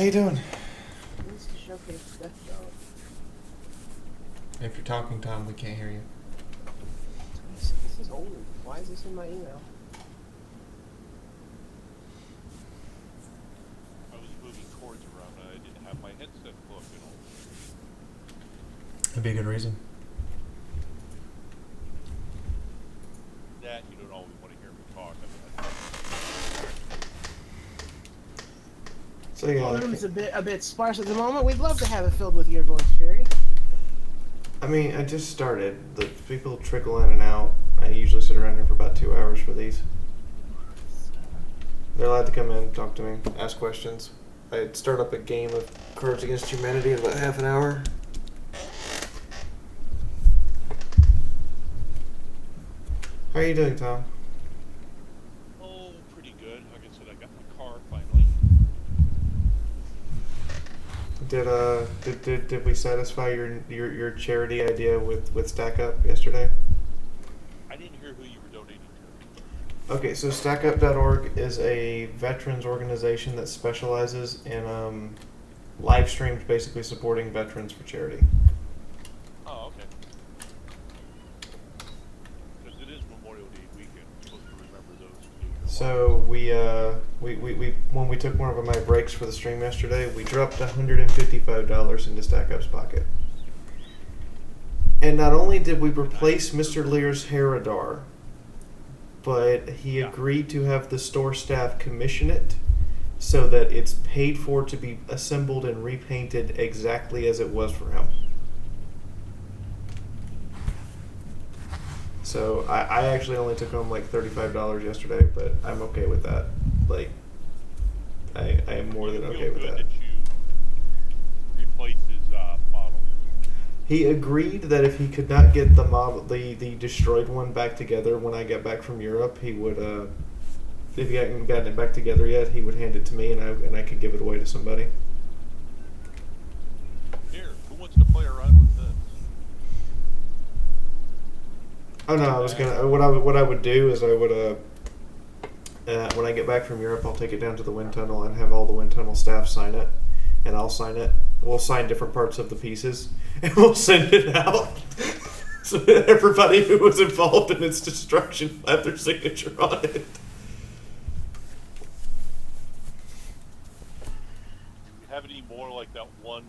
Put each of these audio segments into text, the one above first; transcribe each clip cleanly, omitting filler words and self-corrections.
How you doing? Needs to showcase stuff though. If you're talking, Tom, we can't hear you. This is old. Why is this in my email? I was moving cords around and I didn't have my headset plugged in. That'd be a good reason. That you don't always want to hear me talk. So yeah, The room's a bit sparse at the moment. We'd love to have it filled with your voice, Jerry. I mean, I just started. The people trickle in and out. I usually sit around here for about 2 hours for these. They're allowed to come in, talk to me, ask questions. I'd start up a game of Cards Against Humanity in about half an hour. How are you doing, Tom? Oh, pretty good. Like I said, I got my car finally. Did we satisfy your charity idea with Stack Up yesterday? I didn't hear who you were donating to. Okay, so StackUp.org is a veterans organization that specializes in live streams, basically supporting veterans for charity. Oh, okay. Because it is Memorial Day weekend. I'm supposed to remember those who gave their So we when we took one of my breaks for the stream yesterday, we dropped $155 into StackUp's pocket. And not only did we replace Mr. Lear's hair radar, but he agreed to have the store staff commission it so that it's paid for to be assembled and repainted exactly as it was for him. So I actually only took home like $35 yesterday, but I'm okay with that. Like, I am more than okay with that. That you replace his model. He agreed that if he could not get the model, the destroyed one back together when I get back from Europe, he would. If he hadn't gotten it back together yet, he would hand it to me, and I could give it away to somebody. Here, who wants to play around with this? Oh no, I was gonna. What I would do is I would. When I get back from Europe, I'll take it down to the wind tunnel and have all the wind tunnel staff sign it, and I'll sign it. We'll sign different parts of the pieces, and we'll send it out so that everybody who was involved in its destruction will have their signature on it. Do you have any more like that one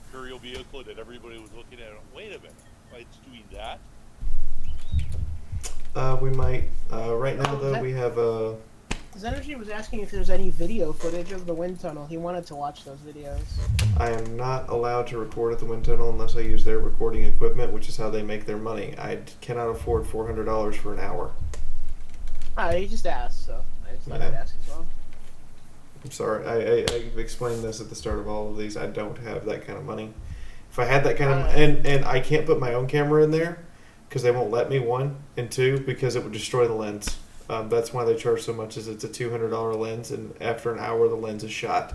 Imperial vehicle that everybody was looking at? Wait a minute, it's doing that? We might. Right now, though, we have Zenergy was asking if there's any video footage of the wind tunnel. He wanted to watch those videos. I am not allowed to record at the wind tunnel unless I use their recording equipment, which is how they make their money. I cannot afford $400 for an hour. He just asked, so I just thought I'd ask as well. I'm sorry. I've explained this at the start of all of these. I don't have that kind of money. If I had that kind of... And I can't put my own camera in there because they won't let me, one. And two, because it would destroy the lens. That's why they charge so much, is it's a $200 lens, and after an hour the lens is shot.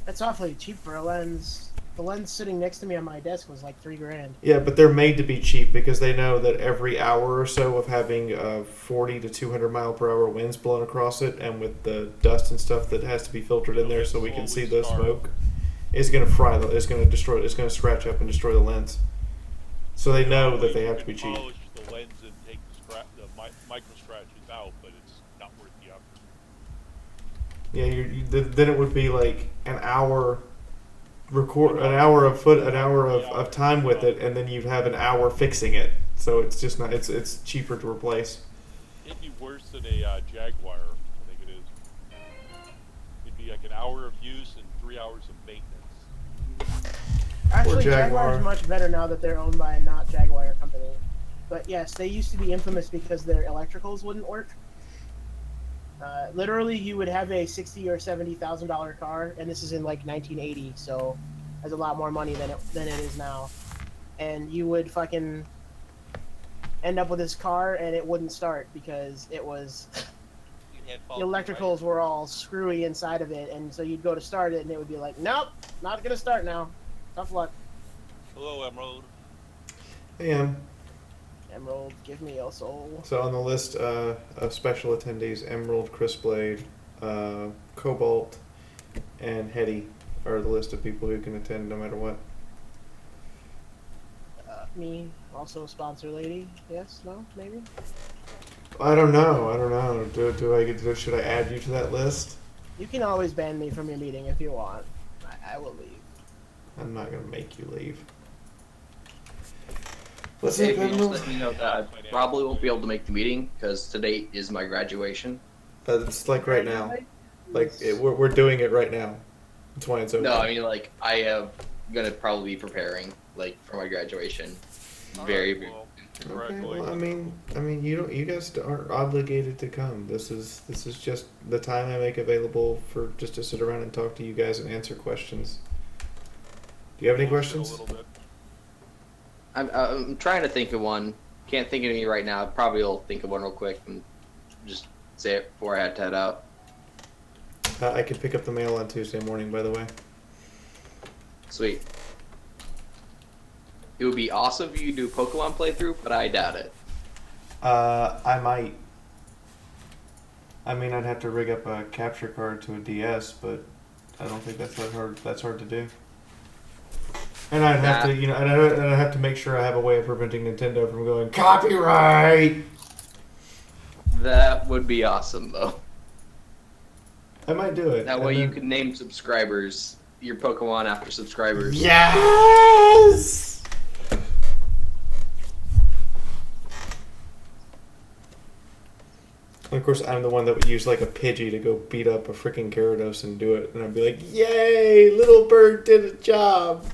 That's awfully cheap for a lens. The lens sitting next to me on my desk was like $3,000. Yeah, but they're made to be cheap because they know that every hour or so of having 40 to 200 mile per hour winds blowing across it, and with the dust and stuff that has to be filtered in there so we can see the smoke, is going to fry the, is going to destroy, is going to scratch up and destroy the lens. So they know that they have to be cheap. Polish the lens and take the micro scratches out, but it's not worth the effort. Yeah, then it would be like an hour of time with it, and then you'd have an hour fixing it. So it's just not. It's cheaper to replace. It'd be worse than a Jaguar. I think it is. It'd be like an hour of use and 3 hours of maintenance. Actually, Jaguar. Jaguar's much better now that they're owned by a not Jaguar company. But yes, they used to be infamous because their electricals wouldn't work. Literally, you would have a $60,000 or $70,000 car, and this is in like 1980, so has a lot more money than it is now. And you would fucking end up with this car, and it wouldn't start because it was the electricals were all screwy inside of it, and so you'd go to start it, and it would be like, nope, not gonna start now. Tough luck. Hello, Emerald. Hey, Emerald, give me your soul. So on the list of special attendees, Emerald, Chris Blade, Cobalt, and Hetty are the list of people who can attend no matter what. Me, also a sponsor lady. Yes, no, maybe. I don't know. Should I add you to that list? You can always ban me from your meeting if you want. I will leave. I'm not gonna make you leave. What's Hey, up, if you just Admiral? let me know that I probably won't be able to make the meeting because today is my graduation. It's like right now. We're doing it right now. That's why it's over. No, I mean like I am gonna probably be preparing like for my graduation. Very, Alright, very. well, Okay, well, congratulations. I mean, you guys aren't obligated to come. This is just the time I make available for just to sit around and talk to you guys and answer questions. Do you have any Bullshit questions? A little bit. I'm trying to think of one. Can't think of any right now. Probably will think of one real quick and just say it before I had to head out. I can pick up the mail on Tuesday morning, by the way. Sweet. It would be awesome if you could do a Pokemon playthrough, but I doubt it. I might. I mean, I'd have to rig up a capture card to a DS, but I don't think that's that hard. That's hard to do. And I'd have to, and I'd have to make sure I have a way of preventing Nintendo from going copyright. That would be awesome, though. I might do it. That and way you then- could name subscribers your Pokemon after subscribers. Yes. And of course, I'm the one that would use like a Pidgey to go beat up a freaking Gyarados and do it, and I'd be like, "Yay! Little bird did a job."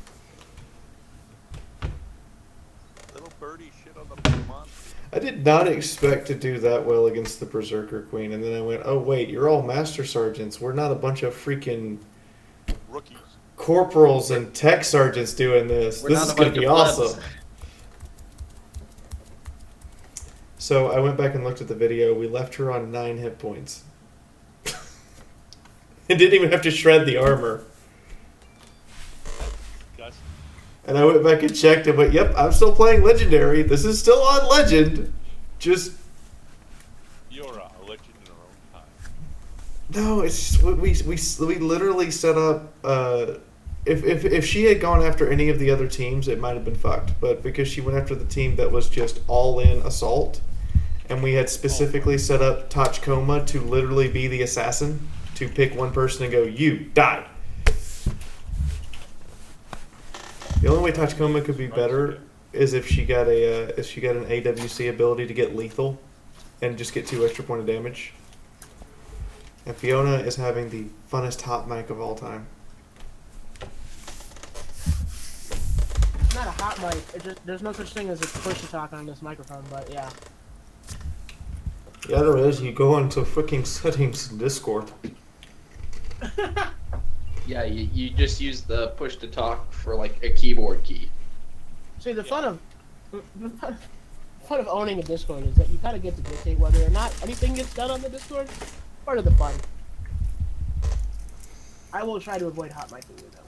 Little birdie shit on the Pokemon. I did not expect to do that well against the Berserker Queen, and then I went, "Oh wait, you're all Master Sergeants. We're not a bunch of freaking Rookies. corporals and tech sergeants doing this. We're This not is a gonna bunch be of plebs." awesome." So I went back and looked at the video. We left her on 9 hit points. And didn't even have to shred the armor. Gus, And I went back and checked and went, "Yep, I'm still playing Legendary. This is still on Legend. Just Fiaura, a legend in her own time. no. It's just, we literally set up. If she had gone after any of the other teams, it might have been fucked. But because she went after the team that was just all in assault, and we had specifically set up Tachkoma to literally be the assassin, to pick one person and go, "You die." The only way Tachkoma could be better is if she got an AWC ability to get lethal, and just get 2 extra point of damage. And Fiona is having the funnest hot mic of all time. It's not a hot mic. There's no such thing as a push to talk on this microphone, but yeah. Yeah, there is. You go into freaking settings in Discord. Yeah, you just use the push to talk for like a keyboard key. See, the fun of owning a Discord is that you kind of get to dictate whether or not anything gets done on the Discord. Part of the fun. I will try to avoid hot micing you though.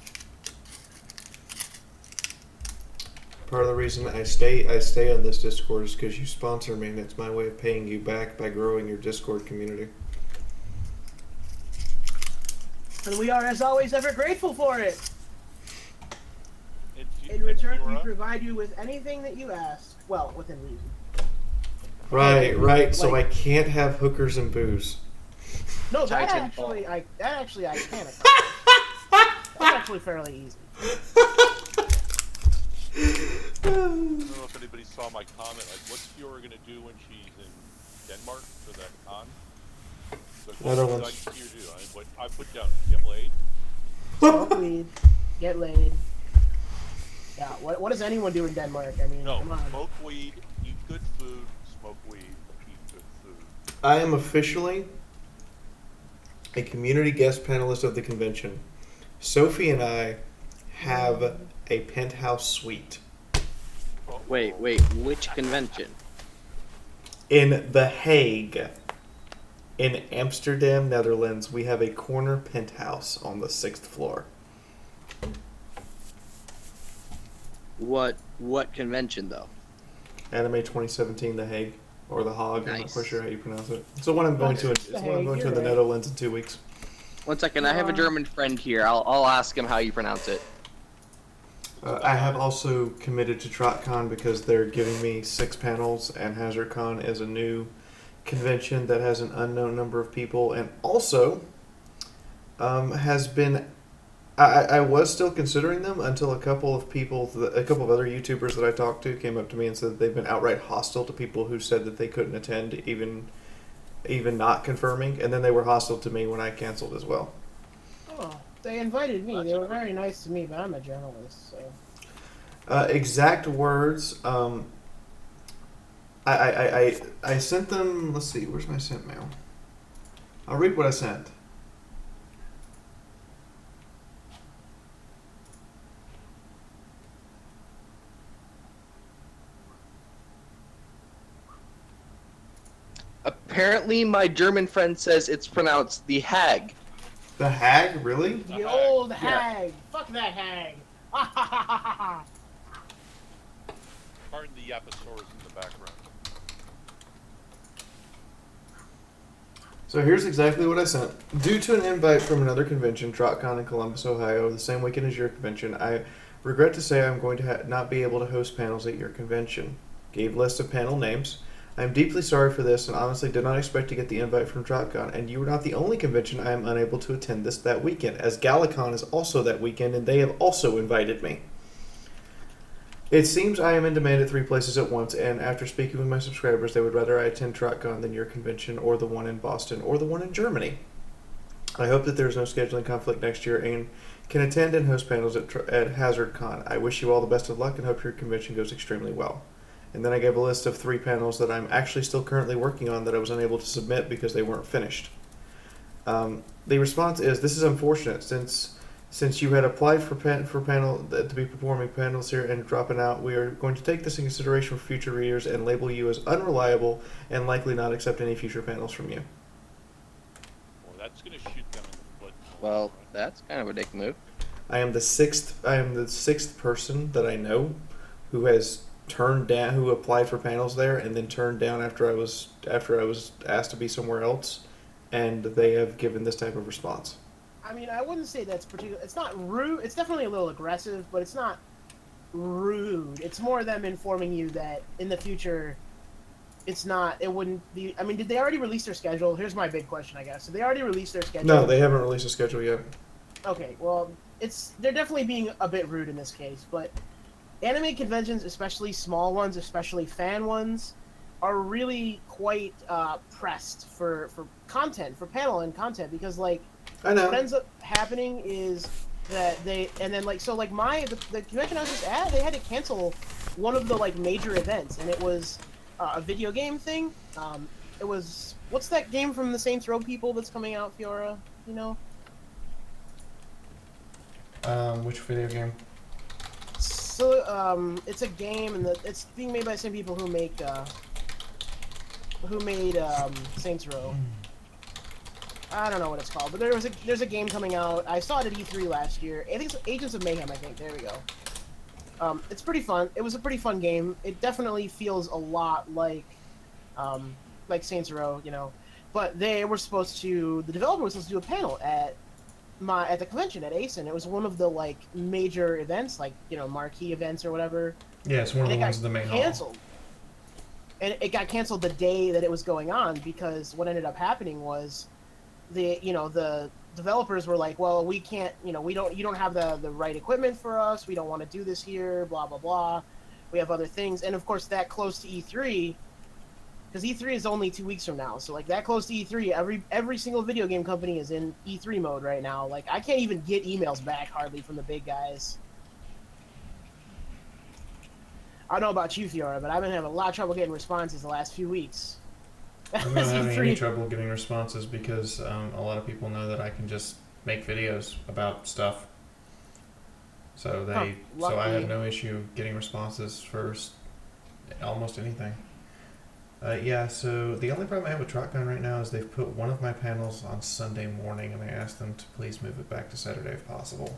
Part of the reason I stay on this Discord is because you sponsor me, and it's my way of paying you back by growing your Discord community. And we are, as always, ever grateful for it. And In return, we Fiaura, provide you with anything that you ask. Well, within reason. Right. So I Like- can't have hookers and booze. No, that Titanfall. actually I can accomplish. That's actually fairly easy. I don't know if anybody saw my comment. Like, what's Fiaura gonna do when she's in Denmark for that con? So I don't what want- did I see her do? I put down get laid. Smoke weed, get laid. Yeah, what does anyone do in Denmark? I mean, No, come on. smoke weed, eat good food, smoke weed, eat good food. I am officially a community guest panelist of the convention. Sophie and I have a penthouse suite Wait, which convention? in The Hague. In Amsterdam, Netherlands, we have a corner penthouse on the 6th floor. What convention though? Anime 2017, The Hague. or the Hog. I'm not Nice. quite sure how you pronounce it. It's the one I'm going to. It's the one I'm going to in the You're right. Netherlands in 2 weeks. 1 second, I have a German friend here. I'll ask him how you pronounce it. I have also committed to TrotCon because they're giving me 6 panels, and HazardCon is a new convention that has an unknown number of people, and also has been. I was still considering them until a couple of other YouTubers that I talked to came up to me and said that they've been outright hostile to people who said that they couldn't attend, even not confirming, and then they were hostile to me when I canceled as well. Oh, they invited me. They were very nice to me, but I'm a journalist, so. Exact words. I sent them. Let's see. Where's my sent mail? I'll read what I sent. Apparently, my German friend says it's pronounced the Hag. The Hag, really? The old hag. Fuck that hag. Pardon the Yaposaurus in the background. So here's exactly what I sent. Due to an invite from another convention, TrotCon in Columbus, Ohio, the same weekend as your convention, I regret to say I'm going to not be able to host panels at your convention. Gave list of panel names. I am deeply sorry for this and honestly did not expect to get the invite from TrotCon, and you were not the only convention I am unable to attend that weekend, as Galacon is also that weekend and they have also invited me. It seems I am in demand at 3 places at once, and after speaking with my subscribers, they would rather I attend TrotCon than your convention, or the one in Boston, or the one in Germany. I hope that there is no scheduling conflict next year and can attend and host panels at HazardCon. I wish you all the best of luck and hope your convention goes extremely well. And then I gave a list of 3 panels that I'm actually still currently working on that I was unable to submit because they weren't finished. The response is, this is unfortunate since you had applied for panel to be performing panels here and dropping out. We are going to take this in consideration for future readers and label you as unreliable and likely not accept any future panels from you. Well, that's gonna shoot them in the foot. Well, that's kind of a dick move. I am the sixth person that I know who has who applied for panels there and then turned down after I was asked to be somewhere else, and they have given this type of response. I mean, I wouldn't say that's particular. It's not rude. It's definitely a little aggressive, but it's not rude. It's more them informing you that in the future, it's not. It wouldn't be. I mean, did they already release their schedule? Here's my big question, I guess. Did they already release their schedule? No, they haven't released a schedule yet. Okay, well, they're definitely being a bit rude in this case, but anime conventions, especially small ones, especially fan ones, are really quite pressed for content, for panel and content, because like I know. what ends up happening is that the convention I was just at, they had to cancel one of the like major events, and it was a video game thing. It was, what's that game from the Saints Row people that's coming out, Fiaura? You know? Which video game? So, it's a game, and it's being made by the same people who made Saints Row. I don't know what it's called, but there's a game coming out. I saw it at E3 last year. I think it's Agents of Mayhem, I think. There we go. It's pretty fun. It was a pretty fun game. It definitely feels a lot like Saints Row, you know. But the developer was supposed to do a panel at the convention at ASIN. It was one of the like major events, like, you know, marquee events or whatever. Yeah, it's one of the ones in the main hall. Canceled. And it got canceled the day that it was going on, because what ended up happening was the developers were like, well, we can't, you don't have the right equipment for us. We don't want to do this here, blah, blah, blah. We have other things. And of course, that close to E3, because E3 is only 2 weeks from now. So like that close to E3, every single video game company is in E3 mode right now. Like I can't even get emails back hardly from the big guys. I don't know about you, Fiaura, but I've been having a lot of trouble getting responses the last few weeks. I'm not having any trouble getting responses because a lot of people know that I can just make videos about stuff. So I have no issue getting responses for almost anything. Yeah, so the only problem I have with TrotCon right now is they've put one of my panels on Sunday morning, and I asked them to please move it back to Saturday if possible.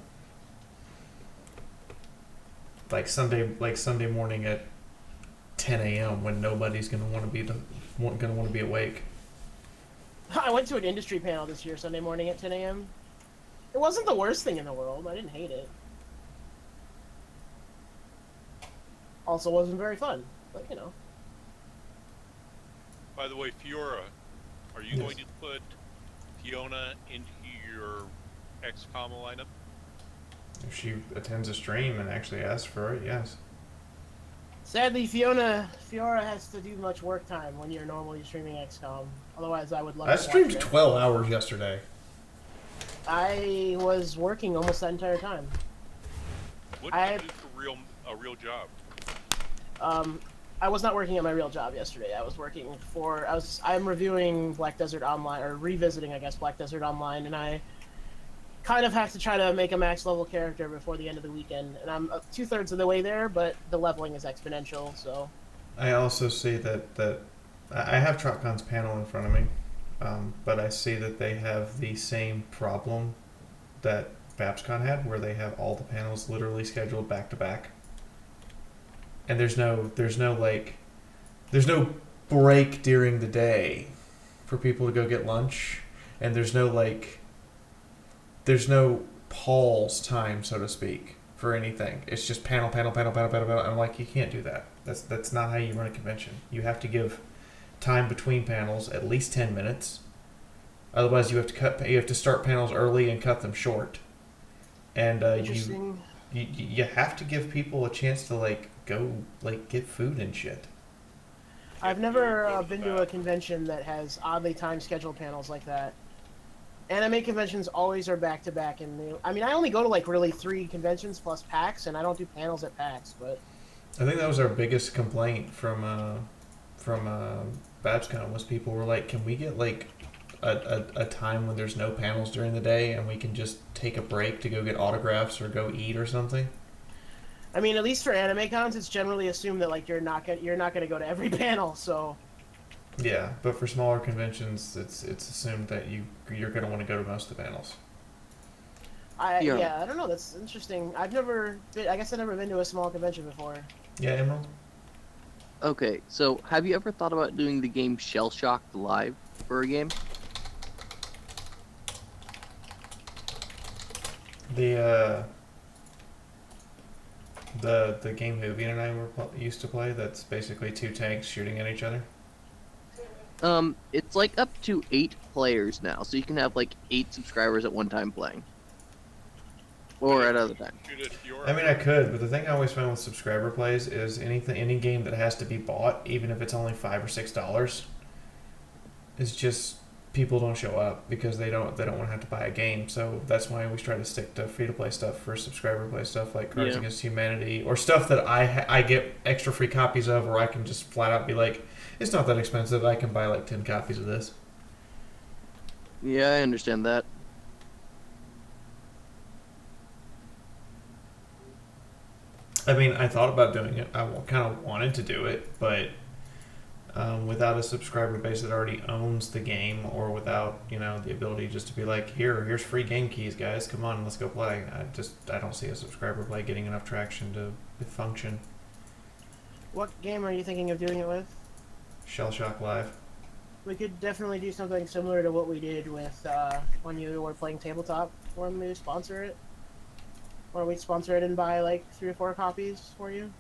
Like Sunday morning at 10 a.m. when nobody's gonna want to be awake. I went to an industry panel this year Sunday morning at 10 a.m. It wasn't the worst thing in the world. I didn't hate it. Also wasn't very fun, but you know. By the way, Fiaura, are you Yes. going to put Fiona into your XCOM lineup? If she attends a stream and actually asks for it, yes. Sadly, Fiaura has to do much work time when you're normally streaming XCOM. Otherwise, I would love I to streamed watch it. 12 hours yesterday. I was working almost that entire time. What do you do for a real job? I was not working at my real job yesterday. I was working for I'm reviewing Black Desert Online, or revisiting, I guess, Black Desert Online, and I kind of have to try to make a max level character before the end of the weekend. And I'm 2/3 of the way there, but the leveling is exponential. So I also see that I have TrotCon's panel in front of me, but I see that they have the same problem that BabsCon had, where they have all the panels literally scheduled back to back, and there's no break during the day for people to go get lunch, and there's no pause time, so to speak, for anything. It's just panel. I'm like, you can't do that. That's not how you run a convention. You have to give time between panels at least 10 minutes. Otherwise, you have to start panels early and cut them short. And interesting. you have to give people a chance to go get food and shit. I've never been to a convention that has oddly time scheduled panels like that. Anime conventions always are back to back, and I only go to really 3 conventions plus PAX, and I don't do panels at PAX. But I think that was our biggest complaint from BabsCon, was people were like, can we get a time when there's no panels during the day and we can just take a break to go get autographs or go eat or something? at least for anime cons, it's generally assumed that you're not gonna go to every panel. So Yeah, but for smaller conventions, it's assumed that you're going to want to go to most of the panels. I don't know. That's interesting. I guess I've never been to a small convention before. Yeah, Emerald? Okay, so have you ever thought about doing the game Shell Shocked live for a game? The game Movie and I used to play, that's basically 2 tanks shooting at each other. It's up to 8 players now, so you can have 8 subscribers at one time playing. Or at other times. I could, but the thing I always find with subscriber plays is any game that has to be bought, even if it's only $5 or $6, is just people don't show up because they don't want to have to buy a game. So that's why we try to stick to free to play stuff for subscriber play stuff like Cards Against Humanity, or stuff that I get extra free copies of, or I can just flat out be like, it's not that expensive, I can buy 10 copies of this. Yeah, I understand that. I thought about doing it. I kind of wanted to do it, but without a subscriber base that already owns the game, or without the ability just to be like, here's free game keys, guys, come on, let's go play. I don't see a subscriber play getting enough traction to function. What game are you thinking of doing it with? Shell Shock Live. We could definitely do something similar to what we did with when you were playing tabletop, when we sponsor it. Or we'd sponsor it and buy 3 or 4 copies for you.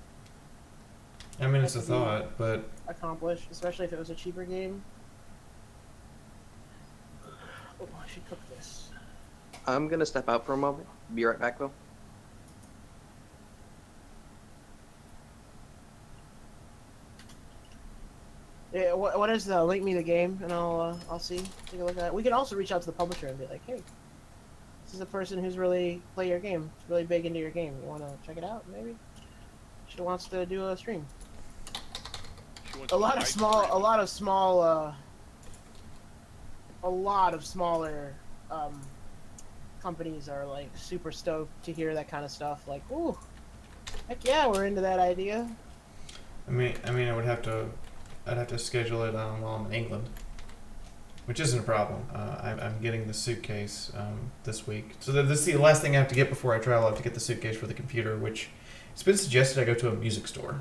It's a thought, but Accomplished, especially if it was a cheaper game. Oh, I should cook this. I'm gonna step out for a moment. Be right back, though. Yeah, what is the link me the game, and I'll see, take a look at it. We can also reach out to the publisher and be like, hey, this is a person who's really play your game, really big into your game. You want to check it out? Maybe she wants to do a stream. A lot of smaller companies are super stoked to hear that kind of stuff. Ooh, heck yeah, we're into that idea. I'd have to schedule it while I'm in England, which isn't a problem. I'm getting the suitcase this week. So this is the last thing I have to get before I travel. I have to get the suitcase for the computer, which it's been suggested I go to a music store.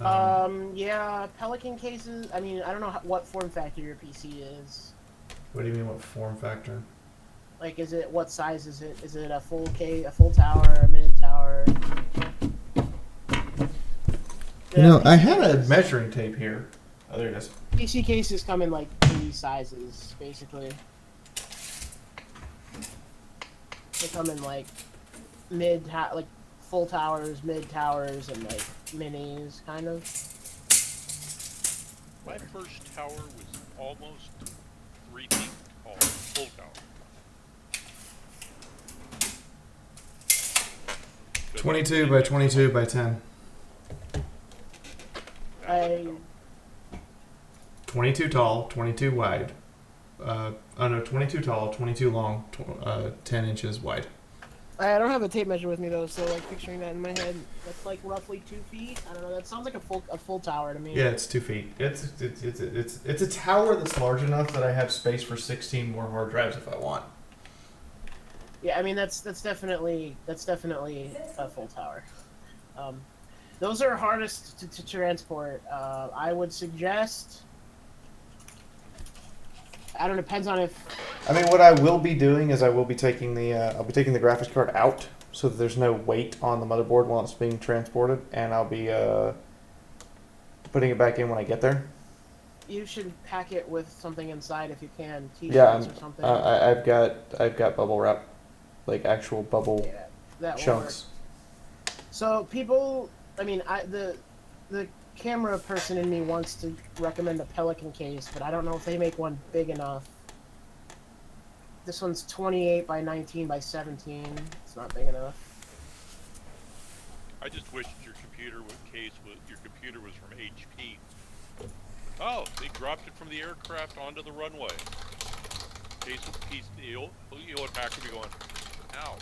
Yeah, Pelican cases. I mean, I don't know what form factor your PC is. What do you mean, what form factor? Like, what size is it? Is it a full tower, a mid tower? You know, I PC had a cases- measuring tape here. Oh, there it is. PC cases come in like 3 sizes, basically. They come in like like full towers, mid towers, and like minis, kind of. My first tower was almost 3 feet tall, full tower. 22 by 22 by 10. I 22 tall, 22 wide. No, 22 tall, 22 long, 10 inches wide. I don't have a tape measure with me though, so like picturing that in my head, that's like roughly 2 feet. I don't know. That sounds like a full tower to me. Yeah, it's 2 feet. It's a tower that's large enough that I have space for 16 more hard drives if I want. Yeah, I mean that's definitely a full tower. Those are hardest to transport. I would suggest. I don't know. Depends on if. I mean, what I will be doing is I will be taking I'll be taking the graphics card out so that there's no weight on the motherboard while it's being transported, and I'll be putting it back in when I get there. You should pack it with something inside if you can, t-shirts Yeah, or something. I've got bubble wrap, like actual bubble Yeah, that will chunks. work. So people, I mean, the camera person in me wants to recommend a Pelican case, but I don't know if they make one big enough. This one's 28 by 19 by 17. It's not big enough. I just wish your computer was from HP. Oh, they dropped it from the aircraft onto the runway. Case of piece deal. You know what Packer would be going, ow.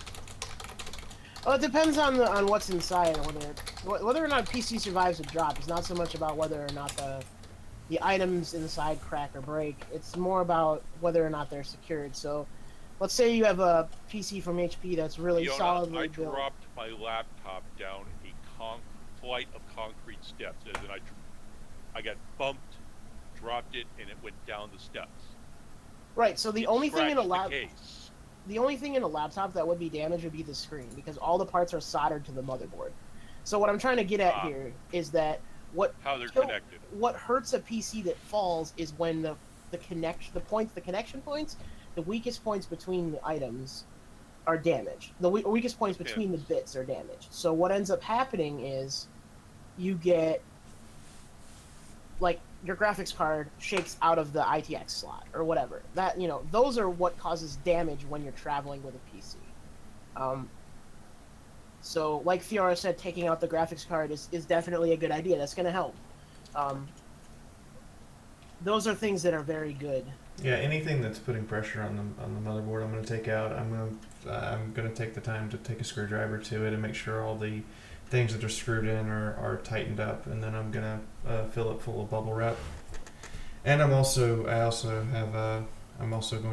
Well, it depends on what's inside, whether or not PC survives a drop. It's not so much about whether or not the items inside crack or break. It's more about whether or not they're secured. So, let's say you have a PC from HP that's really Fiona, solidly I built. dropped my laptop down a flight of concrete steps, as in I got bumped, dropped it, and it went down the steps. Right. So the It only thing in a scratched the lap. case. The only thing in a laptop that would be damaged would be the screen, because all the parts are soldered to the motherboard. So what I'm trying to get at here is that How they're connected. what hurts a PC that falls is when the connection points, the weakest points between the items are damaged. The weakest points between the bits are damaged. So what ends up happening is you get like your graphics card shakes out of the ITX slot or whatever. That, those are what causes damage when you're traveling with a PC. So like Fiaura said, taking out the graphics card is definitely a good idea. That's going to help. Those are things that are very good. Yeah, anything that's putting pressure on the motherboard, I'm going to take out. I'm going to take the time to take a screwdriver to it and make sure all the things that are screwed in are tightened up, and then I'm going to fill it full of bubble wrap. And I'm also going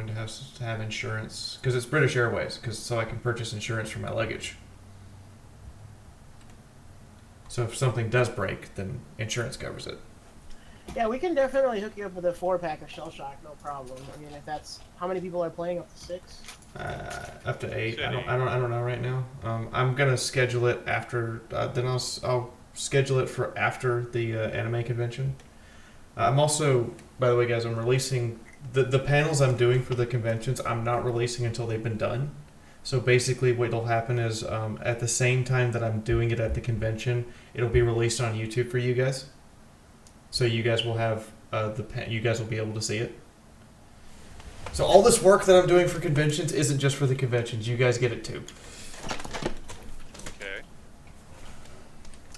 to have insurance because it's British Airways, so I can purchase insurance for my luggage. So if something does break, then insurance covers it. Yeah, we can definitely hook you up with a 4-pack of Shell Shock, no problem. I mean, if that's how many people are playing, up to 6. Up to 8. Said I don't know right now. I'm gonna schedule it after. Then I'll schedule it for after the anime convention. I'm also, by the way, guys, I'm releasing the panels I'm doing for the conventions. I'm not releasing until they've been done. So basically, what'll happen is at the same time that I'm doing it at the convention, it'll be released on YouTube for you guys. So you guys will have you guys will be able to see it. So all this work that I'm doing for conventions isn't just for the conventions. You guys get it too. Okay.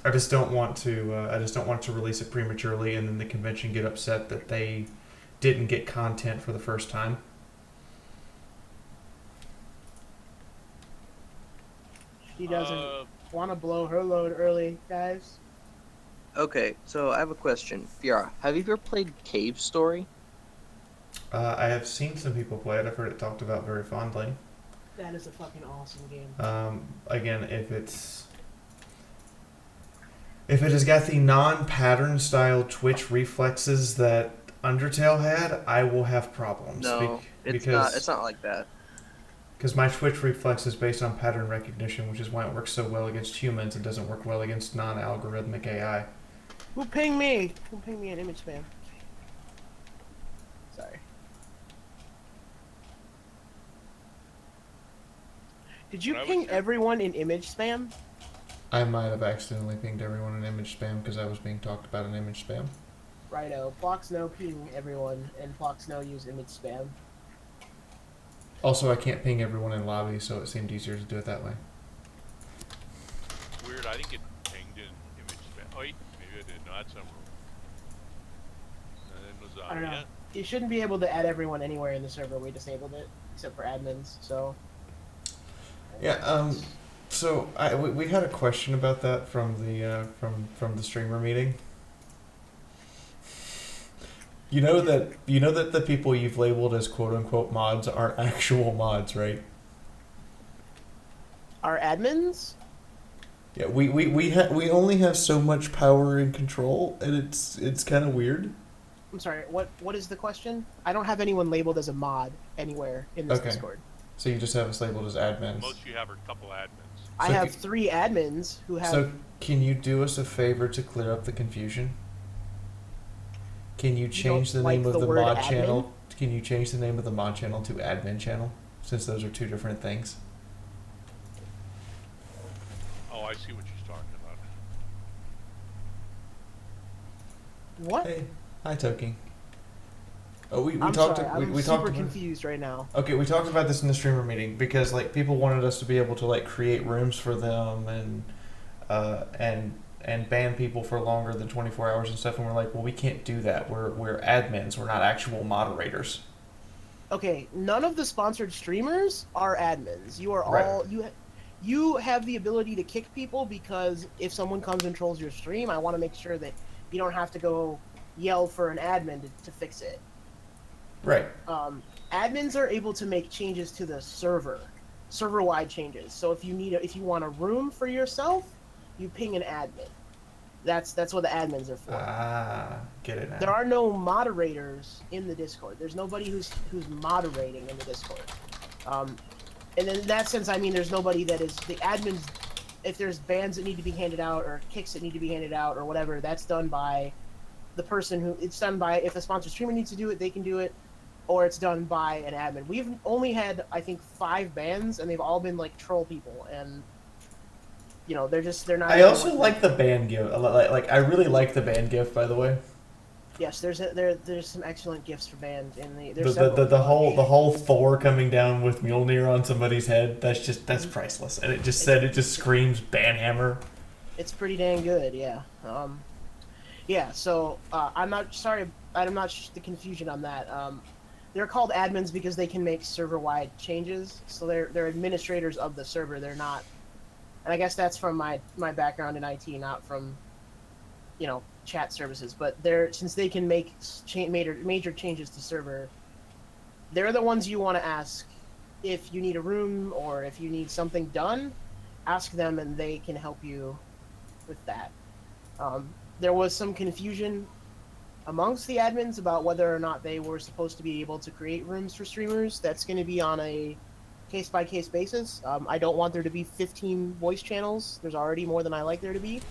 I just don't want to release it prematurely and then the convention get upset that they didn't get content for the first time. She doesn't want to blow her load early, guys. Okay, so I have a question. Fiaura, have you ever played Cave Story? I have seen some people play it. I've heard it talked about very fondly. That is a fucking awesome game. Again, if it's If it has got the non-pattern style twitch reflexes that Undertale had, I will have problems. No, it's not. It's not like that. Because my twitch reflex is based on pattern recognition, which is why it works so well against humans and doesn't work well against non-algorithmic AI. Who pinged me? Who pinged me an image spam? Sorry. Did you When I was ping here- everyone in image spam? I might have accidentally pinged everyone in image spam because I was being talked about in image spam. Righto. Plox no ping everyone, and Plox no use image spam. Also, I can't ping everyone in lobby, so it seemed easier to do it that way. Weird, I didn't get pinged in image spam. Oh, wait, maybe I did. No, that's some rule. And then I don't know. yeah. You shouldn't be able to add everyone anywhere in the server. We disabled it, except for admins. So. Yeah. So we had a question about that from the streamer meeting. You know that the people you've labeled as quote unquote mods aren't actual mods, right? Our admins? Yeah, we only have so much power and control, and it's kind of weird. I'm sorry. What is the question? I don't have anyone labeled as a mod anywhere in this Okay. Discord. So you just have us labeled as admins. Most you have are a couple admins. I So have 3 admins who have. So can you do us a favor to clear up the confusion? Can you change the don't like name of the the word mod admin? channel? Can you change the name of the mod channel to admin channel? Since those are 2 different things. Oh, I see what she's talking about. What? Hey, hi Toki. Oh, we I'm talked. sorry. I'm we super talked about, confused right now. Okay, we talked about this in the streamer meeting because like people wanted us to be able to like create rooms for them and ban people for longer than 24 hours and stuff, and we're like, well, we can't do that. We're admins. We're not actual moderators. Okay, none of the sponsored streamers are admins. You are Right. all you have the ability to kick people because if someone comes and trolls your stream, I want to make sure that you don't have to go yell for an admin to fix it. Right. Admins are able to make changes to the server-wide changes. So if you want a room for yourself, you ping an admin. That's what the admins are for. Ah, get it now. There are no moderators in the Discord. There's nobody who's moderating in the Discord. And in that sense, I mean, there's nobody that is the admins. If there's bans that need to be handed out or kicks that need to be handed out or whatever, that's done by the person who. It's done by if a sponsored streamer needs to do it, they can do it, or it's done by an admin. We've only had I think 5 bans, and they've all been like troll people, and you know they're not. I also like the band gift. Like I really like the band gift, by the way. Yes, there's some excellent gifts for bans in the. The whole Thor coming down with Mjolnir on somebody's head. That's priceless, and it just screams Banhammer. It's pretty dang good, yeah. Yeah. So I'm not sorry. I'm not the confusion on that. They're called admins because they can make server-wide changes. So they're administrators of the server. They're not. And I guess that's from my background in IT, not from, chat services. But since they can make major changes to server, they're the ones you want to ask if you need a room or if you need something done. Ask them, and they can help you with that. There was some confusion amongst the admins about whether or not they were supposed to be able to create rooms for streamers. That's going to be on a case-by-case basis. I don't want there to be 15 voice channels. There's already more than I like there to be.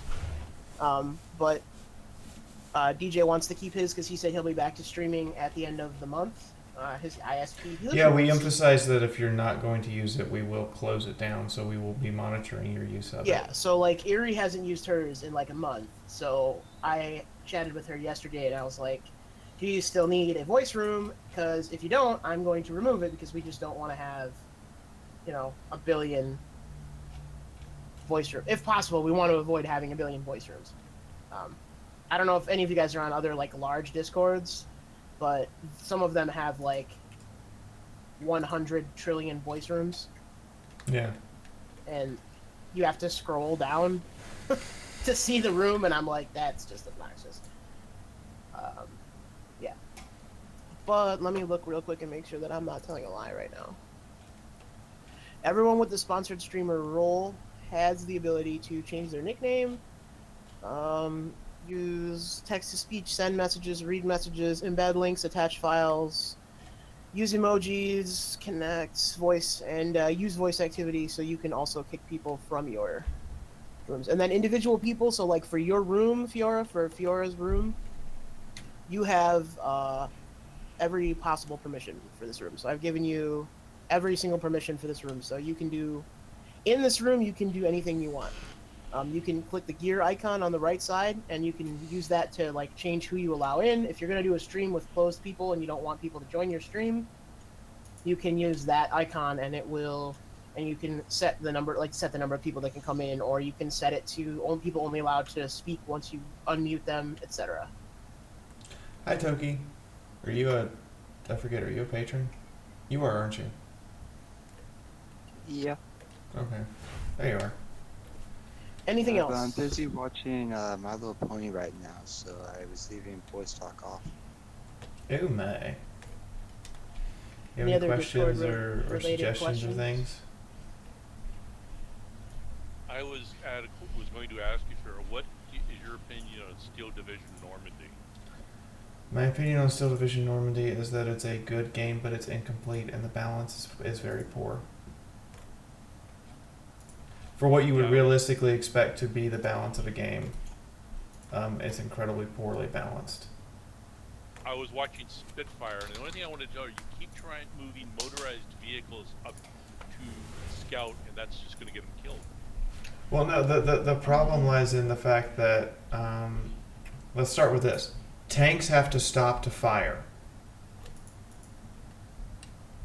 But DJ wants to keep his because he said he'll be back to streaming at the end of the month. His ISP. Yeah, we emphasize that if you're not going to use it, we will close it down, so we will be monitoring your use of it. Yeah, so like Erie hasn't used hers in like a month, so I chatted with her yesterday and I was like, do you still need a voice room? Because if you don't, I'm going to remove it because we just don't want to have, a billion voice rooms. If possible, we want to avoid having a billion voice rooms. I don't know if any of you guys are on other like large Discords, but some of them have like 100 trillion voice rooms. Yeah. And you have to scroll down to see the room, and I'm like, that's just obnoxious. Yeah. But let me look real quick and make sure that I'm not telling a lie right now. Everyone with the sponsored streamer role has the ability to change their nickname. Use text-to-speech, send messages, read messages, embed links, attach files, use emojis, connect, voice, and use voice activity so you can also kick people from your rooms. And then individual people, so like for your room, Fiaura, for Fiora's room, you have every possible permission for this room. So I've given you every single permission for this room. So you can do, in this room, you can do anything you want. You can click the gear icon on the right side, and you can use that to like change who you allow in. If you're gonna do a stream with closed people and you don't want people to join your stream, you can use that icon, and it will. And you can set the number, set the number of people that can come in, or you can set it to only people only allowed to speak once you unmute them, etc. Hi, Toki. Are you a? I forget. Are you a patron? You are, aren't you? Yeah. Okay. There you are. Anything else? I'm busy watching My Little Pony right now, so I was leaving voice talk off. Oh my. You have Any any other questions Discord or related suggestions questions? or things? I was going to ask you, Fiaura, what is your opinion on Steel Division Normandy? My opinion on Steel Division Normandy is that it's a good game, but it's incomplete, and the balance is very poor. For what you would Yeah. realistically expect to be the balance of a game, it's incredibly poorly balanced. I was watching Spitfire, and the only thing I wanted to know, you keep trying moving motorized vehicles up to scout, and that's just going to get them killed. Well, no, the problem lies in the fact that, let's start with this. Tanks have to stop to fire.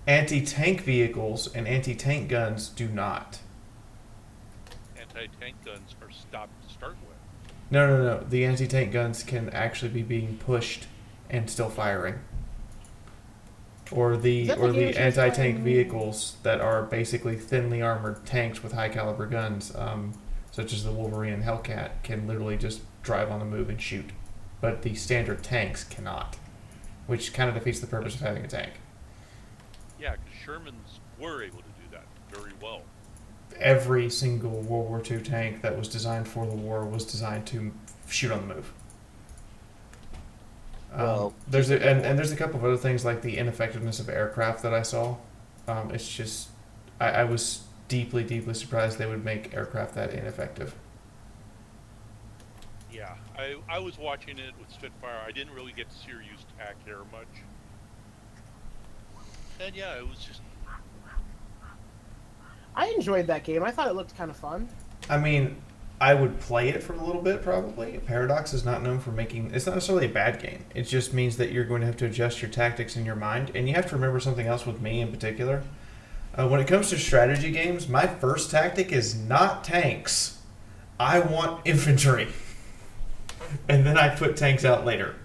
Anti-tank vehicles and anti-tank guns do not. Anti-tank guns are stopped to start with. No. The anti-tank guns can actually be being pushed and still firing. Or Is the that the game she was anti-tank playing? vehicles that are basically thinly armored tanks with high caliber guns, such as the Wolverine and Hellcat, can literally just drive on the move and shoot. But the standard tanks cannot, which kind of defeats the purpose of having a tank. Yeah, because Shermans were able to do that very well. Every single World War II tank that was designed for the war was designed to shoot on the move. Well, There's a couple of other things like the ineffectiveness of aircraft that I saw. It's just I was deeply surprised they would make aircraft that ineffective. Yeah, I was watching it with Spitfire. I didn't really get to see her use TAC air much. And yeah, it was just... I enjoyed that game. I thought it looked kind of fun. I mean, I would play it for a little bit probably. Paradox is not known for making... It's not necessarily a bad game. It just means that you're going to have to adjust your tactics in your mind. And you have to remember something else with me in particular. When it comes to strategy games, my first tactic is not tanks. I want infantry. And then I put tanks out later.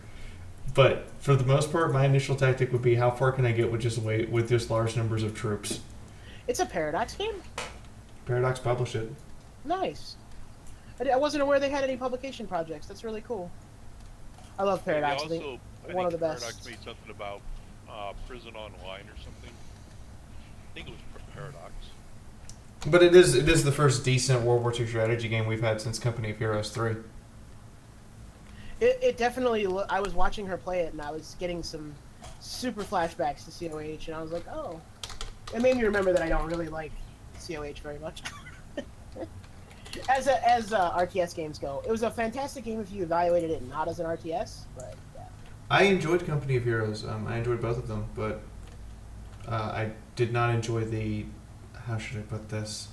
But for the most part, my initial tactic would be how far can I get with just large numbers of troops. It's a Paradox game? Paradox published it. Nice. I wasn't aware they had any publication projects. That's really cool. I love Paradox. I think one of the Paradox best. made something about Prison Online or something. I think it was Paradox. But it is the first decent World War II strategy game we've had since Company of Heroes 3. It definitely. I was watching her play it, and I was getting some super flashbacks to COH, and I was like, oh. It made me remember that I don't really like COH very much. As RTS games go, it was a fantastic game if you evaluated it not as an RTS, but yeah. I enjoyed Company of Heroes. I enjoyed both of them, but I did not enjoy the... How should I put this?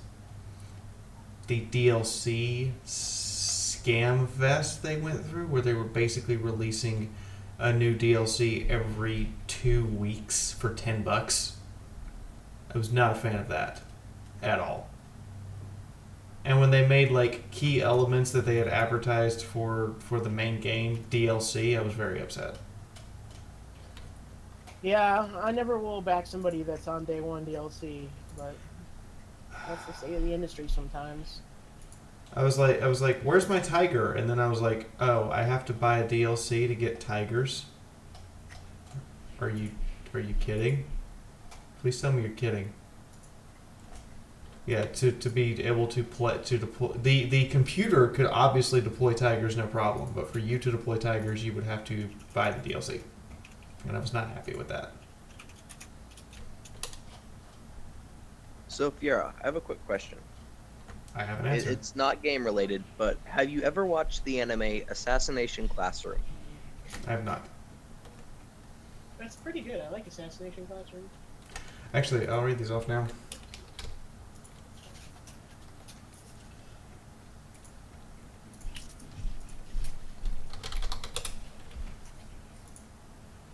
The DLC scam fest they went through, where they were basically releasing a new DLC every 2 weeks for $10. I was not a fan of that at all. And when they made like key elements that they had advertised for the main game DLC, I was very upset. Yeah, I never will back somebody that's on day one DLC, but that's the state of the industry sometimes. I was like, where's my tiger? And then I was like, oh, I have to buy a DLC to get tigers. Are you kidding? Please tell me you're kidding. Yeah, to be able to deploy the computer could obviously deploy Tigers no problem, but for you to deploy Tigers, you would have to buy the DLC, and I was not happy with that. So, Fiaura, I have a quick question. I have an answer. It's not game related, but have you ever watched the anime Assassination Classroom? I have not. That's pretty good. I like Assassination Classroom. Actually, I'll read these off now.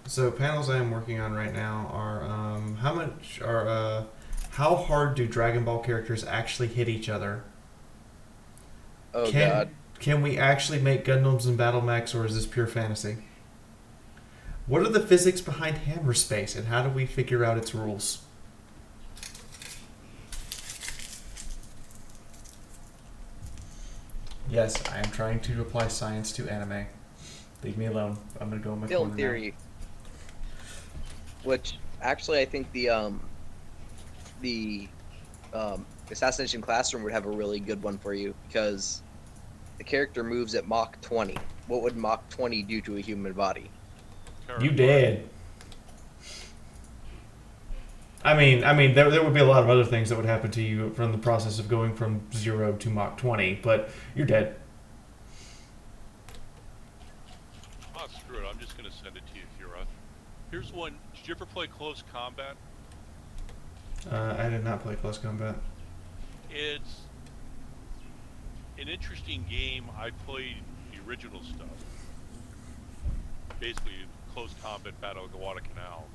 So panels I am working on right now are how hard do Dragon Ball characters actually hit each other? Oh God. Can we actually make Gundams and battle mechs, or is this pure fantasy? What are the physics behind hammer space, and how do we figure out its rules? Yes, I am trying to apply science to anime. Leave me alone. I'm gonna go in my Film corner theory. Which actually I think the Assassination Classroom would have a really good one for you, because the character moves at Mach 20. What would Mach 20 do to a human body? now. You dead. I mean, there would be a lot of other things that would happen to you from the process of going from 0 to Mach 20, but you're dead. Oh, screw it. I'm just going to send it to you, Fiaura. Here's one. Did you ever play Close Combat? I did not play Close Combat. It's an interesting game. I played the original stuff. Basically, Close Combat Battle of Guadalcanal.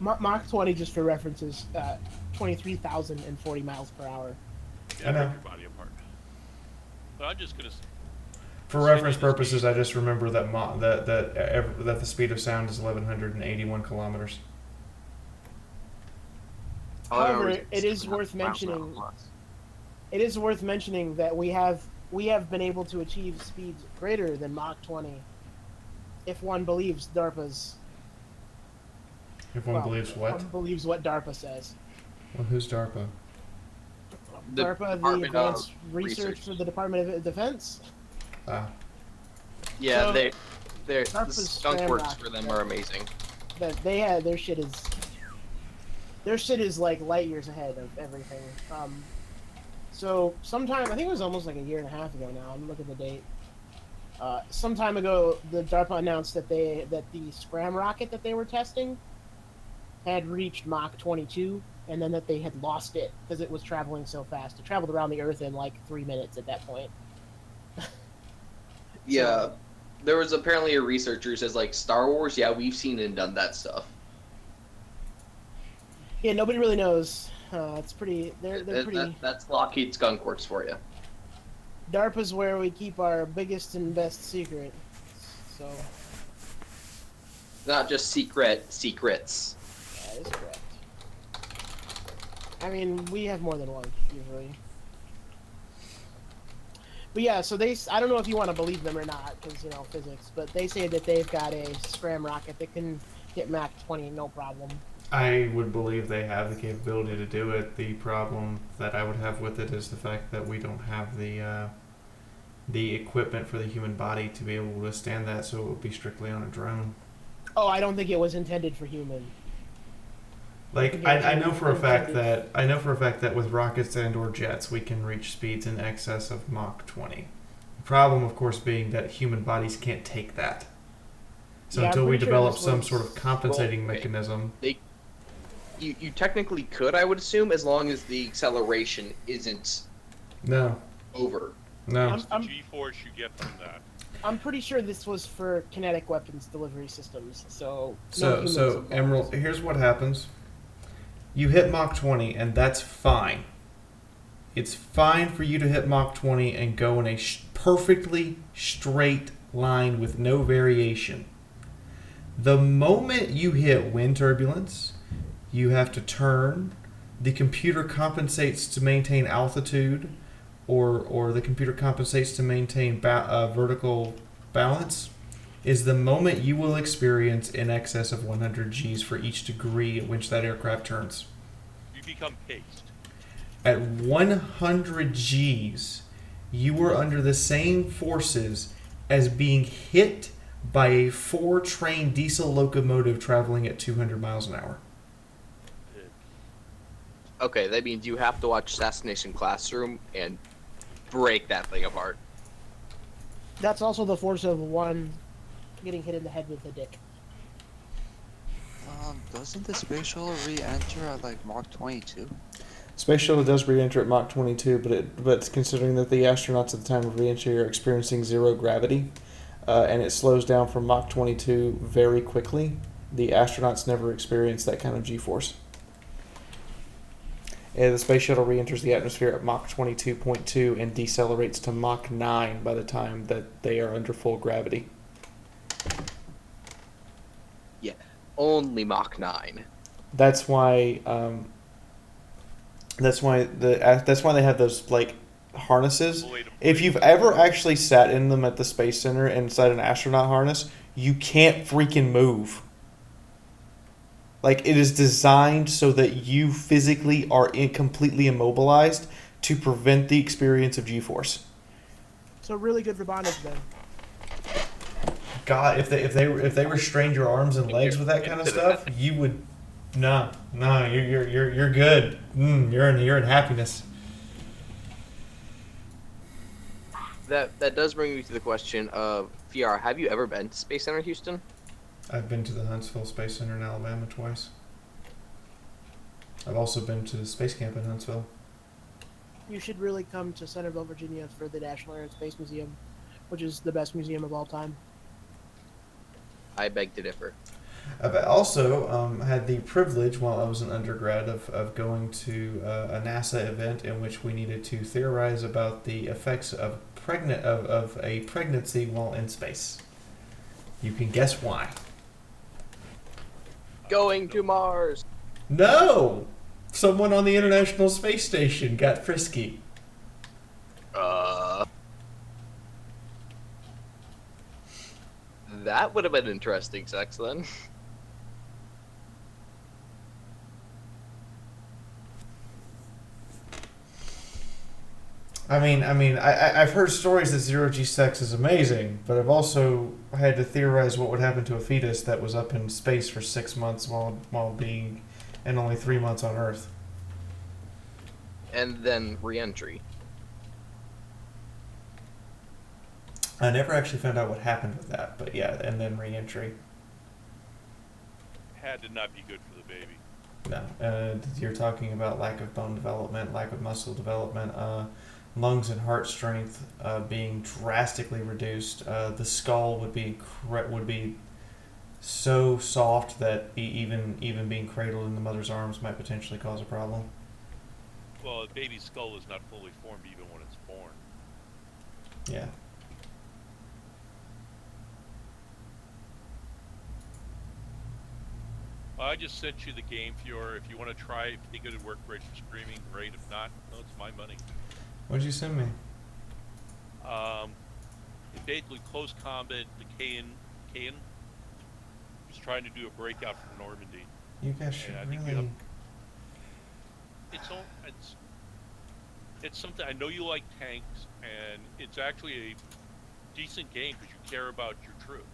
Mach 20, just for references, 23,040 miles per hour. Yeah, I know. rip your body apart. But I'm just going to... For reference purposes, I just remember that that the speed of sound is 1,181 kilometers. However, it is worth mentioning. It is worth mentioning that we have been able to achieve speeds greater than Mach 20, if one believes DARPA's. If one believes what? One believes what DARPA says. Well, who's DARPA? DARPA, the Department Advanced of Research Research. for the Department of Defense. Ah. Yeah, So, the DARPA's skunk Scram works Rock, for them yeah. are amazing. That they had their shit is like light years ahead of everything. So sometime, I think it was almost like a year and a half ago now. I'm looking at the date. Some time ago, the DARPA announced that the Scram rocket that they were testing had reached Mach 22, and then that they had lost it because it was traveling so fast. It traveled around the Earth in like 3 minutes at that point. Yeah, there was apparently a researcher who says, like, Star Wars, yeah, we've seen and done that stuff. Yeah, nobody really knows. It's pretty. They're pretty. That's Lockheed Skunk Works for you. DARPA's where we keep our biggest and best secret. So Not just secrets. that is correct. I mean, we have more than one usually. But yeah, so I don't know if you want to believe them or not, because, you know, physics, but they say that they've got a Scram rocket that can hit Mach 20 no problem. I would believe they have the capability to do it. The problem that I would have with it is the fact that we don't have the equipment for the human body to be able to withstand that, so it would be strictly on a drone. Oh, I don't think it was intended for human. Like I know for a fact that with rockets and or jets we can reach speeds in excess of Mach 20. The problem, of course, being that human bodies can't take that. So Yeah, I'm until we pretty sure develop this some was- sort of compensating Well, mechanism. You technically could, I would assume, as long as the acceleration isn't No. over. No. I'm- What's the G-force you get from that? I'm pretty sure this was for kinetic weapons delivery systems, so... no So humans involved. Emerald, here's what happens. You hit Mach 20, and that's fine. It's fine for you to hit Mach 20 and go in a perfectly straight line with no variation. The moment you hit wind turbulence, you have to turn. The computer compensates to maintain altitude, or the computer compensates to maintain vertical balance. Is the moment you will experience in excess of 100 Gs for each degree at which that aircraft turns. You become paced. at 100 Gs, you were under the same forces as being hit by a 4-train diesel locomotive traveling at 200 miles an hour. Okay, that means you have to watch Assassination Classroom and break that thing apart. That's also the force of one getting hit in the head with a dick. Doesn't the space shuttle re-enter at like Mach 22? Space shuttle does re-enter at Mach 22, but considering that the astronauts at the time of re-entry are experiencing zero gravity, and it slows down from Mach 22 very quickly, the astronauts never experience that kind of G-force. And the space shuttle re-enters the atmosphere at Mach 22.2 and decelerates to Mach 9 by the time that they are under full gravity. Yeah, only Mach 9. That's why. That's why they have those like harnesses. If you've ever actually sat in them at the Space Center inside an astronaut harness, you can't freaking move. Like, it is designed so that you physically are completely immobilized to prevent the experience of G-force. So really good for bondage then. God, if they restrained your arms and legs with that kind of stuff, you would. No, you're good. You're in happiness. That does bring me to the question of Fiaura. Have you ever been to Space Center Houston? I've been to the Huntsville Space Center in Alabama twice. I've also been to the Space Camp in Huntsville. You should really come to Centerville, Virginia for the National Air and Space Museum, which is the best museum of all time. I beg to differ. I've also had the privilege, while I was an undergrad, of going to a NASA event in which we needed to theorize about the effects of a pregnancy while in space. You can guess why. Going to Mars. No! Someone on the International Space Station got frisky. That would have been interesting sex then. I've heard stories that zero-G sex is amazing, but I've also had to theorize what would happen to a fetus that was up in space for 6 months while being, and only 3 months on Earth. And then re-entry. I never actually found out what happened with that, but yeah, and then re-entry. Had to not be good for the baby. No, you're talking about lack of bone development, lack of muscle development, lungs and heart strength being drastically reduced. The skull would be so soft that even being cradled in the mother's arms might potentially cause a problem. Well, a baby's skull is not fully formed even when it's born. Yeah. I just sent you the game, Fiaura. If you want to try it, if you think it would work great for streaming, great. If not, no, it's my money. What'd you send me? It's basically close combat. The Kayan was trying to do a breakout from Normandy. You guys should really... It's something. I know you like tanks, and it's actually a decent game because you care about your troops.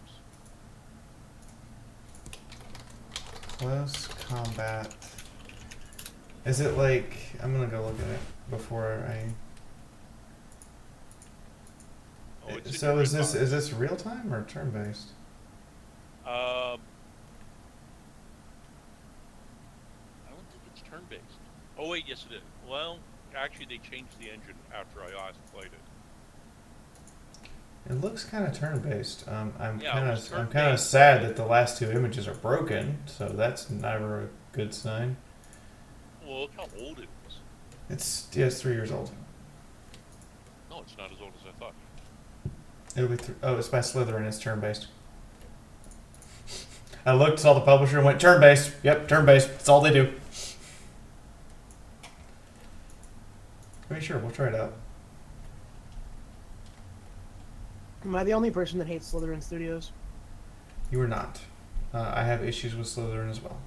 Close combat. Is it like... I'm gonna go look at it before I... Oh, it's So is this real time or turn based? I don't think it's turn based. Oh wait, yes it is. Well, actually they changed the engine after I last played it. It looks kind of turn based. I'm Yeah, kind it was of turn-based. sad that the last two images are broken. So that's never a good sign. Well, look how old it was. It's 3 years old. No, it's not as old as I thought. It'll be it's by Slytherin. It's turn based. I looked, saw the publisher, and went turn based. Yep, turn based. That's all they do. Pretty sure we'll try it out. Am I the only person that hates Slytherin Studios? You are not. I have issues with Slytherin as well.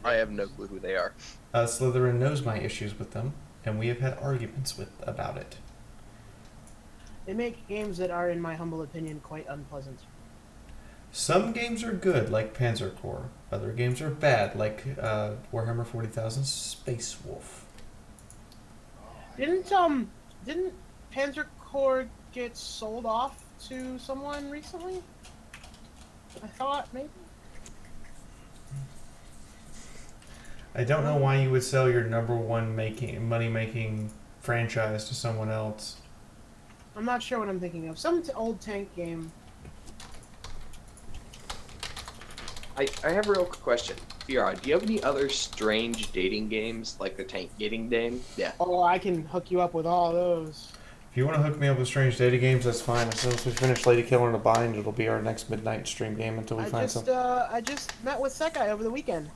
I have no clue who they are. Slytherin knows my issues with them, and we have had arguments about it. They make games that are, in my humble opinion, quite unpleasant. Some games are good, like Panzer Corps. Other games are bad, like Warhammer 40,000 Space Wolf. Didn't Panzer Corps get sold off to someone recently? I thought maybe. I don't know why you would sell your number one money-making franchise to someone else. I'm not sure what I'm thinking of. Some old tank game. I have a real quick question. Fiaura, do you have any other strange dating games like the tank dating game? Yeah. Oh, I can hook you up with all those. If you want to hook me up with strange data games, that's fine. As soon as we finish Lady Killer in a Bind, it'll be our next midnight stream game until we find something. I just met with Sekai over the weekend.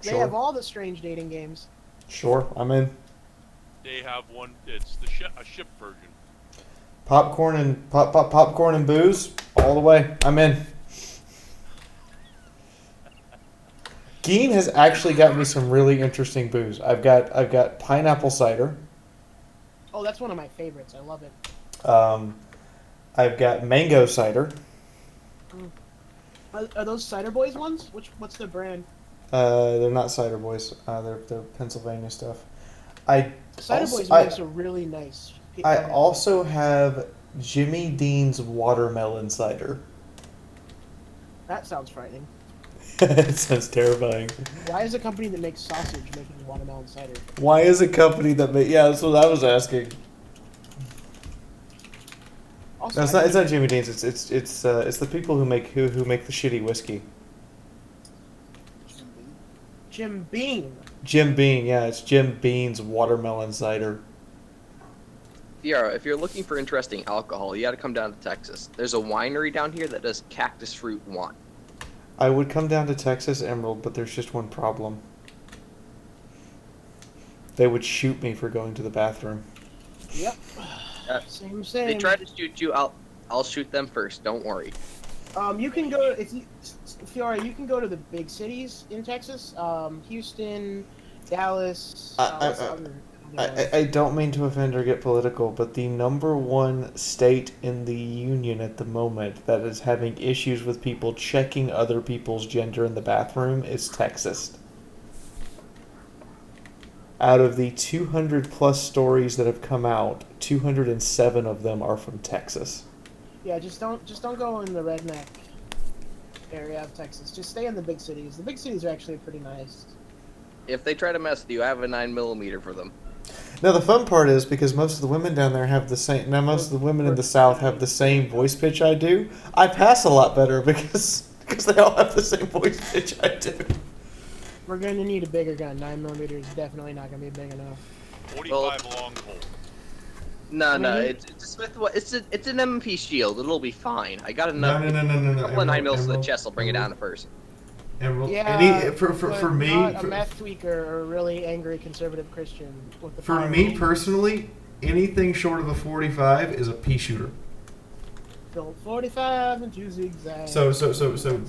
They Sure. have all the strange dating games. Sure, I'm in. They have one. It's a ship version. Popcorn and popcorn and booze all the way. I'm in. Geen has actually got me some really interesting booze. I've got pineapple cider. Oh, that's one of my favorites. I love it. I've got mango cider. Are those Cider Boys ones? What's the brand? They're not cider boys. They're Pennsylvania stuff. Cider Also- Boys makes a really nice. I also have Jimmy Dean's watermelon cider. That sounds frightening. It sounds terrifying. Why is a company that makes sausage making watermelon cider? Why is a company that yeah, that's what I was asking. Also, No, it's not Jimmy Dean's. It's the people who make the shitty whiskey. Jim Beam. Jim Bean, yeah, it's Jim Bean's watermelon cider. Fiaura, if you're looking for interesting alcohol, you got to come down to Texas. There's a winery down here that does cactus fruit wine. I would come down to Texas, Emerald, but there's just one problem. They would shoot me for going to the bathroom. Yep. Same. They try to shoot you, I'll shoot them first. Don't worry. You can go Fiora. You can go to the big cities in Texas. Houston, Dallas. I don't mean to offend or get political, but the number one state in the union at the moment that is having issues with people checking other people's gender in the bathroom is Texas. Out of the 200 plus stories that have come out, 207 of them are from Texas. Yeah, just don't go in the redneck area of Texas. Just stay in the big cities. The big cities are actually pretty nice. If they try to mess with you, I have a 9mm for them. Now the fun part is because most of the women down there have the same. Now most of the women in the South have the same voice pitch I do. I pass a lot better because they all have the same voice pitch I do. We're going to need a bigger gun. 9mm is definitely not going to be big enough. 45 long hole. No, Really? it's a Smith. It's an MP shield. It'll be fine. I got No, enough. no. A couple of 9mm to the Emerald, chest will bring it down to person. Emerald. Yeah, For but me, not a meth tweaker or a really angry conservative Christian with the for fire me rule. personally, anything short of a 45 is a pea shooter. Built 45 and 2 zigzags. So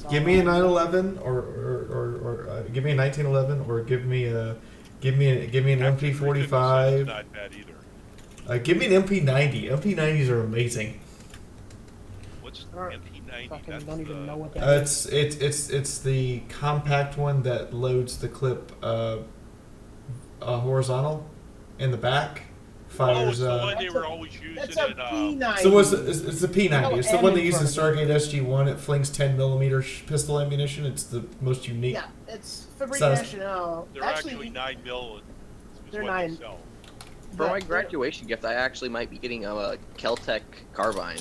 give me a 911 or give me a 1911 or give me an MP45. Not bad either. Give me an MP90. MP90s are amazing. What's Or- MP90? Fucking That's don't even the- know what that is. It's the compact one that loads the clip horizontal in the back. Oh, Fires. it's the one they That's were a- always using That's a in. P90. So it's the P90. No It's the M one they in use in front of Stargate SG-1. It flings 10mm pistol ammunition. It's the most unique. Yeah, it's Fabrique Sounds- Nationale. They're actually 9mm. They're what 9. They sell. For my They're- graduation gift, I actually might be getting a Keltec carbine.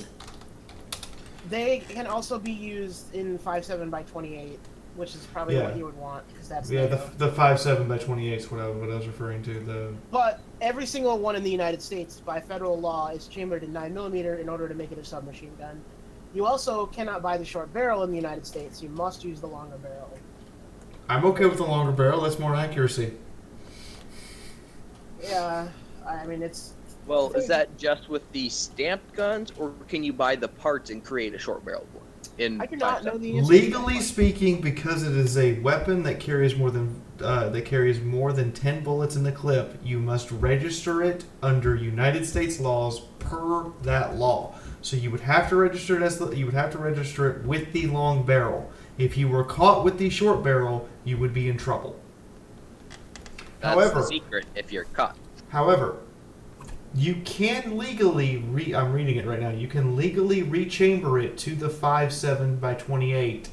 They can also be used in 57x28, which is probably Yeah. what you would want because that's Yeah, NATO. the 5.7x28 is what I was referring to. But every single one in the United States, by federal law, is chambered in 9mm in order to make it a submachine gun. You also cannot buy the short barrel in the United States. You must use the longer barrel. I'm okay with the longer barrel. That's more accuracy. Yeah, I mean it's Well, is that just with the stamped guns, or can you buy the parts and create a short barreled one? I do not know the answer to that Legally question. speaking, because it is a weapon that carries more than 10 bullets in the clip, you must register it under United States laws per that law. So you would have to register it with the long barrel. If you were caught with the short barrel, you would be in trouble. That's However, the secret if you're caught. However, you can legally I'm reading it right now. You can legally rechamber it to the 5.7 by 28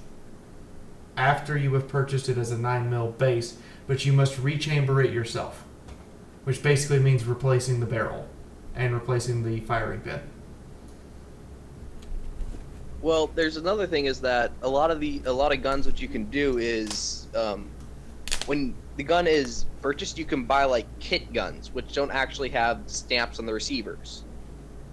after you have purchased it as a 9mm base, but you must rechamber it yourself, which basically means replacing the barrel and replacing the firing pin. Well, there's another thing is that a lot of guns, what you can do is when the gun is purchased, you can buy like kit guns, which don't actually have stamps on the receivers,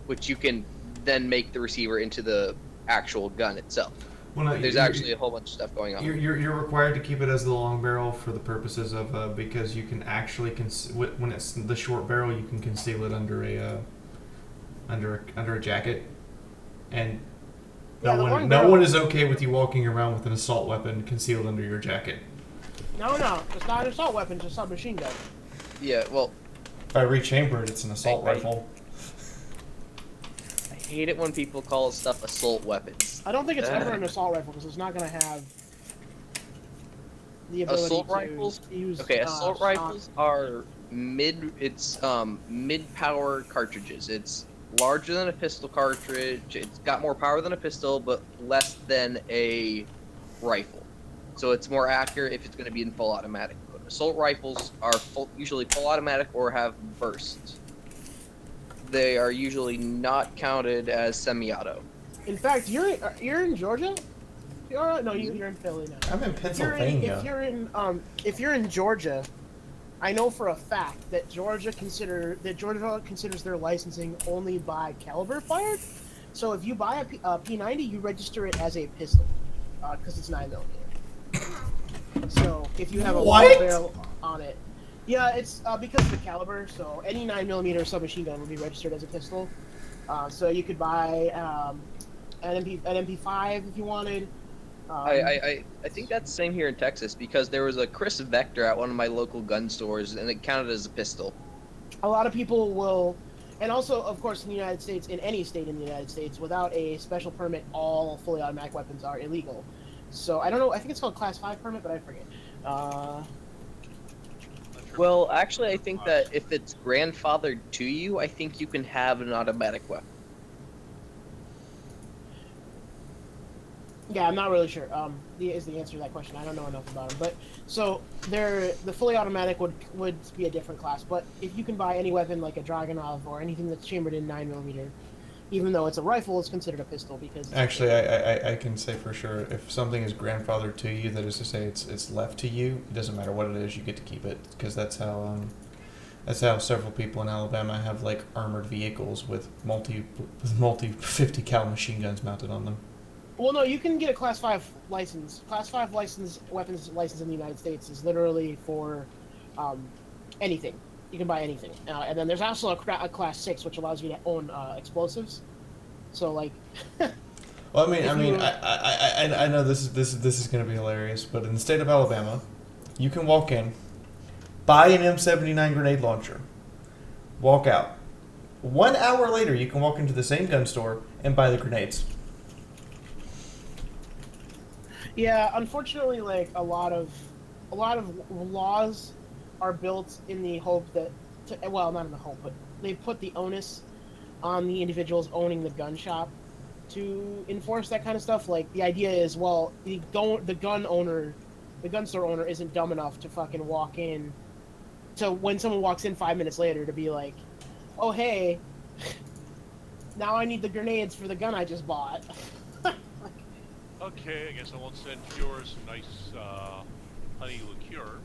which you can then make the receiver into the actual gun itself. Well, no, There's actually a whole bunch of stuff going on. You're required to keep it as the long barrel for the purposes of because you can actually when it's the short barrel, you can conceal it under a jacket, and no one is okay with you walking around with an assault weapon concealed under your jacket. No, it's not an assault weapon, it's a submachine gun. Yeah, well, If I rechamber it, it's an assault rifle. I hate it when people call stuff assault weapons. I don't think it's ever an assault rifle because it's not going to have the ability Assault to rifles? use. Okay, assault rifles are mid power cartridges. It's larger than a pistol cartridge. It's got more power than a pistol, but less than a rifle. So it's more accurate if it's going to be in full automatic mode. Assault rifles are usually full automatic or have bursts. They are usually not counted as semi-auto. In fact, you're in Georgia. No, you're in Philly now. I'm in Pennsylvania. If you're in Georgia, I know for a fact that Georgia considers their licensing only by caliber fired. So if you buy a P90, you register it as a pistol because it's 9mm. So if you have a long barrel on it, yeah, it's because of the caliber. So any 9mm submachine gun would be registered as a pistol. So you could buy an MP5 if you wanted. I think that's the same here in Texas because there was a Chris Vector at one of my local gun stores and it counted as a pistol. A lot of people will, and also, of course, in the United States, in any state in the United States, without a special permit, all fully automatic weapons are illegal. So I don't know. I think it's called Class 5 permit, but I forget. Well, actually, I think that if it's grandfathered to you, I think you can have an automatic weapon. Yeah, I'm not really sure. Is the answer to that question? I don't know enough about them. But so the fully automatic would be a different class. But if you can buy any weapon like a Dragunov or anything that's chambered in 9mm, even though it's a rifle, it's considered a pistol because. Actually, I can say for sure if something is grandfathered to you, that is to say it's left to you. It doesn't matter what it is, you get to keep it because that's how several people in Alabama have like armored vehicles with multi 50 cal machine guns mounted on them. Well, no, you can get a Class 5 license. Class 5 weapons license in the United States is literally for anything. You can buy anything. And then there's also a Class 6, which allows you to own explosives. So, like... Well, I know this is going to be hilarious, but in the state of Alabama, you can walk in, buy an M79 grenade launcher, walk out. 1 hour later, you can walk into the same gun store and buy the grenades. Yeah, unfortunately, like a lot of laws are built in the hope that, well, not in the hope, but they put the onus on the individuals owning the gun shop to enforce that kind of stuff. Like the idea is, well, the gun store owner isn't dumb enough to fucking walk in. So when someone walks in 5 minutes later to be like, oh hey, now I need the grenades for the gun I just bought. Okay, I guess I won't send Fiaura some nice honey liqueur.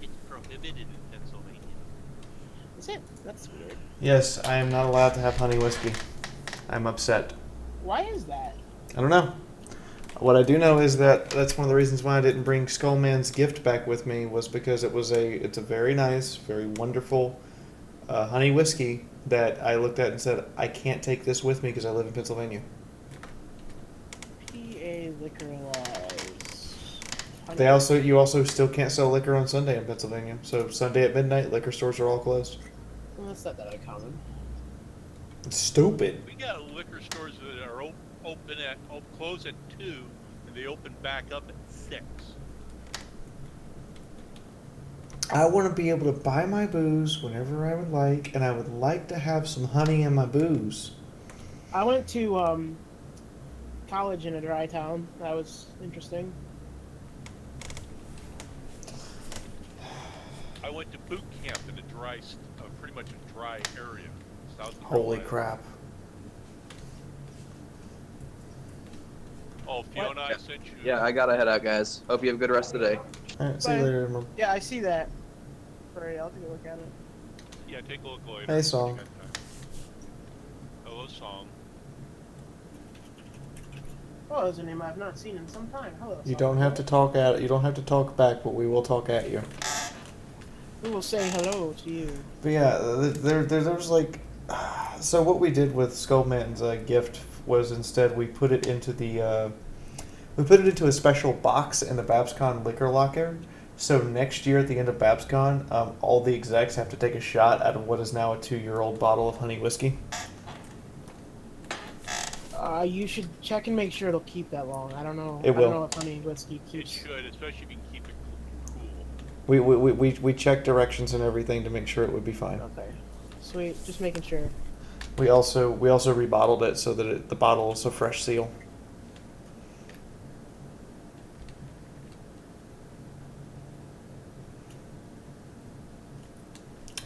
It's prohibited in Pennsylvania. Is it? That's weird. Yes, I am not allowed to have honey whiskey. I'm upset. Why is that? I don't know. What I do know is that that's one of the reasons why I didn't bring Skullman's gift back with me was because it's a very nice, very wonderful honey whiskey, that I looked at and said, I can't take this with me because I live in Pennsylvania. PA liquor laws. You also still can't sell liquor on Sunday in Pennsylvania. So Sunday at midnight, liquor stores are all closed. Well, that's not that uncommon. It's stupid. We got liquor stores that are close at 2, and they open back up at 6. I want to be able to buy my booze whenever I would like, and I would like to have some honey in my booze. I went to college in a dry town. That was interesting. I went to boot camp in a pretty much a dry area. South Holy Carolina. crap. Oh, Fiona, I sent you. Yeah, I gotta head out, guys. Hope you have a good rest of the day. Alright, see you Bye. later, Mom. Yeah, I see that. Alright, I'll take a look at it. Yeah, take a look later. Hey, if you Song. got time. Hello, Song. Oh, there's a name I've not seen in some time. Hello. You Song. don't have to talk you don't have to talk back, but we will talk at you. We will say hello to you. But yeah, there's like, so what we did with Skullman's gift was instead we put it into a special box in the BabsCon liquor locker. So next year at the end of BabsCon, all the execs have to take a shot out of what is now a 2-year-old bottle of honey whiskey. You should check and make sure it'll keep that long. I don't know. It I will. don't know if honey whiskey It keeps. should, especially if you can keep it cool. We checked directions and everything to make sure it would be fine. Okay. Sweet. Just making sure. We also rebottled it so that the bottle is a fresh seal.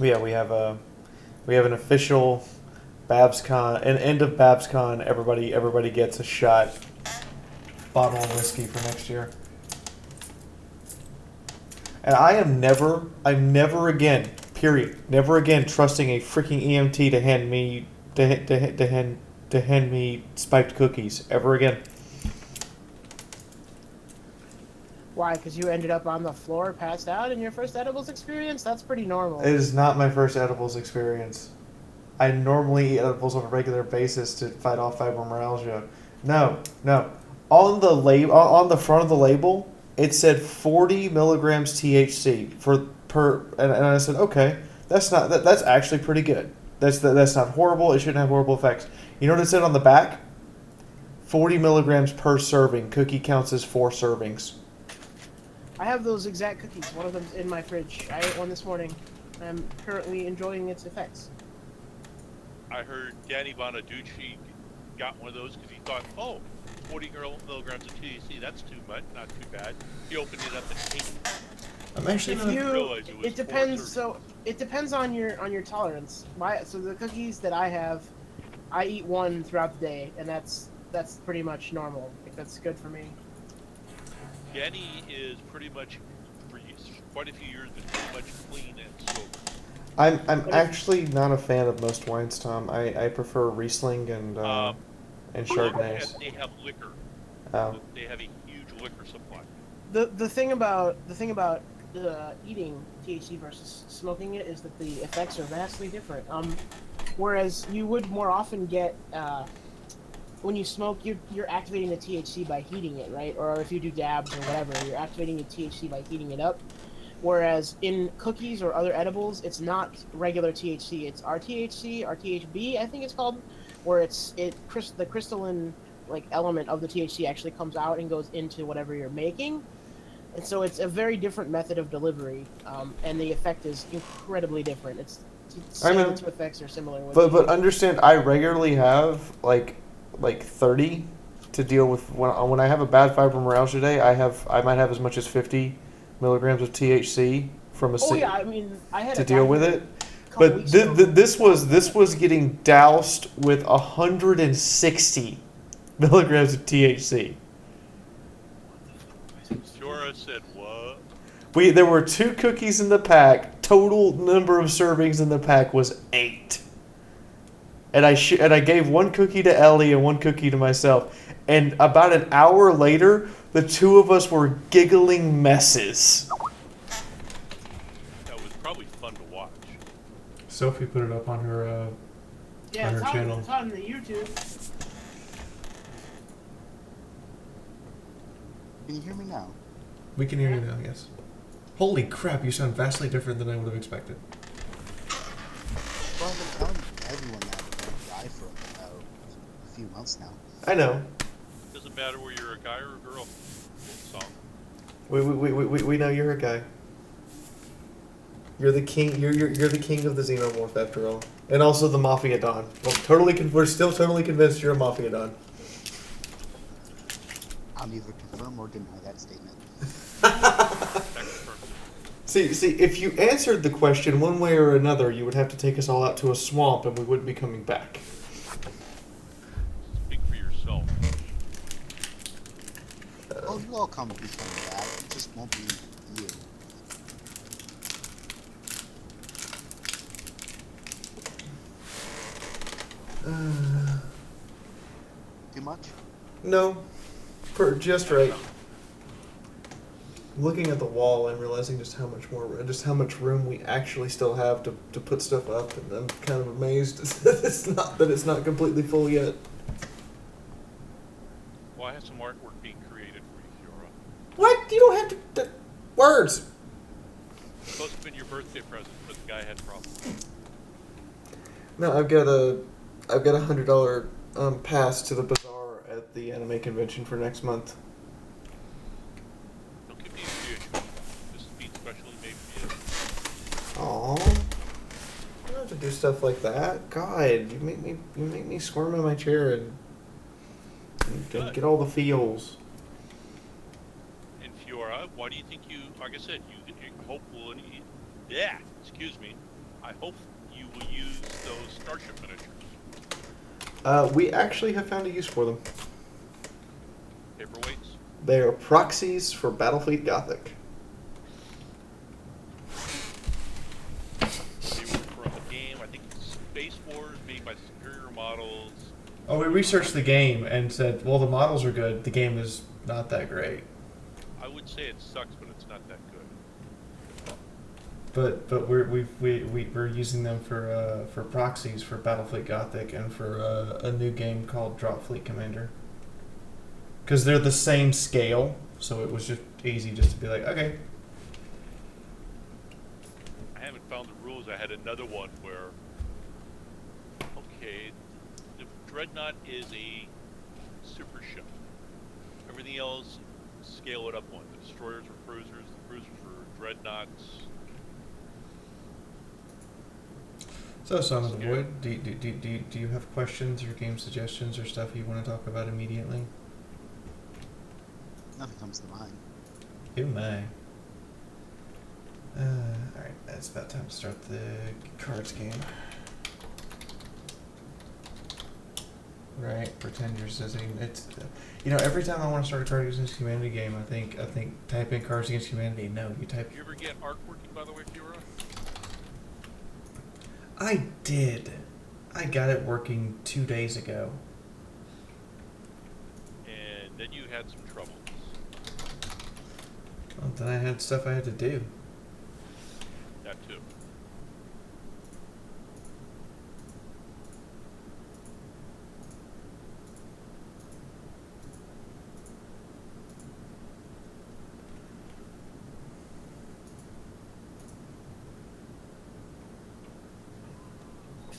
Yeah, we have an official BabsCon, an end of BabsCon. Everybody gets a shot bottle of whiskey for next year. And I'm never again, period, never again trusting a freaking EMT to hand me spiked cookies ever again. Why? Because you ended up on the floor, passed out in your first edibles experience? That's pretty normal. It is not my first edibles experience. I normally eat edibles on a regular basis to fight off fibromyalgia. No. On the front of the label, it said 40 milligrams THC and I said, okay, that's actually pretty good. That's not horrible. It shouldn't have horrible effects. You know what it said on the back? 40 milligrams per serving. Cookie counts as 4 servings. I have those exact cookies. One of them's in my fridge. I ate one this morning. I'm currently enjoying its effects. I heard Danny Bonaducci got one of those because he thought, 40 milligrams of THC, that's too much, not too bad. He opened it up and ate it. I'm actually If not. you, realize it was it depends. 4 So it depends on your tolerance. So the cookies that I have, I eat one throughout the day, and that's pretty much normal. Like, that's good for me. Danny is pretty much, for quite a few years, been pretty much clean and sober. I'm actually not a fan of most wines, Tom. I prefer Riesling and Chardonnays. They have liquor. They have a huge liquor supply. The thing about eating THC versus smoking it is that the effects are vastly different. Whereas you would more often get when you smoke, you're activating the THC by heating it, right? Or if you do dabs or whatever, you're activating the THC by heating it up. Whereas in cookies or other edibles, it's not regular THC. It's RTHC, RTHB, I think it's called, where the crystalline element of the THC actually comes out and goes into whatever you're making. And so it's a very different method of delivery, and the effect is incredibly different. It's I know. the two effects are similar. But understand, I regularly have like 30 to deal with when I have a bad fibromyalgia day. I might have as much as 50 milligrams of THC from a I had to a deal guy with here it. a couple But weeks ago. this was getting doused with 160 milligrams of THC. Fiaura said, what? There were 2 cookies in the pack. Total number of servings in the pack was 8. And I gave 1 cookie to Ellie and 1 cookie to myself. And about an hour later, the 2 of us were giggling messes. That was probably fun to watch. Sophie put it up on her Yeah, on it's her on, channel. it's on the YouTube. Can you hear me now? We can hear you now, yes. Holy crap, you sound vastly different than I would have expected. Well, I've been telling everyone that I'm going to die for about a few months now. I know. Doesn't matter whether you're a guy or a girl. Song. We know you're a guy. You're the king. You're the king of the xenomorph after all, and also the Mafia Don. We're still totally convinced you're a Mafia Don. I'll neither confirm or deny that statement. See, if you answered the question one way or another, you would have to take us all out to a swamp, and we wouldn't be coming back. Speak for yourself. Oh, you all come become that. It just won't be you. Too much? No, just right. Looking at the wall and realizing just how much room we actually still have to put stuff up, and I'm kind of amazed that it's not completely full yet. Well, I have some artwork being created for you, Fiaura. What? You don't have to words. It's supposed to have been your birthday present, but the guy had problems. No, I've got a $100 pass to the bazaar at the anime convention for next month. Don't give me a reissue. This is being specially made for you. Aww. You don't have to do stuff like that. God, you make me squirm in my chair and get all the feels. And Fiaura, why do you think you, like I said, you hope will, yeah, excuse me, I hope you will use those Starship miniatures. We actually have found a use for them. Paperweights? They are proxies for Battlefleet Gothic. They were from a game, I think Space Wars, made by Superior Models. Oh, we researched the game and said, well, the models are good. The game is not that great. I would say it sucks, but it's not that good. But we're using them for proxies for Battlefleet Gothic and for a new game called Drop Fleet Commander. Because they're the same scale, so it was just easy just to be like, okay. I haven't found the rules. I had another one where, okay, the Dreadnought is a super ship. Everything else, scale it up one. The destroyers are cruisers, the cruisers are dreadnoughts. So, Son of the Void, do you have questions or game suggestions or stuff you want to talk about immediately? Nothing comes to mind. Oh my. Alright, it's about time to start the cards game. Right, pretend you're sitting. It's, every time I want to start a Cards Against Humanity game, I think type in Cards Against Humanity. No, you type. Did you ever get ARC working, by the way, Fiaura? I did. I got it working 2 days ago. And then you had some troubles. Well, then I had stuff I had to do. That too.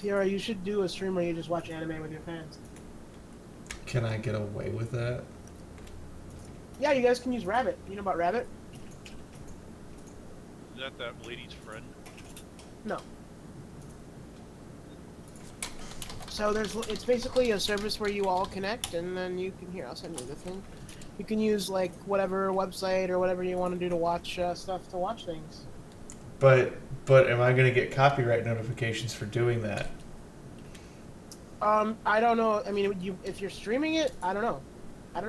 Fiaura, you should do a stream where you just watch anime with your fans. Can I get away with that? Yeah, you guys can use Rabbit. You know about Rabbit? Is that lady's friend? No. So it's basically a service where you all connect, and then you can, here, I'll send you the thing. You can use like whatever website or whatever you want to do to watch stuff to watch things. But am I going to get copyright notifications for doing that? I don't know. I mean, if you're streaming it, I don't know.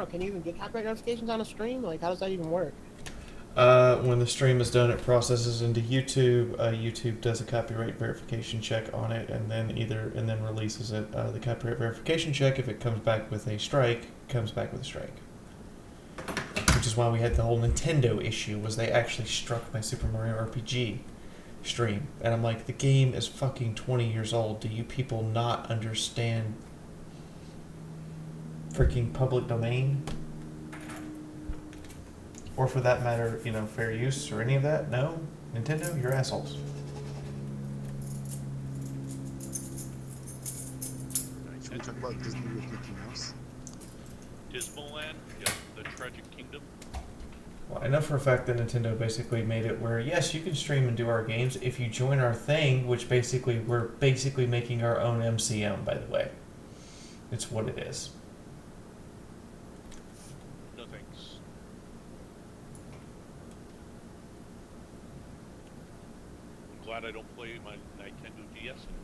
Can you even get copyright notifications on a stream? Like, how does that even work? When the stream is done, it processes into YouTube. YouTube does a copyright verification check on it, and then releases it. The copyright verification check, if it comes back with a strike, comes back with a strike. Which is why we had the whole Nintendo issue. Was they actually struck my Super Mario RPG, stream. And I'm like, the game is fucking 20 years old. Do you people not understand freaking public domain? Or for that matter, you know, fair use or any of that? No? Nintendo, you're assholes. Should we talk about Disney with Mickey Mouse? Dismaland, yeah, the Tragic Kingdom. Well, I know for a fact that Nintendo basically made it where, yes, you can stream and do our games if you join our thing, which basically, we're basically making our own MCM, by the way. It's what it is. No thanks. I'm glad I don't play my Nintendo DS anymore.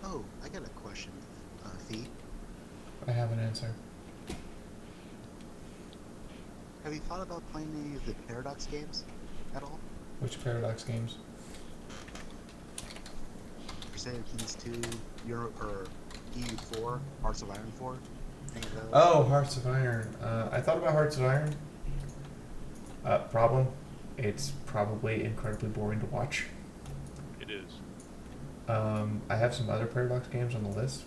Oh, I got a question. Fee, I have an answer. have you thought about playing any of the Paradox games at all? Which Paradox games? Crusader Kings 2, Europe, or EU4, Hearts of Iron 4? Any of those? Oh, Hearts of Iron. I thought about Hearts of Iron. Problem? It's probably incredibly boring to watch. It is. I have some other Paradox games on the list.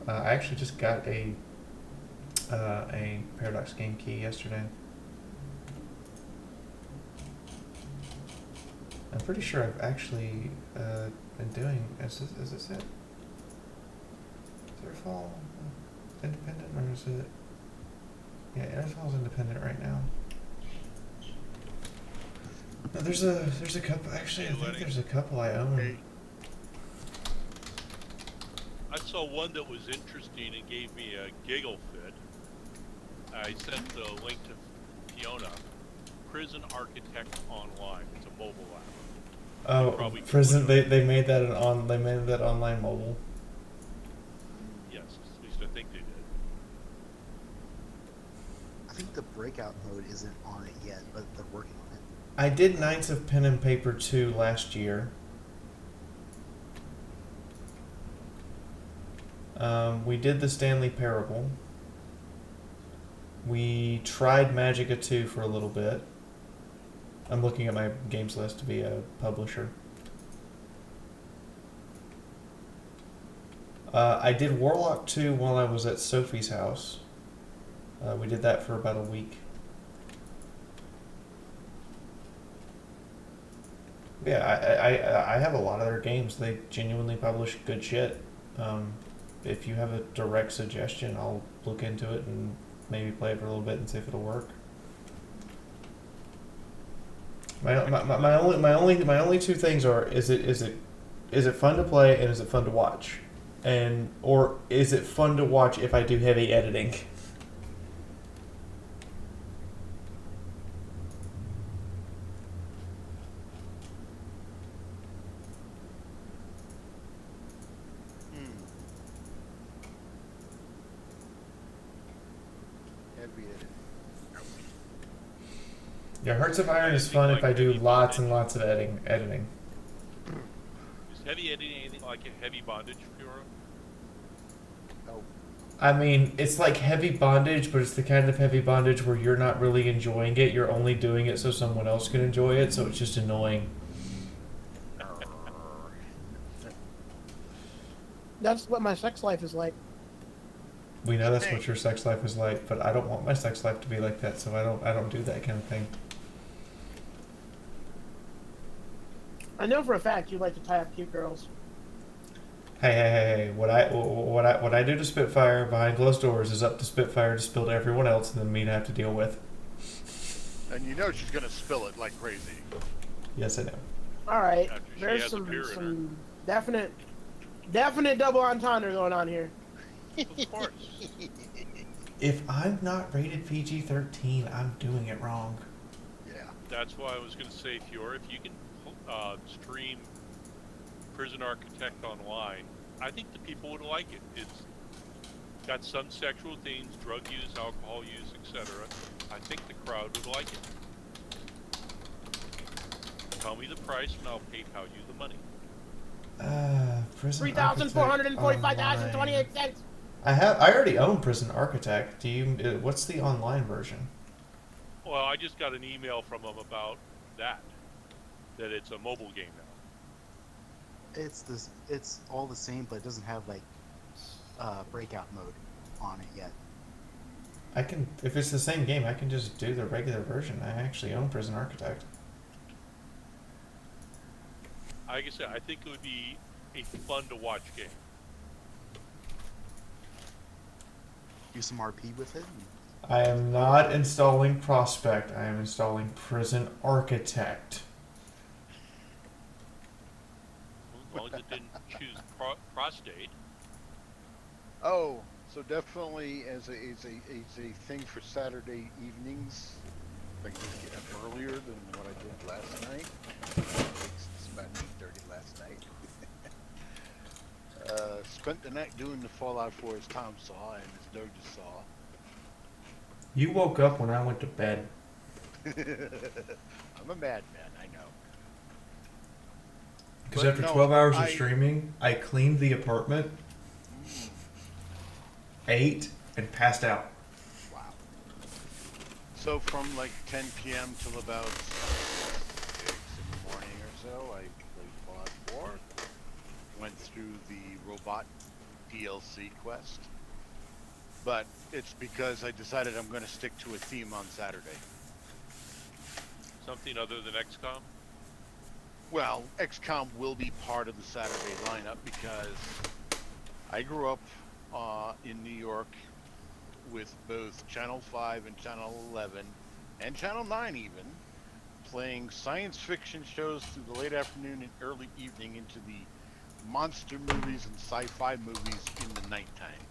I actually just got a Paradox game key yesterday. I'm pretty sure I've actually been doing. Is this it? Is Airfall independent or is it? Yeah, Airfall's independent right now. No, there's a couple. Actually, I think there's a couple I own. I saw one that was interesting and gave me a giggle fit. I sent the link to Fiona. Prison Architect Online. It's a mobile app. Oh, Probably prison. They made that they made that online mobile. Yes, at least I think they did. I think the breakout mode isn't on it yet, but they're working on it. I did Knights of Pen and Paper 2 last year. We did the Stanley Parable. We tried Magica 2 for a little bit. I'm looking at my games list to be a publisher. I did Warlock 2 while I was at Sophie's house. We did that for about a week. Yeah, I have a lot of their games. They genuinely publish good shit. If you have a direct suggestion, I'll look into it and maybe play it for a little bit and see if it'll work. My only two things are is it fun to play and is it fun to watch, or is it fun to watch if I do heavy editing? Yeah, Hearts of Iron is fun if I do lots and lots of editing. Is heavy editing anything like a heavy bondage, Fiaura? Oh, I mean, it's like heavy bondage, but it's the kind of heavy bondage where you're not really enjoying it. You're only doing it so someone else can enjoy it, so it's just annoying. That's what my sex life is like. We know that's what your sex life is like, but I don't want my sex life to be like that, so I don't do that kind of thing. I know for a fact you like to tie up cute girls. Hey! What I do to Spitfire behind closed doors is up to Spitfire to spill to everyone else, and then me to have to deal with. And you know she's gonna spill it like crazy. Yes, I know. All right, After she there's has a beer in some definite double entendre going on here. Of course. If I'm not rated PG-13, I'm doing it wrong. Yeah. That's why I was going to say, Fiora, if you can stream Prison Architect online, I think the people would like it. It's got some sexual themes, drug use, alcohol use, etc. I think the crowd would like it. tell me the price, and I'll PayPal you the money. Prison $3,445.28. I already own Prison Architect. What's the online version? Well, I just got an email from them about that it's a mobile game now. It's all the same, but it doesn't have like breakout mode on it yet. If it's the same game, I can just do the regular version. I actually own Prison Architect. Like I said, I think it would be a fun to watch game. Do some RP with it. I am not installing Prospect. I am installing Prison Architect. As long as it didn't choose prostate. Oh, so definitely as a thing for Saturday evenings. If I can just get up earlier than what I did last night. It's about 8:30 last night. Spent the night doing the Fallout 4 as Tom saw and as Doug just saw. You woke up when I went to bed. I'm a madman, I know. Because But after no, 12 hours of streaming, I cleaned the apartment, ate, and passed out. Wow. So from like 10 p.m. till about 6 in the morning or so, I played Fallout 4. Went through the robot DLC quest. But it's because I decided I'm going to stick to a theme on Saturday. Something other than XCOM? Well, XCOM will be part of the Saturday lineup because I grew up in New York with both Channel 5 and Channel 11 and Channel 9 even, playing science fiction shows through the late afternoon and early evening into the monster movies and sci-fi movies in the nighttime.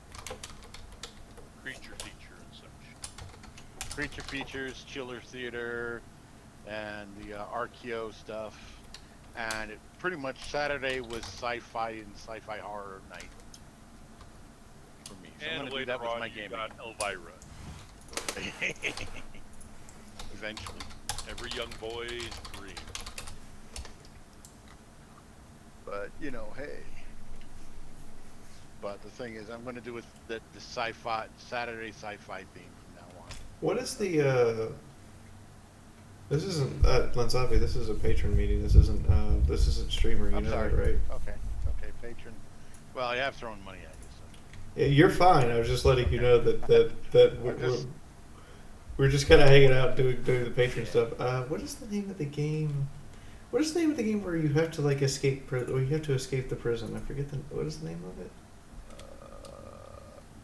Creature feature and such. Creature features, Chiller Theater, and the Archeo stuff. And it pretty much Saturday was sci-fi and sci-fi horror night for me. So And I'm gonna do later that with on, my you gaming. got Elvira. Eventually. Every young boy's dream. But, you know, hey. But the thing is, I'm going to do it the sci-fi, Saturday sci-fi theme from now on. What is the, This isn't, Lensapi, this is a patron meeting. This isn't streamer, you I'm know sorry. that, right? Okay, patron. Well, I have thrown money at you, so. Yeah, you're fine. I was just letting you know that just- we're just kind of hanging out doing the patron stuff. What is the name of the game? What is the name of the game where you have to like escape or you have to escape the prison? I forget what is the name of it?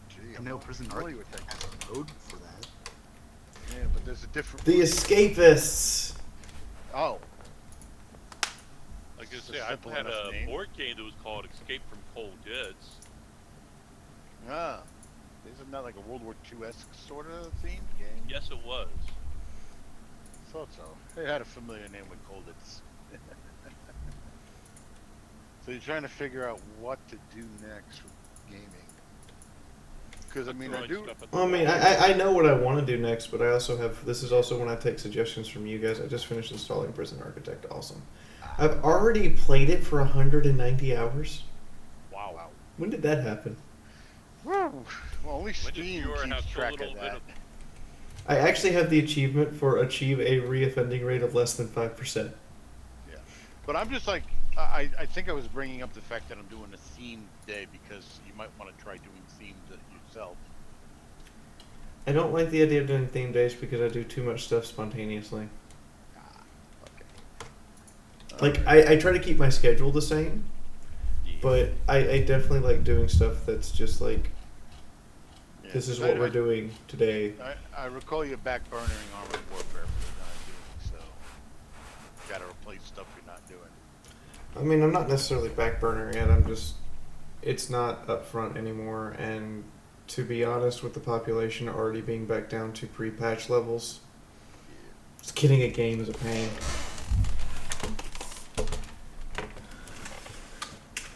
Gee, I I'm know not Prison familiar Architect with that. has a mode for that. Yeah, but there's a different. The Escapists. Oh. Like I It's a say, I simple had enough a name. board game that was called Escape from Cold Deads. Ah. Isn't that like a World War II-esque sort of themed game? Yes, it was. Thought so. It had a familiar name with Colditz. So you're trying to figure out what to do next with gaming. Because I mean, I Throwing do. stuff at the Well, I mean, wall. I know what I want to do next, but I also have. This is also when I take suggestions from you guys. I just finished installing Prison Architect. Awesome. I've already played it for 190 hours. Wow. When did that happen? Well, only When did Steam Fiaura keeps have so track little of bit that. of I actually have the achievement for achieve a reoffending rate of less than 5%. Yeah. But I'm just like, I think I was bringing up the fact that I'm doing a themed day because you might want to try doing themed yourself. I don't like the idea of doing theme days because I do too much stuff spontaneously. Okay. Like, I try to keep my schedule the same, Yeah. but I definitely like doing stuff that's just like, Yeah, this is 'cause what we're doing today. I recall you backburnering Armored Warfare for the time being, so you gotta replace stuff you're not doing. I mean, I'm not necessarily backburnering it. I'm just, it's not up front anymore. And to be honest, with the population already being back down to pre-patch levels, just getting a game is a pain.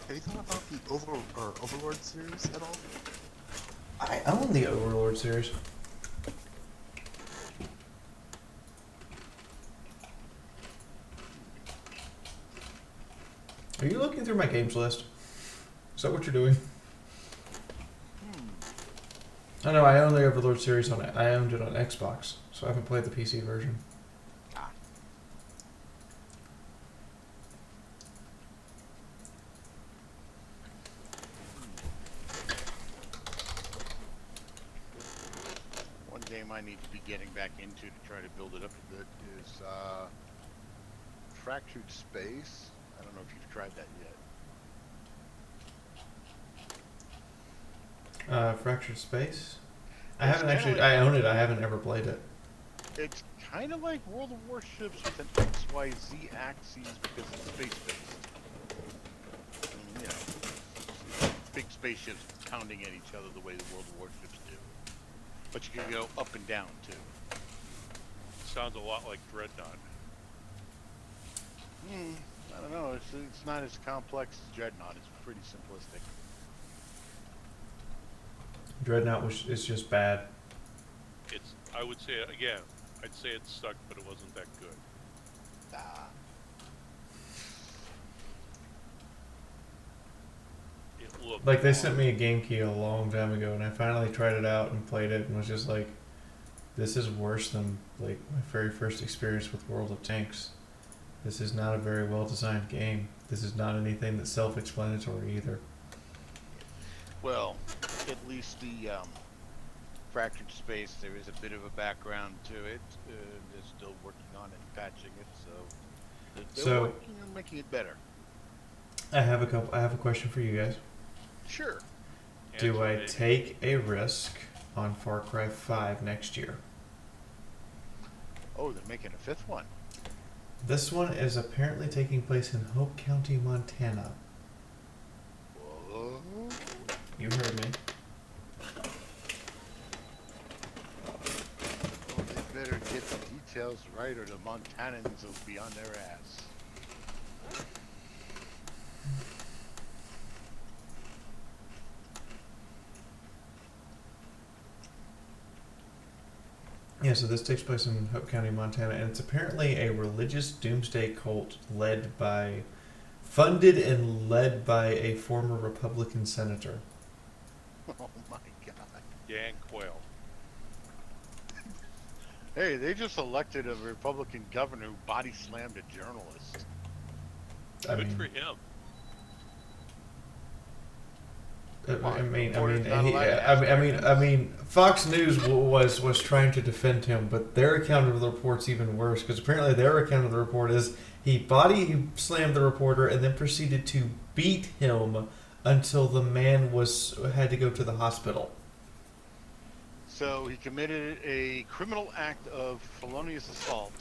Have you thought about the Overlord series at all? I own the Overlord series. looking through my games list. Is that what you're doing? I know I own the Overlord series on it. I owned it on Xbox, so I haven't played the PC version. One game I need to be getting back into to try to build it up a bit is Fractured Space. I don't know if you've tried that yet. Fractured Space? I It's haven't kinda actually. like- I own it. I haven't ever played it. It's kind of like World of Warships with an XYZ axis because it's space-based. You know, big spaceships pounding at each other the way the World of Warships do. But you can go up and down too. Sounds a lot like Dreadnought. I don't know. It's not as complex as Dreadnought. It's pretty simplistic. Dreadnought is just bad. It's, I would say, again, I'd say it sucked, but it wasn't that good. It looked Like they fun. sent me a game key a long time ago, and I finally tried it out and played it, and was just like, "This is worse than like my very first experience with World of Tanks. This is not a very well designed game. This is not anything that's self-explanatory either." Well, at least the Fractured Space, there is a bit of a background to it. They're still working on it and patching it, so they're working on making it better. I have a question for you guys. Sure. Do I Answer take a risk on Far Cry 5 next year? Oh, they're making a fifth one. This one is apparently taking place in Hope County, Montana. Whoa. You heard me. Oh, they better get the details right or the Montanans will be on their ass. Yeah, so this takes place in Hope County, Montana, and it's apparently a religious doomsday cult funded and led by a former Republican senator. Oh my god. Dan Quayle. Hey, they just elected a Republican governor who body slammed a journalist. Good for him. I mean, Fox News was trying to defend him, but their account of the report's even worse because apparently their account of the report is he slammed the reporter and then proceeded to beat him until the man had to go to the hospital. So he committed a criminal act of felonious assault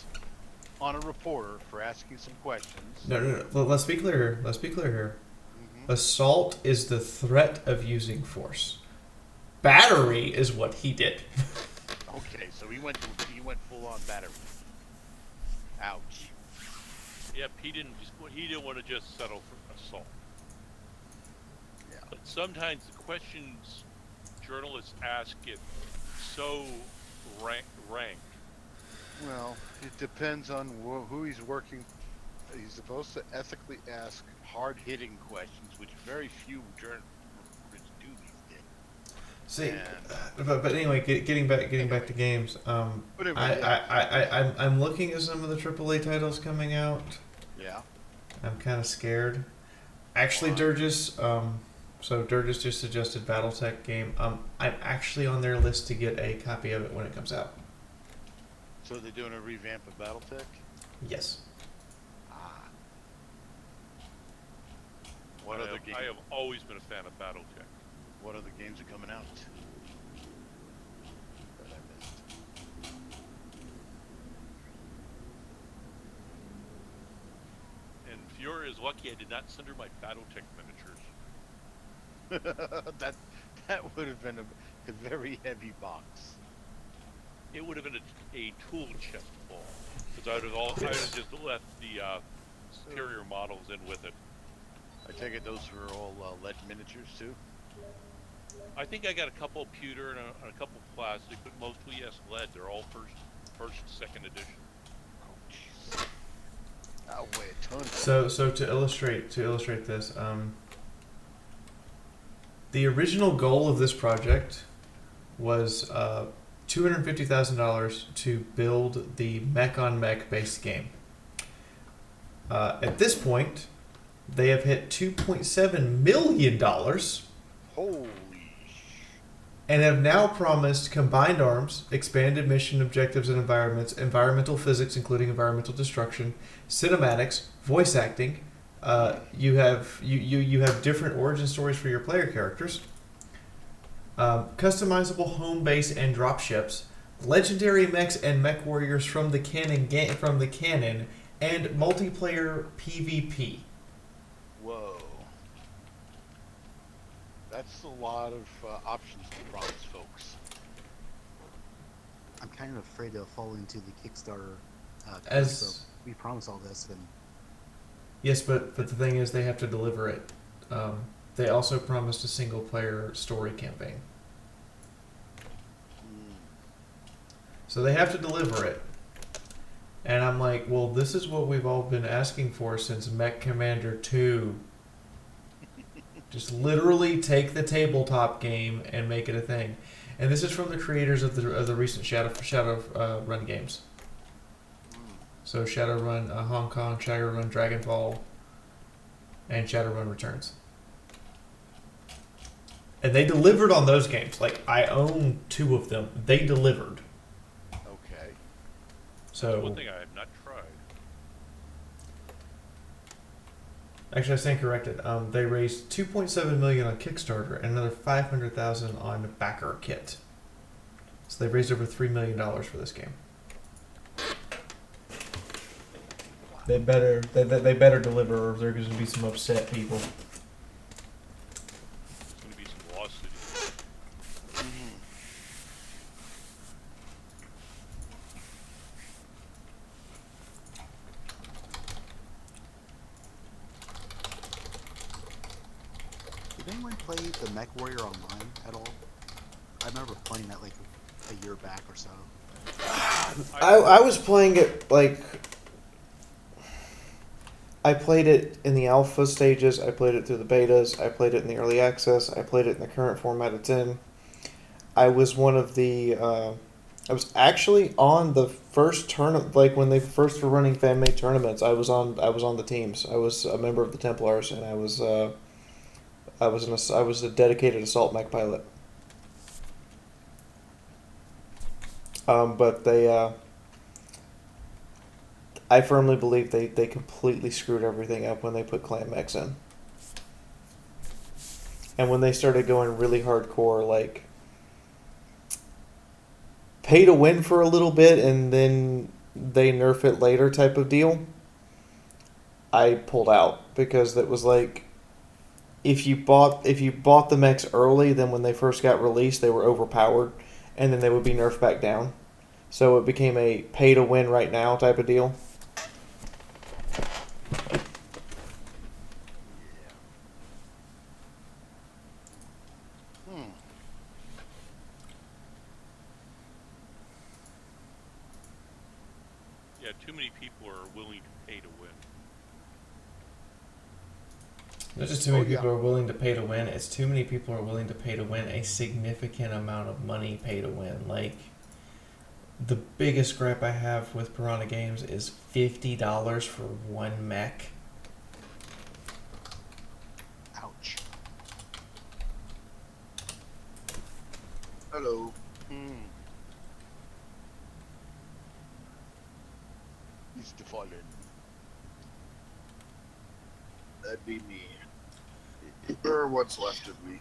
on a reporter for asking some questions. No. Let's be clear here. Mhm. Assault is the threat of using force. Battery is what he did. Okay, so he went full on battery. Ouch. Yep, he didn't want to just settle for assault. Yeah. But sometimes the questions journalists ask get so ranked. Well, it depends on who he's working. He's supposed to ethically ask hard-hitting questions, which very few journalists do these days. See, And- but anyway, getting back to games. But anyway, I'm looking at some of the AAA titles coming out. yeah. I'm kind of scared. Actually, Durgis. So Durgis just suggested BattleTech game. I'm actually on their list to get a copy of it when it comes out. So they're doing a revamp of BattleTech? Yes. Ah. What other games? I have always been a fan of BattleTech. What other games are coming out? That I missed. And Fiaura is lucky I did not send her my BattleTech miniatures. that would have been a very heavy box. It would have been a tool chest full. Because I would have just left the superior models in with it. I take it those were all lead miniatures too? I think I got a couple of pewter and a couple of plastic, but mostly yes, lead. They're all first, second edition. Oh, jeez. Outweigh a ton. So to illustrate this, the original goal of this project was $250,000 to build the mech on mech based game. At this point, they have hit $2.7 million Holy and have now promised combined arms, expanded mission objectives and environments, environmental physics including environmental destruction, cinematics, voice acting. You have different origin stories for your player characters, customizable home base and drop ships, legendary mechs and mech warriors from the canon, and multiplayer PvP. Whoa. That's a lot of options to promise folks. I'm kind of afraid they'll fall into the Kickstarter. As- so we promise all this, and Yes, but the thing is, they have to deliver it. They also promised a single player story campaign, so they have to deliver it. And I'm like, well, this is what we've all been asking for since Mech Commander 2. Just literally take the tabletop game and make it a thing. And this is from the creators of the recent Shadowrun games. So Shadowrun Hong Kong, Shadowrun Dragonfall, and Shadowrun Returns. And they delivered on those games. Like, I own 2 of them. They delivered. Okay. So One thing I have not tried. actually, I stand corrected. They raised $2.7 million on Kickstarter and another $500,000 on backer kit. So they raised over $3 million for this game. They better deliver, or there's going to be some upset people. There's going to be some lawsuits. did anyone play the Mech Warrior online at all? I remember playing that like a year back or so. I was playing it like... I played it in the alpha stages, I played it through the betas, I played it in the early access, I played it in the current format it's in. I was one of the... I was actually on the first tournament, like when they first were running fan-made tournaments. I was on the teams. I was a member of the Templars, and I was a dedicated assault mech pilot. But they, I firmly believe they completely screwed everything up when they put clan mechs in, and when they started going really hardcore, like pay to win for a little bit and then they nerf it later type of deal. I pulled out because it was like if you bought the mechs early, then when they first got released they were overpowered and then they would be nerfed back down. So it became a pay to win right now type of deal. Yeah, too many people are willing to pay to win. Not just too many people are willing to pay to win, it's too many people are willing to pay to win a significant amount of money pay to win. Like, the biggest gripe I have with Piranha Games is $50 for one mech. Ouch. Hello. He's defallen. That'd be me. Or what's left of me.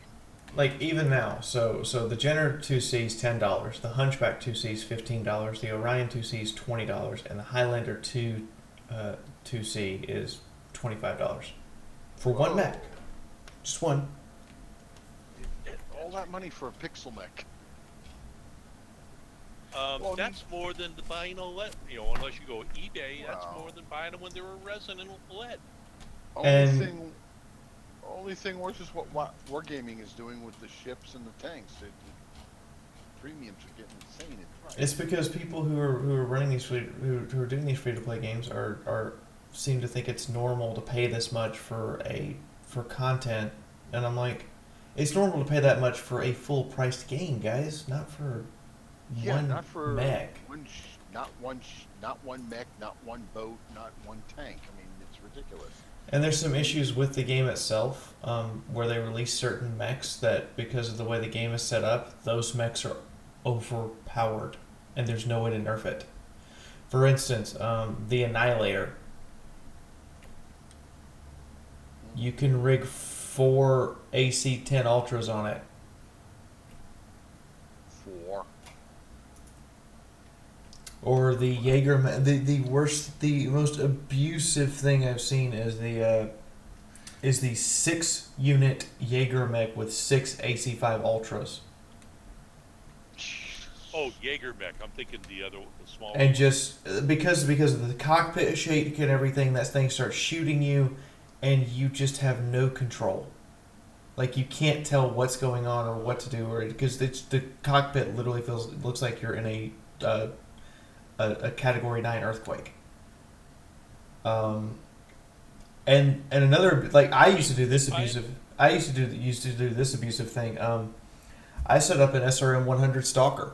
Like, even now, so the Jenner 2C is $10, the Hunchback 2C is $15, the Orion 2C is $20, and the Highlander 2C is $25 for one mech. Just one. All that money for a pixel mech. That's more than buying a LED. You know, unless you go eBay, that's Wow. more than buying them when they were resin and LED. Only thing worse is what Wargaming is doing with the ships and the tanks. The premiums are getting insane in price. It's because people who are running these who are doing these free to play games are seem to think it's normal to pay this much for content, and I'm like, it's normal to pay that much for a full priced game, guys, not for Yeah, one not for mech. not one mech, not one boat, not one tank. I mean, it's ridiculous. And there's some issues with the game itself, where they release certain mechs that, because of the way the game is set up, those mechs are overpowered, and there's no way to nerf it. For instance, the Annihilator. You can rig 4 AC-10 Ultras on it. 4. Or the Jaeger, the worst, the most abusive thing I've seen is the 6-unit Jaeger mech with 6 AC-5 Ultras. Oh, Jaeger mech. I'm thinking the small And one. just because of the cockpit shake and everything, that thing starts shooting you, and you just have no control. Like, you can't tell what's going on or what to do, or because the cockpit literally looks like you're in a Category 9 earthquake. And another, like, I used to do this abusive thing. I set up an SRM 100 Stalker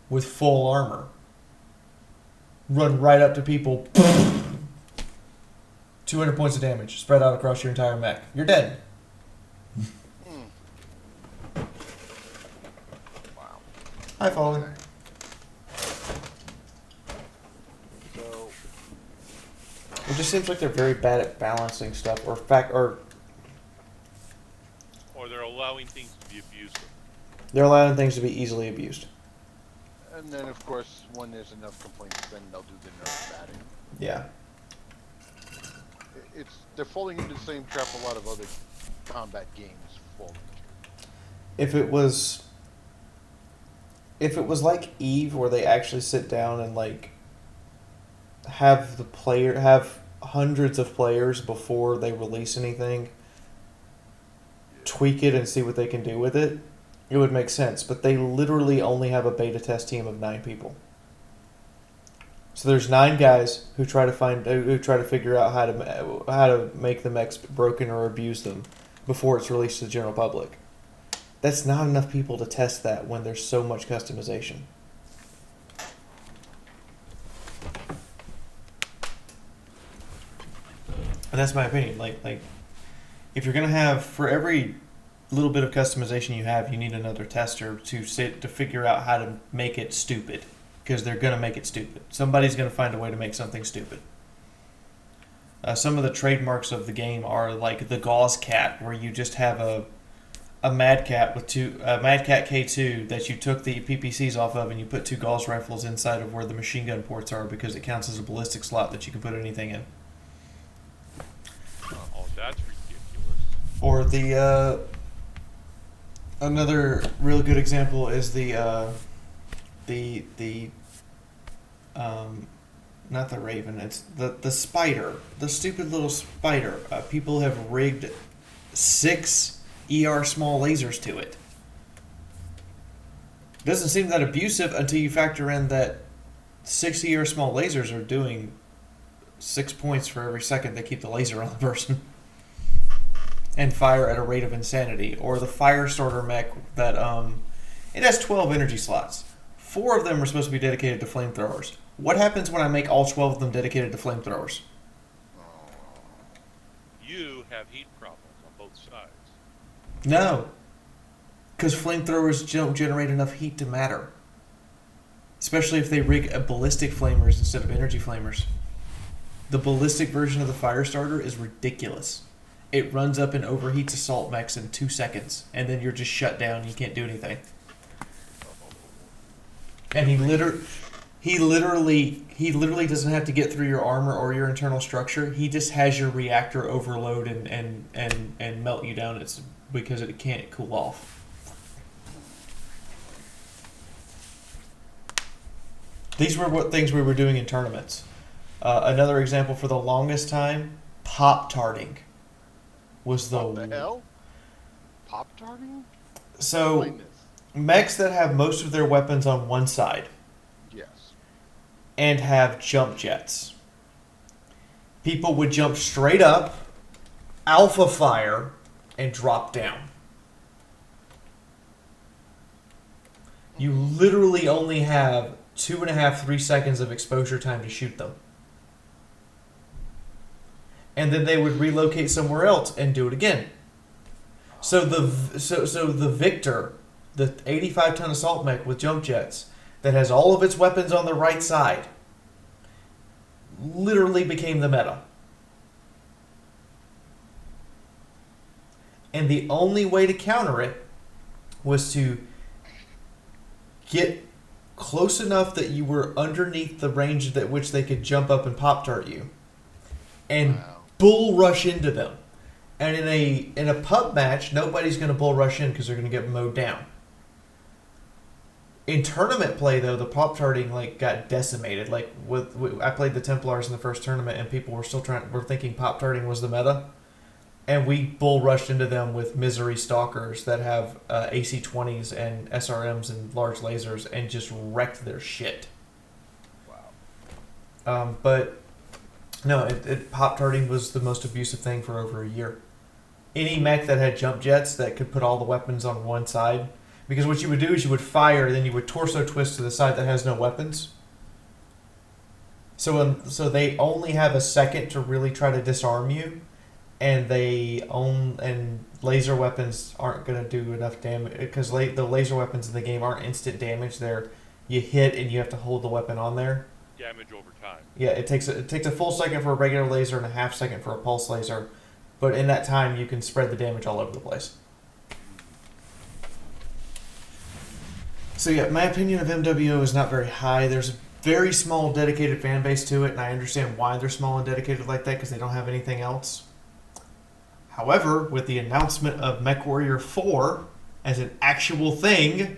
with full armor. Run right up to people. 200 points of damage spread out across your entire mech. You're dead. Wow. Hi, Fallen. Okay. So It just seems like they're very bad at balancing stuff, or Or they're allowing things to be abusive. they're allowing things to be easily abused. and then of course when there's enough complaints, then they'll do the nerf batting. Yeah. They're falling into the same trap a lot of other combat games fall into. If it was like Eve, where they actually sit down and like have hundreds of players before they release anything, tweak it and see what they can do with it, it would make sense. But they literally only have a beta test team of 9 people. So there's 9 guys who try to figure out how to make the mechs broken or abuse them before it's released to the general public. That's not enough people to test that when there's so much customization. And that's my opinion. Like if you're gonna have, for every little bit of customization you have, you need another tester to figure out how to make it stupid, because they're gonna make it stupid. Somebody's gonna find a way to make something stupid. Some of the trademarks of the game are like the Gauze Cat, where you just have a Mad Cat with Mad Cat K2 that you took the PPCs off of, and you put 2 Gauze rifles inside of where the machine gun ports are, because it counts as a ballistic slot that you can put anything in. Oh, that's ridiculous. Or the another real good example is not the Raven, it's the Spider, the stupid little Spider. People have rigged 6 ER small lasers to it. Doesn't seem that abusive until you factor in that 6 ER small lasers are doing 6 points for every second they keep the laser on the person. And fire at a rate of insanity. Or the Firestarter mech that it has 12 energy slots. 4 of them are supposed to be dedicated to flamethrowers. What happens when I make all 12 of them dedicated to flamethrowers? You have heat problems on both sides. No. Because flamethrowers don't generate enough heat to matter. Especially if they rig ballistic flamers instead of energy flamers. The ballistic version of the Firestarter is ridiculous. It runs up and overheats assault mechs in 2 seconds, and then you're just shut down and you can't do anything. And he literally doesn't have to get through your armor or your internal structure. He just has your reactor overload and melt you down. It's because it can't cool off. These were what things we were doing in tournaments. Another example, for the longest time, pop-tarting was the... What the hell? Pop-tarting? So, Explain this. mechs that have most of their weapons on one side Yes. and have jump jets. people would jump straight up, alpha fire, and drop down. You literally only have 2.5, 3 seconds of exposure time to shoot them. And then they would relocate somewhere else and do it again. So the Victor, the 85-ton assault mech with jump jets that has all of its weapons on the right side, literally became the meta. And the only way to counter it was to get close enough that you were underneath the range at which they could jump up and pop dart you, and bull rush into them. And in a pub match, nobody's going to bull rush in because they're going to get mowed down. In tournament play, though, the pop darting got decimated. I played the Templars in the first tournament, and people were still thinking pop darting was the meta, and we bull rushed into them with misery stalkers that have AC-20s and SRMs and large lasers, and just wrecked their shit. Wow. But no, pop darting was the most abusive thing for over a year. Any mech that had jump jets that could put all the weapons on one side. Because what you would do is you would fire, then you would torso twist to the side that has no weapons. So they only have a second to really try to disarm you, and laser weapons aren't going to do enough damage because the laser weapons in the game aren't instant damage. You hit and you have to hold the weapon on there. Damage over time. Yeah, it takes a full second for a regular laser and a half second for a pulse laser, but in that time you can spread the damage all over the place. So yeah, my opinion of MWO is not very high. There's a very small dedicated fan base to it, and I understand why they're small and dedicated like that because they don't have anything else. However, with the announcement of MechWarrior 4 as an actual thing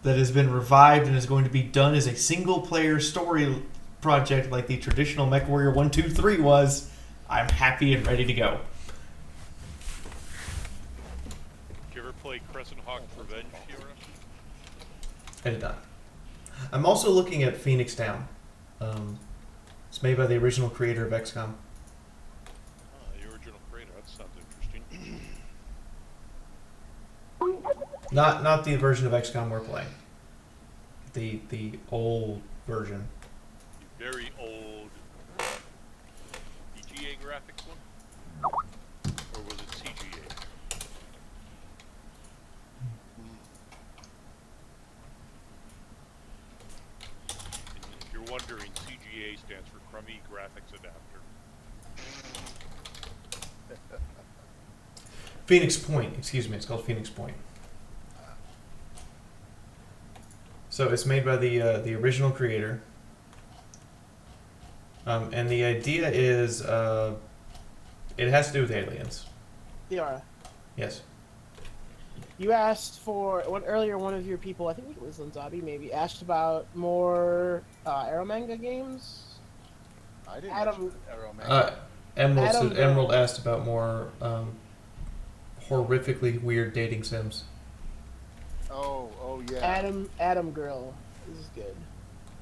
that has been revived and is going to be done as a single-player story project like the traditional MechWarrior 1, 2, 3 was, I'm happy and ready to go. Did you ever play Crescent Hawk's Revenge, Fiaura? I did not. I'm also looking at Phoenix Down. It's made by the original creator of XCOM. The original creator. That sounds interesting. Not the version of XCOM we're playing. The old version. The very old VGA graphics one? Or was it CGA? If you're wondering, CGA stands for Crummy Graphics Adapter. Phoenix Point, excuse me, it's called Phoenix Point. So it's made by the original creator. And the idea is it has to do with aliens. Fiaura, Yes. you asked for earlier. One of your people, I think it was Linzabi, maybe asked about more Aeromanga games. I didn't Adam- Emerald asked about more horrifically weird dating sims. Oh yeah. Adam Girl. This is good.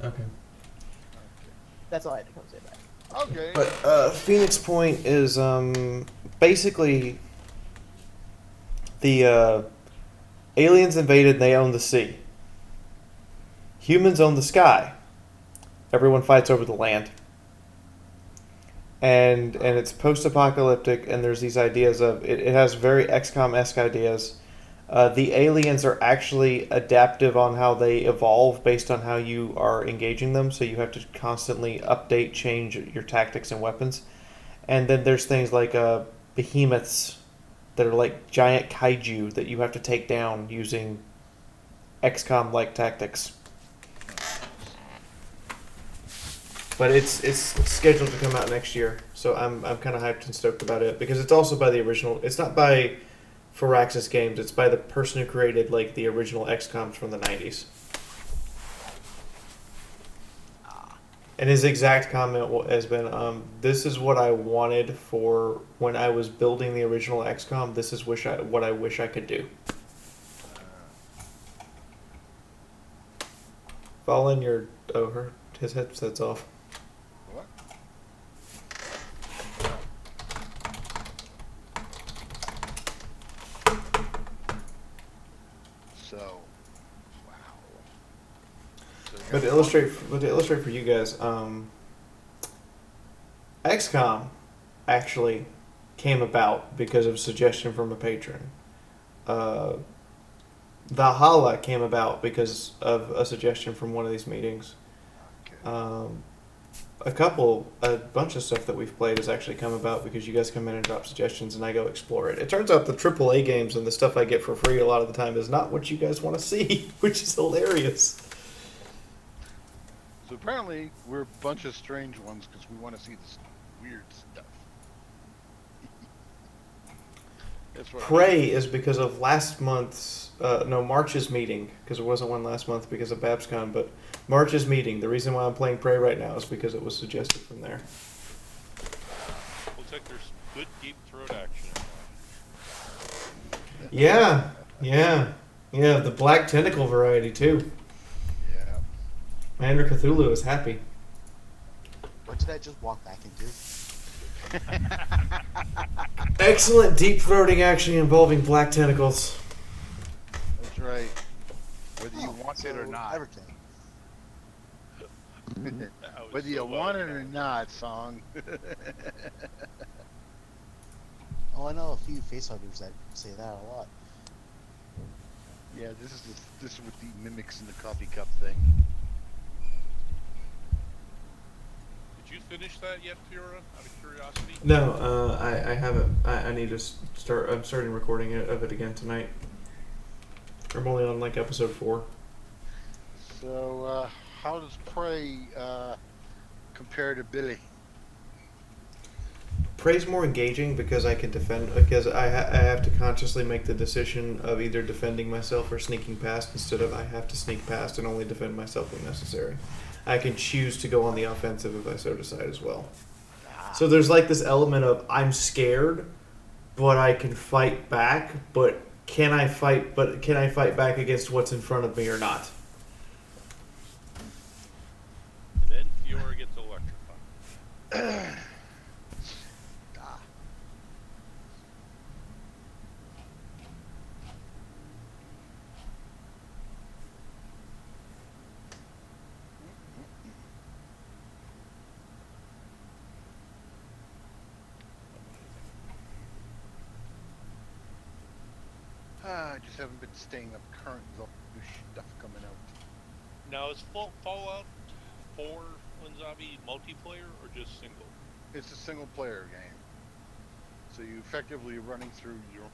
Okay. That's all I had to come say back. Okay. But Phoenix Point is basically the aliens invaded and they own the sea. Humans own the sky. Everyone fights over the land. And it's post-apocalyptic, and there's these ideas of it has very XCOM-esque ideas. The aliens are actually adaptive on how they evolve based on how you are engaging them, so you have to constantly update, change your tactics and weapons. And then there's things like behemoths that are like giant kaiju that you have to take down using XCOM-like tactics. But it's scheduled to come out next year, so I'm kind of hyped and stoked about it because it's also by the original. It's not by Firaxis Games. It's by the person who created like the original XCOMs from the 90s. And his exact comment has been, "This is what I wanted for when I was building the original XCOM. This is what I wish I could do." Fallen, his headset's off. What? But to illustrate for you guys, XCOM actually came about because of a suggestion from a patron. Valhalla came about because of a suggestion from one of these meetings. Okay. A bunch of stuff that we've played has actually come about because you guys come in and drop suggestions and I go explore it. It turns out the AAA games and the stuff I get for free a lot of the time is not what you guys want to see, which is hilarious. So apparently we're a bunch of strange ones because we want to see this weird stuff. That's what Prey is because of last month's, March's meeting, because there wasn't one last month because of BabsCon, but March's meeting, the reason why I'm playing Prey right now is because it was suggested from there. Looks like there's good deep throat action in Yeah, the Black Tentacle variety too. Yeah. Commander Cthulhu is happy. What did I just walk back into? Excellent deep throating action involving black tentacles. That's right. Whether you want it or So, not. Everything. that. That was Whether so you want it well or done. not, song. Oh, I know a few facehuggers that say that a lot. Yeah, this is with the mimics and the coffee cup thing. Did you finish that yet, Fiaura? Out of curiosity? No, I haven't. I need to start. I'm starting recording of it again tonight. I'm only on like episode 4. So, how does Prey compare to Billy? Prey's more engaging because I can defend. Because I have to consciously make the decision of either defending myself or sneaking past instead of I have to sneak past and only defend myself when necessary. I can choose to go on the offensive if I so decide as well. So there's like this element of I'm scared, but I can fight back. But can I fight? But can I fight back against what's in front of me or not? And then Fiaura gets electrified. I just haven't been staying up current with all the new stuff coming out. Now, is Fallout 4 on zombie multiplayer or just single? It's a single player game. So you effectively running through your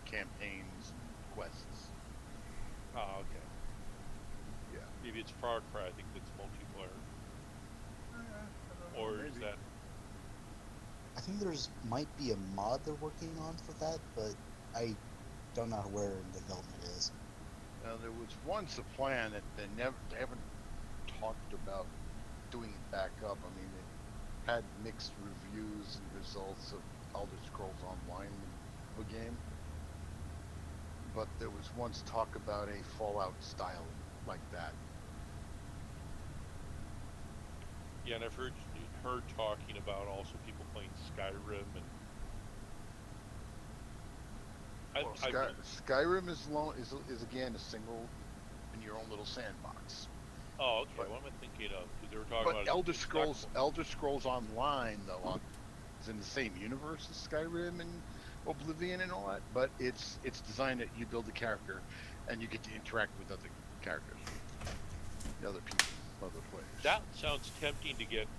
campaigns and quests. Oh, okay. Yeah. Maybe it's Far Cry, I think it's multiplayer. Or is maybe. that... I think there's might be a mod they're working on for that, but I don't know where the development is. Now there was once a plan that they haven't talked about doing it back up. I mean, it had mixed reviews and results of Elder Scrolls Online, the game. But there was once talk about a Fallout style like that. Yeah, and I've heard talking about also people playing Skyrim and... Well, Skyrim is again a single in your own little sandbox. Oh, okay. But- What am I thinking of? Because they were talking But about Elder Scrolls Online though is in the same universe as Skyrim and Oblivion and all that, but it's designed that you build a character and you get to interact with other characters, the other people, other players. That sounds tempting to get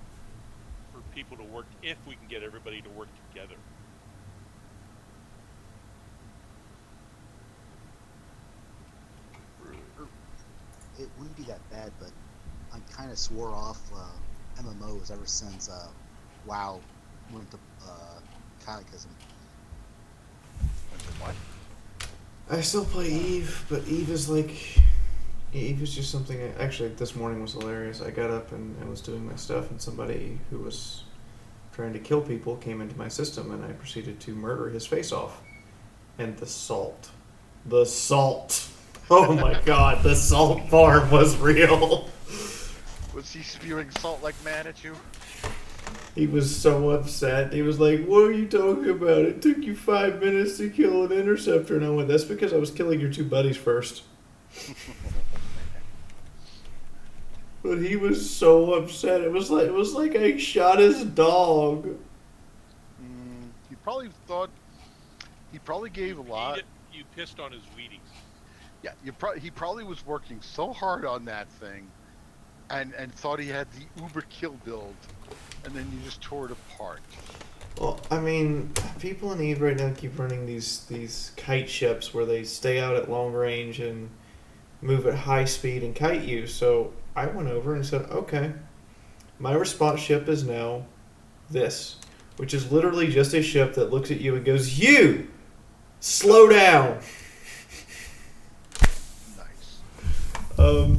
for people to work if we can get everybody to work together. It wouldn't be that bad, but I kind of swore off MMOs ever since WoW went to Catechism. I still play Eve, but Eve is just something. Actually, this morning was hilarious. I got up and was doing my stuff, and somebody who was trying to kill people came into my system, and I proceeded to murder his face off. And the salt. Oh my god, the salt farm was real. Was he spewing salt like mad at you? He was so upset. He was like, "What are you talking about? It took you 5 minutes to kill an interceptor." And I went, "That's because I was killing your 2 buddies first." But he was so upset. It was like I shot his dog. He probably thought. He probably gave a lot. You pissed on his Wheaties. Yeah, he probably was working so hard on that thing, and thought he had the uber kill build, and then you just tore it apart. Well, I mean, people in Eve right now keep running these kite ships where they stay out at long range and move at high speed and kite you. So I went over and said, okay, my response ship is now this, which is literally just a ship that looks at you and goes, "You, slow down." Nice.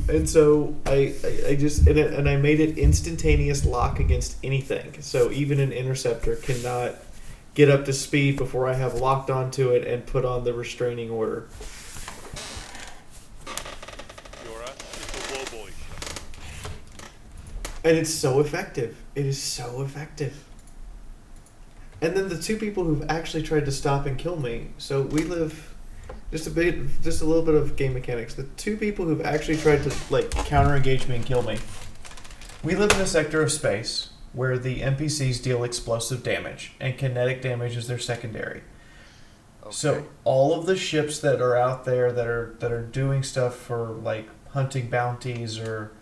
And so I just and I made it instantaneous lock against anything. So even an interceptor cannot get up to speed before I have locked onto it and put on the restraining order. Fiaura, it's a low boy ship. And it's so effective. It is so effective. And then the two people who've actually tried to stop and kill me. So we live just a little bit of game mechanics. The two people who've actually tried to like counter engage me and kill me. We live in a sector of space where the NPCs deal explosive damage and kinetic damage is their secondary. Okay. So all of the ships that are out there that are doing stuff for like hunting bounties or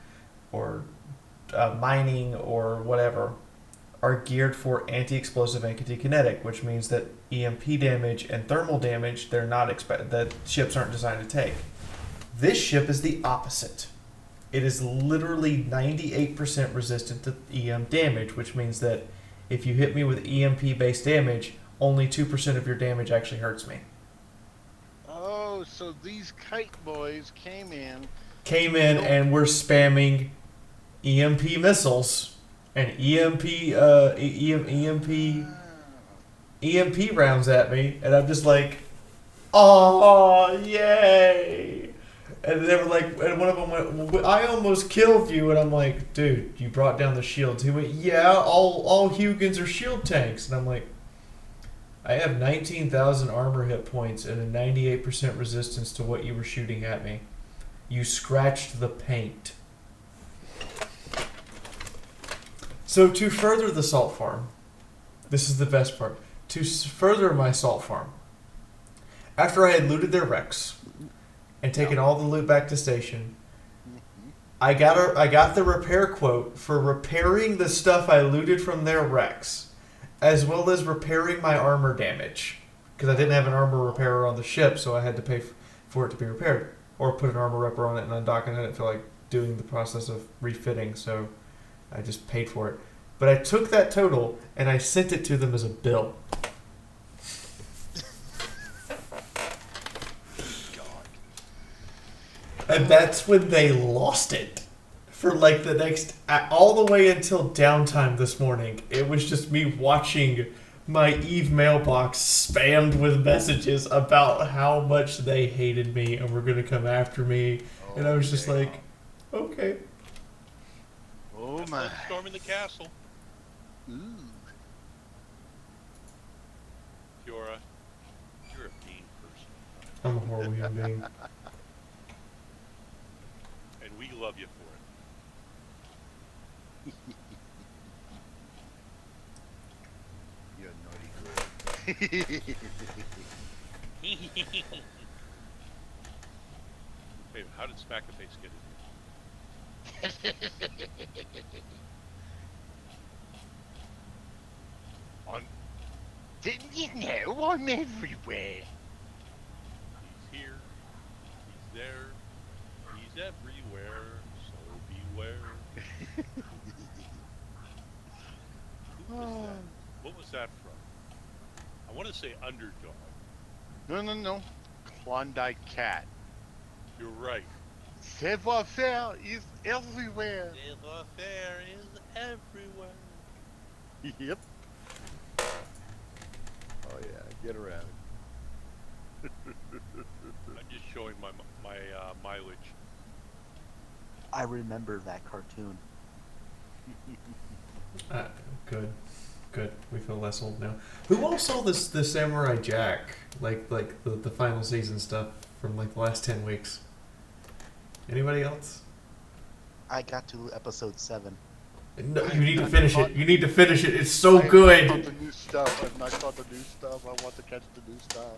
mining or whatever are geared for anti-explosive and anti-kinetic, which means that EMP damage and thermal damage that ships aren't designed to take. This ship is the opposite. It is literally 98% resistant to EM damage, which means that if you hit me with EMP-based damage, only 2% of your damage actually hurts me. Oh, so these kite boys came in And were spamming EMP missiles and EMP rounds at me, and I'm just like, oh, yay. And they were like, and one of them went, "Well, I almost killed you," and I'm like, dude, you brought down the shields. He went, yeah, all Hugans are shield tanks, and I'm like, I have 19,000 armor hit points and a 98% resistance to what you were shooting at me. You scratched the paint. So to further the salt farm, this is the best part. To further my salt farm, after I had looted their wrecks and taken all the loot back to station, I got the repair quote for repairing the stuff I looted from their wrecks, as well as repairing my armor damage, because I didn't have an armor repairer on the ship, so I had to pay for it to be repaired, or put an armor repairer on it and undock, and I didn't feel like doing the process of refitting, so I just paid for it. But I took that total and I sent it to them as a bill. And that's when they lost it. For like the next, all the way until downtime this morning, it was just me watching my Eve mailbox spammed with messages about how much they hated me and were going to come after me. And I was just like, okay. Oh That's my. like storming the castle. Ooh. Fiaura, you're a mean person. I'm a horrible human being. And we love you for You're a naughty girl. it. Wait, how did Smack the Face get in Didn't you know I'm everywhere? He's here. He's there. He's everywhere. So beware. Who was that? What was that from? I want to say Underdog. No. Klondike Cat. You're right. Savoir-faire is everywhere. Savoir-faire is everywhere. Yep. Oh yeah, get around. I'm just showing my mileage. I remember that cartoon. Good. We feel less old now. Who all saw the Samurai Jack? Like the final season stuff from like the last 10 weeks? Anybody else? I got to episode 7. No, you need to finish it. You need to finish it. It's so I good. caught the new stuff. I've not caught the new stuff. I want to catch the new stuff.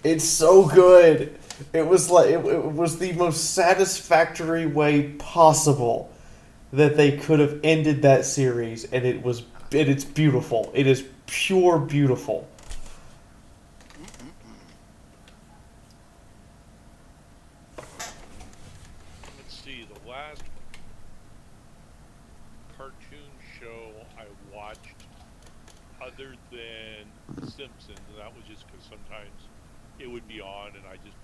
It's so good. It was like it was the most satisfactory way possible that they could have ended that series, and it's beautiful. It is pure beautiful. Let's see, the last cartoon show I watched, other than The Simpsons, and that was just because sometimes it would be on, and I just,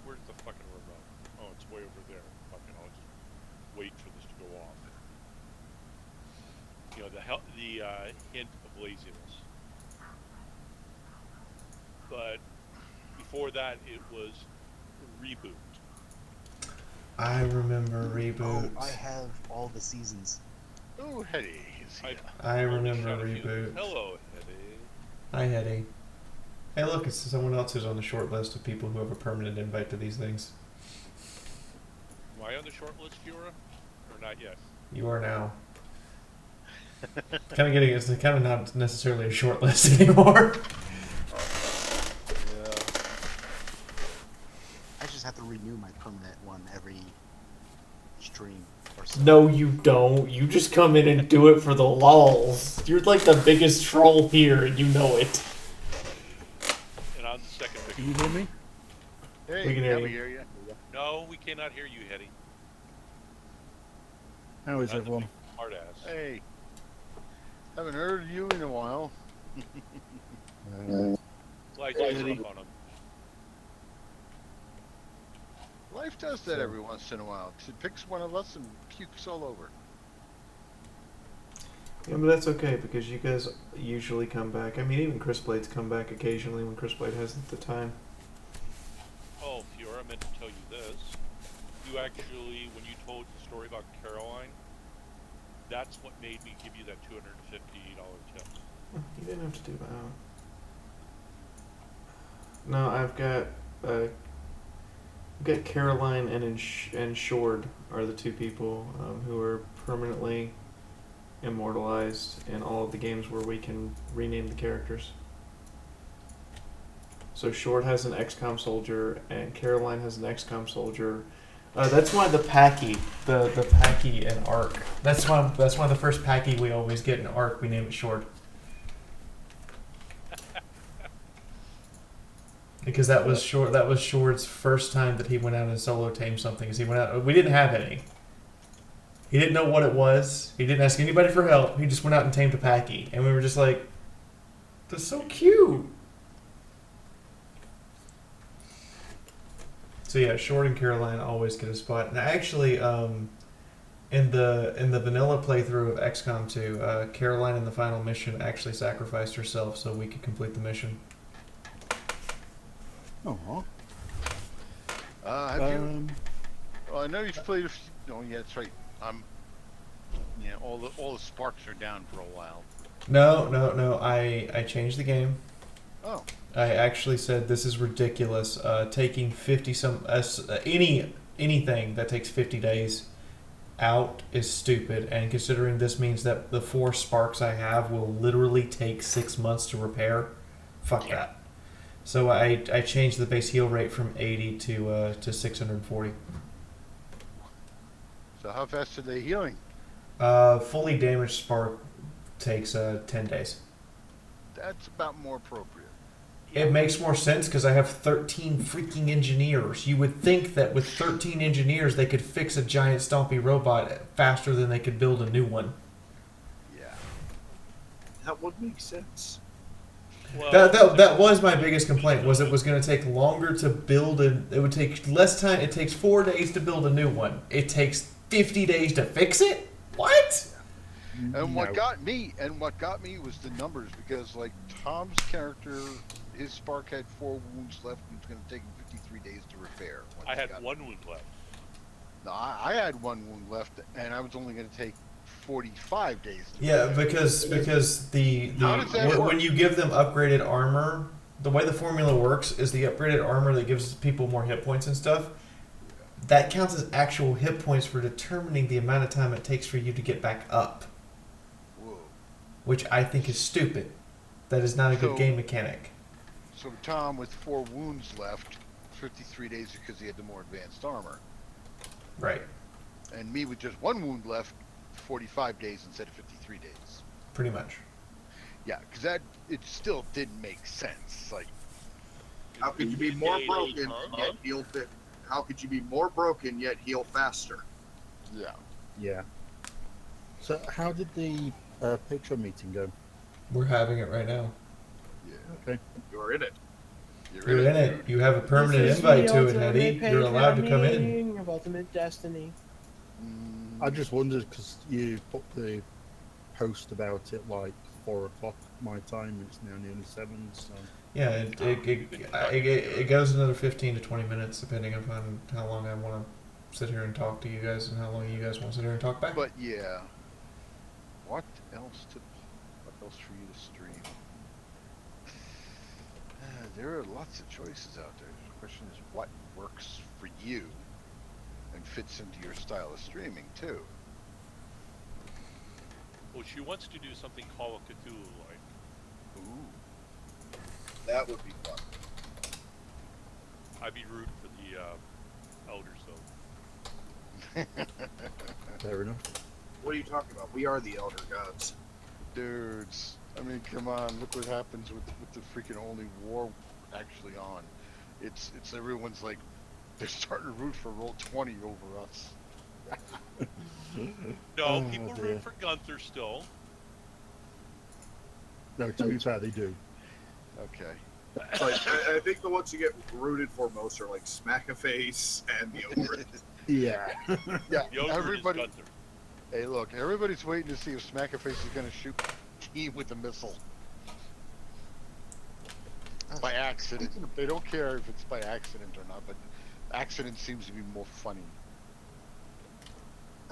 where's the fucking remote? Oh, it's way over there. Fucking, I'll just wait for this to go off. You know, the hint of laziness. But before that, it was Reboot. I remember Oh, Reboot. I have all the seasons. Oh, Hetty is here. I remember Shot a few. Reboot. Hello, Eddie. Hi, Hetty. Hey, look, it's someone else who's on the short list of people who have a permanent invite to these things. Am I on the short list, Fiaura? Or not yet? You are now. It's kind of not necessarily a short list anymore. Yeah. I just have to renew my permanent one every stream or so. No, you don't. You just come in and do it for the lulz. You're like the biggest troll here, and you know it. And I'm the second Can you biggest. hear me? Hey, We can hear yeah, you. we hear you. No, we cannot hear you, Hetty. How is Not the everyone? big Hard ass. Hey. Haven't heard you in a while. Like Hey, I Eddie. sleep on them. Life does that every once in a while. It picks one of us and pukes all over. Yeah, but that's okay because you guys usually come back. I mean, even Chris Blade's come back occasionally when Chris Blade has the time. Oh, Fiaura, I meant to tell you this. You actually, when you told the story about Caroline, that's what made me give you that $250 tip. You didn't have to do that. No, I've got Caroline and Shord are the two people who are permanently immortalized in all of the games where we can rename the characters. So Shord has an XCOM soldier and Caroline has an XCOM soldier. That's why the Packy, the Packy and Ark. That's why the first Packy we always get in Ark, we name it Shord. Because that was Shord's first time that he went out and solo tamed something. Because he went out, we didn't have any. He didn't know what it was. He didn't ask anybody for help. He just went out and tamed a Packy, and we were just like, "That's so cute." So yeah, Short and Caroline always get a spot. And actually, in the vanilla playthrough of XCOM 2, Caroline in the final mission actually sacrificed herself so we could complete the mission. Oh. Have you? Well, I know you've played a few. Oh, yeah, that's right. Yeah, all the sparks are down for a while. No. I changed the game. Oh. I actually said this is ridiculous. Taking 50 anything that takes 50 days out is stupid, and considering this means that the 4 sparks I have will literally take 6 months to repair, fuck that. So I changed the base heal rate from 80 to 640. So how fast are they healing? Fully damaged spark takes 10 days. That's about more appropriate. It makes more sense because I have 13 freaking engineers. You would think that with 13 engineers they could fix a giant stompy robot faster than they could build a new one. Yeah. That would make sense. Well, That was my biggest complaint, was it was going to take longer to build it would take less time. It takes 4 days to build a new one. It takes 50 days to fix it? What? And what got me was the numbers, because like Tom's character, his spark had 4 wounds left and it's going to take him 53 days to repair. I had 1 wound left. No, I had 1 wound left, and I was only going to take 45 days. Yeah, because the How does that work? when you give them upgraded armor, the way the formula works is the upgraded armor that gives people more hit points and stuff that counts as actual hit points for determining the amount of time it takes for you to get back up, Whoa. which I think is stupid. That is not a good So- game mechanic. So Tom with 4 wounds left, 53 days because he had the more advanced armor. Right. And me with just 1 wound left, 45 days instead of 53 days. Pretty much. Yeah, because it still didn't make sense. Like, How could you be more Day, broken huh? yet heal fit? How could you be more broken yet heal faster? yeah. Yeah. So how did the Patreon meeting go? We're having it right now. Yeah. Okay. You're in it. You're in it. dude. You have a permanent This is invite the to it, ultimate Hetty. You're allowed to come in. meeting of Ultimate Destiny. I just wondered because you put the post about it like 4 o'clock my time, and it's now nearly 7. So Yeah, it goes another 15 to 20 minutes, depending upon how long I want to sit here and talk to you guys, and how long you guys want to sit here and talk back. But yeah. What else for you to stream? There are lots of choices out there. The question is what works for you and fits into your style of streaming too. Well, she wants to do something Call of Cthulhu like. Ooh. That would be fun. I'd be rooting for the elders though. fair enough. What are you talking about? We are the elder gods. Dudes, I mean, come on! Look what happens with the freaking only war actually on. It's everyone's like they're starting to root for Roll20 over us. No, Oh, people dear. root for Gunther still. No, to be fair, they do. Okay. But I think the ones you get rooted for most are like Smackaface and the Ogre. Yeah. Yeah. The ogre Everybody. is Gunther. Hey, look! Everybody's waiting to see if Smackaface is gonna shoot T with a missile by accident. They don't care if it's by accident or not, but accident seems to be more funny.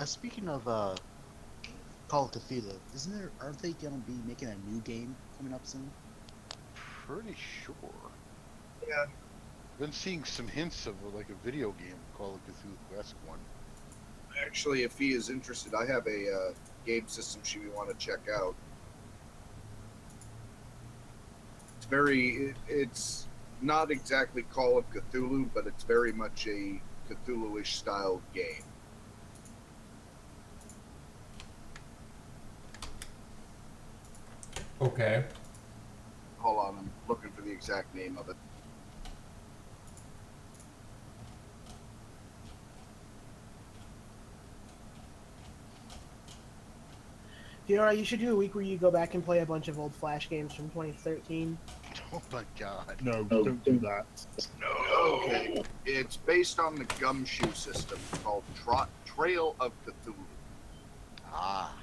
Speaking of Call of Cthulhu, aren't they gonna be making a new game coming up soon? Pretty sure. Yeah. Been seeing some hints of like a video game Call of Cthulhu-esque one. Actually, if he is interested, I have a game system she would want to check out. It's not exactly Call of Cthulhu, but it's very much a Cthulhu-ish style game. Okay. Hold on, I'm looking for the exact name of it. Fiaura, you should do a week where you go back and play a bunch of old Flash games from 2013. Oh my god. No, don't do that. Okay. It's based on the Gumshoe system. It's called Trail of Cthulhu. Ah.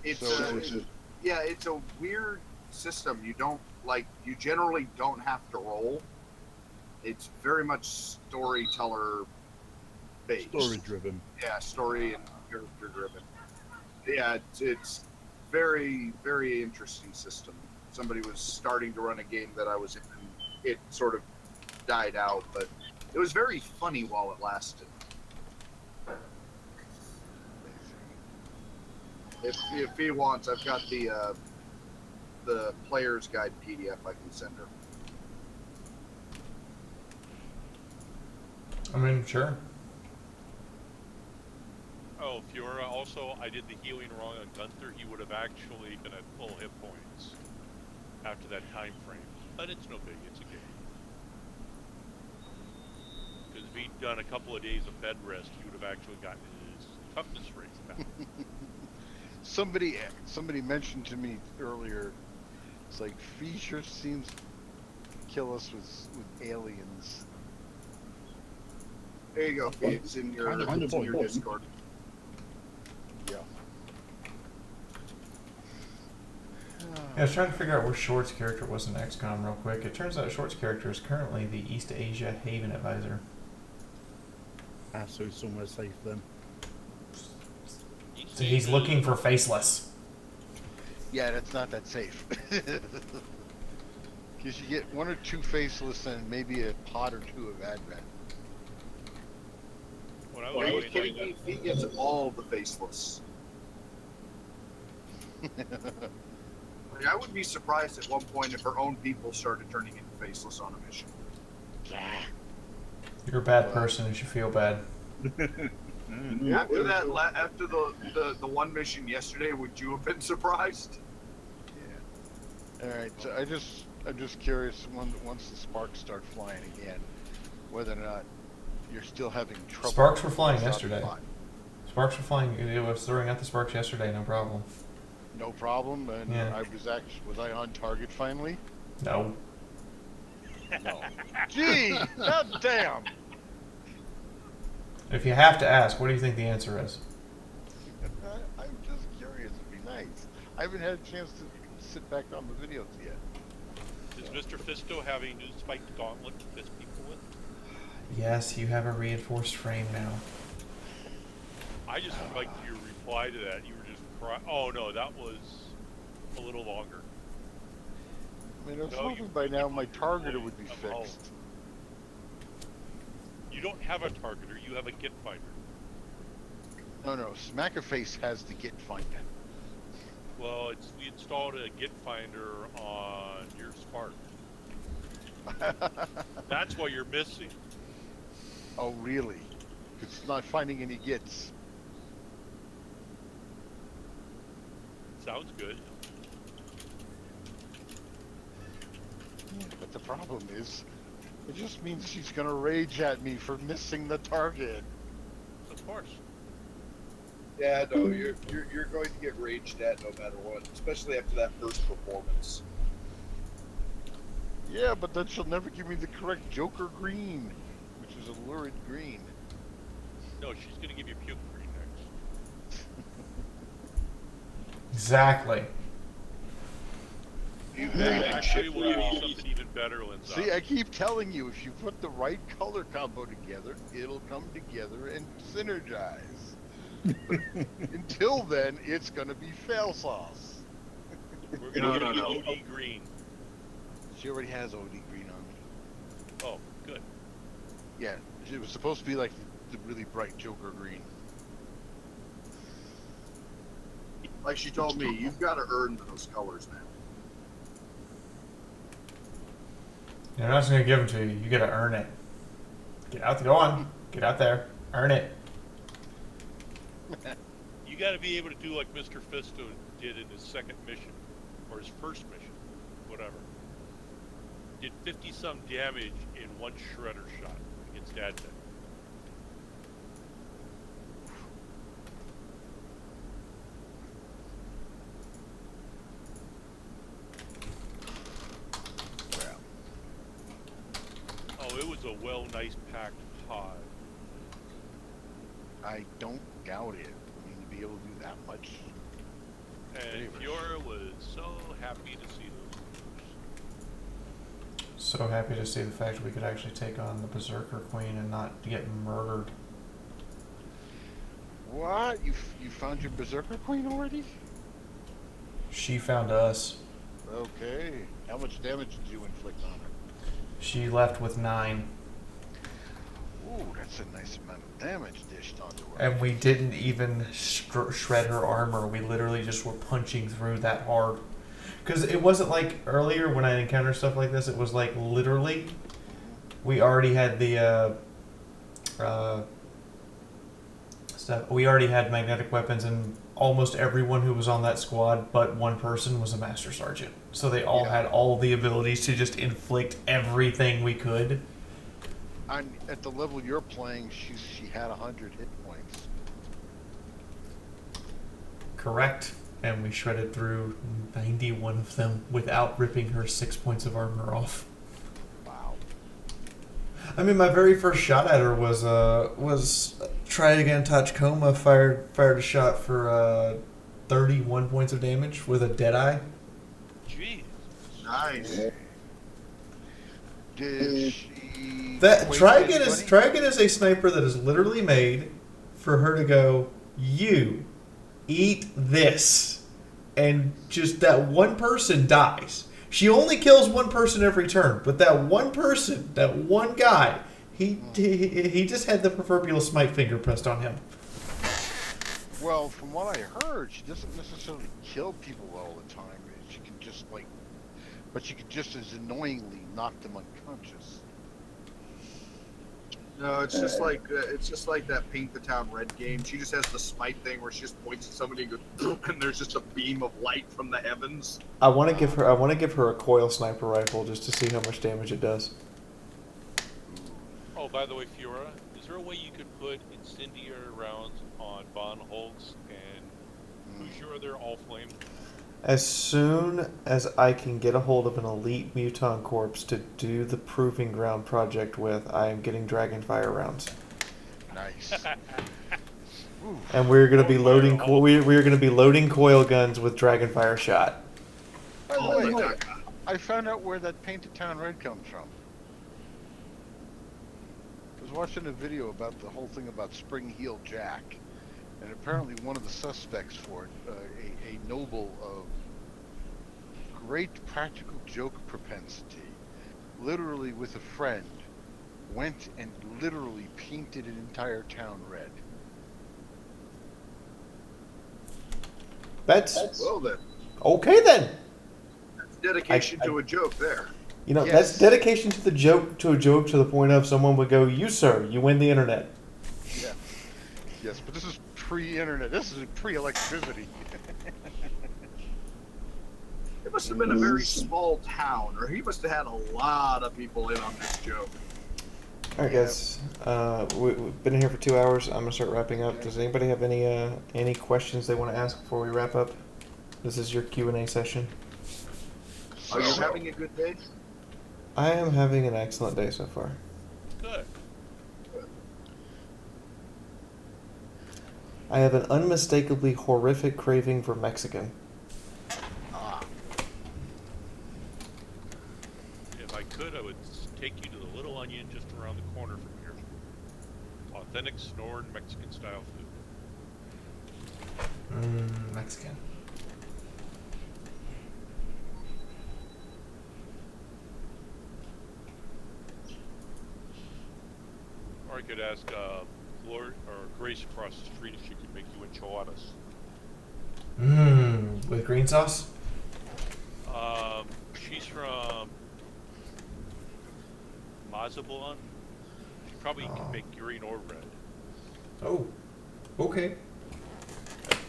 It's So it's a weird system. You generally don't have to roll. It's very much storyteller based. Story driven. Yeah, story and character driven. Yeah, it's very, very interesting system. Somebody was starting to run a game that I was in, and it sort of died out, but it was very funny while it lasted. If he wants, I've got the player's guide PDF I can send her. I mean, sure. Oh, Fiora, also, I did the healing wrong on Gunther. He would have actually been at full hit points after that time frame. But it's no big, it's a game. Because if he'd done a couple of days of bed rest, he would have actually gotten his toughness raised back. Somebody mentioned to me earlier, it's like Fee sure seems to kill us with aliens. There you go. It's in your, Kind of point. Discord. Yeah. I was trying to figure out where Short's character was in XCOM real quick. It turns out Short's character is currently the East Asia Haven Advisor. Ah, so he's somewhere safe then. So he's looking for Faceless. Yeah, that's not that safe. Because you get 1 or 2 faceless and maybe a pot or 2 of Advent. Are you really kidding like me? He gets all the faceless. Like, I would be surprised at one point if her own people started turning into faceless on a mission. You're a bad person. You should feel bad. After that, after the one mission yesterday, would you have been surprised? All right, so I'm just curious once the sparks start flying again, whether or not you're still having trouble. Sparks were flying with the yesterday. plot. Sparks were flying. It was throwing out the sparks yesterday. No problem. No problem, and Yeah. was I on target finally? No. No. Gee, god damn. If you have to ask, what do you think the answer is? I'm just curious. It'd be nice. I haven't had a chance to sit back on the videos yet. Is Mr. Fisto having new spiked gauntlet to fist people with? Yes, you have a reinforced frame now. I just liked your reply to that. You were just crying. Oh no, that was a little longer. I mean, I was No, hoping you- by now my targeter would be I'm home. fixed. You don't have a targeter, you have a git finder. No, Smackerface has the Git finder. Well, we installed a git finder on your Spark. That's why you're missing. Oh, really? It's not finding any Gits. Sounds good. Yeah, but the problem is, it just means she's gonna rage at me for missing the target. Of course. Yeah, no, you're going to get raged at no matter what, especially after that first performance. Yeah, but then she'll never give me the correct Joker green, which is a lurid green. No, she's gonna give you puke green next. Exactly. Actually, we'll give you something even better, Lindsay. See, I keep telling you, if you put the right color combo together, it'll come together and synergize. But until then, it's gonna be fail sauce. We're gonna give you OD green. She already has OD green on me. Oh, good. Yeah, it was supposed to be like the really bright Joker green. Like she told me, you've got to earn those colors now. They're not just gonna give them to you. You gotta earn it. Get out. Go on. Get out there. Earn it. You gotta be able to do like Mr. Fisto did in his second mission, or his first mission, whatever. Did 50-some damage in one shredder shot against Advent. Oh, it was a nice packed pod. I don't doubt it. I mean, to be able to do that much. And Fiaura was so happy to see those. So happy to see the fact that we could actually take on the Berserker Queen and not get murdered. What? You found your Berserker Queen already? She found us. Okay. How much damage did you inflict on her? She left with 9. Ooh, that's a nice amount of damage dished onto her. And we didn't even shred her armor. We literally just were punching through that hard. Because it wasn't like earlier when I encountered stuff like this, it was like literally, we already had the stuff. We already had magnetic weapons, and almost everyone who was on that squad but one person was a Master Sergeant. So they all had all the abilities to just inflict everything we could. At the level you're playing, she had 100 hit points. Correct. And we shredded through 91 of them without ripping her 6 points of armor off. Wow. I mean, my very first shot at her was try again Tachikoma, fired a shot for 31 points of damage with a Deadeye. Jeez. Nice. Did she... Trigon is a sniper that is literally made for her to go, you eat this, and just that one person dies. She only kills one person every turn, but that one person, that one guy, he just had the proverbial smite finger pressed on him. Well, from what I heard, she doesn't necessarily kill people all the time. She can just but she can just as annoyingly knock them unconscious. No, it's just like that Paint the Town Red game. She just has the smite thing where she just points at somebody and goes, and there's just a beam of light from the heavens. I want to give her a coil sniper rifle just to see how much damage it does. Oh, by the way, Fiaura, is there a way you could put incendiary rounds on Von Holtz and who's your other all flame? As soon as I can get a hold of an elite muton corpse to do the proving ground project with, I am getting Dragonfire rounds. Nice. And we're going to be loading we're going to be loading coil guns with Dragonfire shot. By the way, I found out where that Painted Town Red comes from. I was watching a video about the whole thing about Spring Heel Jack, and apparently one of the suspects for it, a noble of great practical joke propensity, literally with a friend, went and literally painted an entire town red. That's well then. Okay then. That's dedication to a joke there. You know, Yes. that's dedication to a joke to the point of someone would go, "You sir, you win the internet." Yeah. Yes, but this is pre-internet. This is pre-electricity. It must have been a very small town, or he must have had a lot of people in on this joke. All right, guys. We've been here for 2 hours. I'm gonna start wrapping up. Does anybody have any questions they want to ask before we wrap up? This is your Q&A session. Are you having a good day? I am having an excellent day so far. Good. I have an unmistakably horrific craving for Mexican. If I could, I would take you to the Little Onion just around the corner from here. Authentic Sonoran Mexican style food. Mexican. Or I could ask Lord or Grace across the street if she could make you enchiladas. With green sauce? She's from Mazatlan. She probably can make green or red. Oh, okay.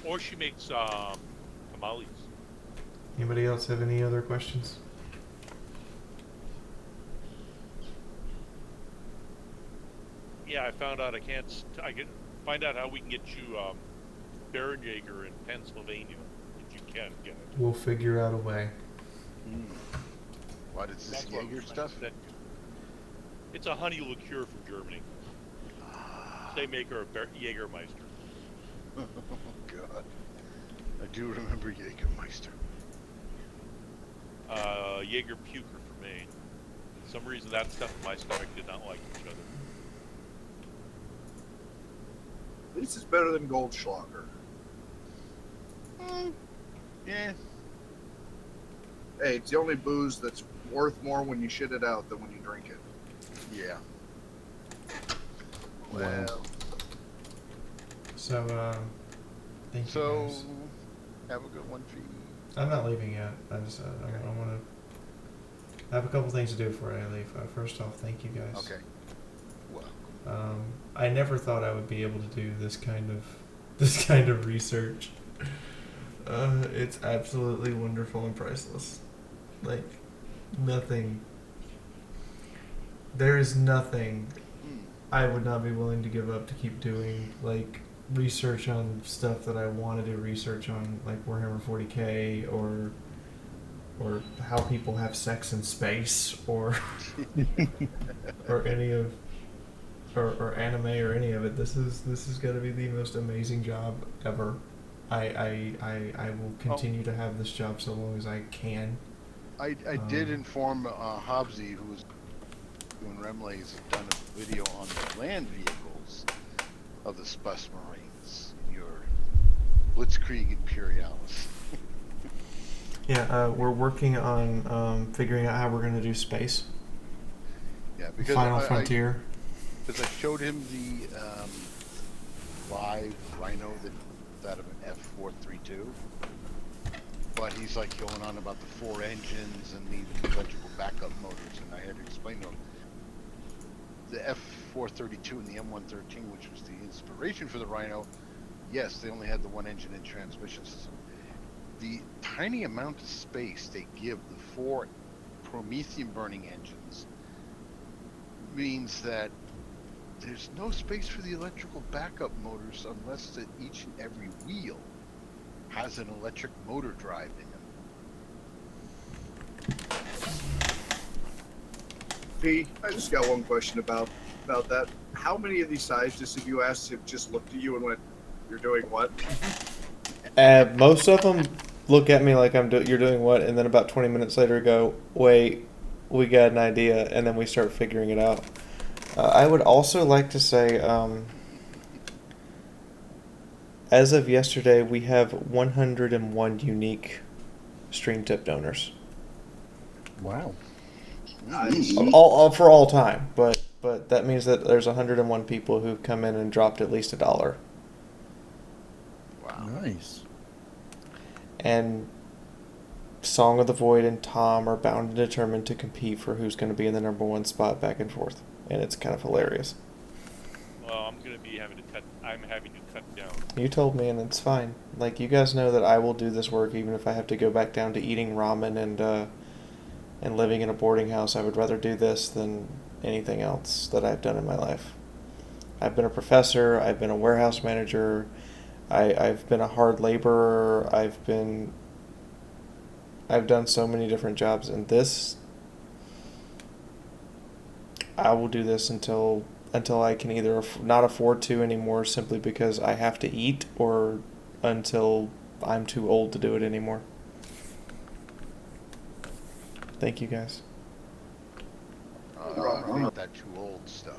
Or she makes tamales. Anybody else have any other questions? Yeah, I found out I can find out how we can get you Baron Jaeger in Pennsylvania if you can get it. We'll figure out a way. What is this That's what Jaeger I'm stuff? saying. It's a honey liqueur from Germany. They make her a Jägermeister. Oh God, I do remember Jägermeister. Jaeger Puker from Maine. For some reason that stuff in my stomach did not like each other. At least it's better than Goldschlager. Yeah. Hey, it's the only booze that's worth more when you shit it out than when you drink it. Yeah. Well. So, thank you So, guys. have a good one, Fee. I'm not leaving yet. I just, I want to... I have a couple things to do before I leave. First off, thank you guys. Okay. Well. I never thought I would be able to do this kind of research. It's absolutely wonderful and priceless. Like, nothing. There is nothing I would not be willing to give up to keep doing, like, research on stuff that I want to do research on, like Warhammer 40k, or how people have sex in space, or or any of or anime or any of it. This is going to be the most amazing job ever. I will continue to have this job so long as I can. I did inform Hobbsy, who was doing Remlays, had done a video on the land vehicles of the Space Marines, your Blitzkrieg Imperialis. Yeah, we're working on figuring out how we're going to do space. Yeah, because Final Frontier. because I showed him the live Rhino that's out of an F432, but he's like going on about the 4 engines and the electrical backup motors, and I had to explain to him the F432 and the M113, which was the inspiration for the Rhino. Yes, they only had the 1 engine and transmission system. The tiny amount of space they give the 4 Promethean burning engines means that there's no space for the electrical backup motors unless that each and every wheel has an electric motor drive in them. P, I just got one question about that. How many of these scientists have you asked have just looked at you and went, "You're doing what?" Most of them look at me like you're doing what, and then about 20 minutes later go, wait, we got an idea, and then we start figuring it out. I would also like to say, as of yesterday, we have 101 unique stream tip donors. Wow. Nice. All for all time, but that means that there's 101 people who've come in and dropped at least $1. Wow. Nice. And Song of the Void and Tom are bound and determined to compete for who's going to be in the #1 spot back and forth, and it's kind of hilarious. Well, I'm having to cut down. You told me, and it's fine. Like, you guys know that I will do this work even if I have to go back down to eating ramen and living in a boarding house. I would rather do this than anything else that I've done in my life. I've been a professor. I've been a warehouse manager. I've been a hard laborer. I've done so many different jobs, and this, I will do this until I can either not afford to anymore simply because I have to eat, or until I'm too old to do it anymore. Thank you, guys. I don't think that too old stuff.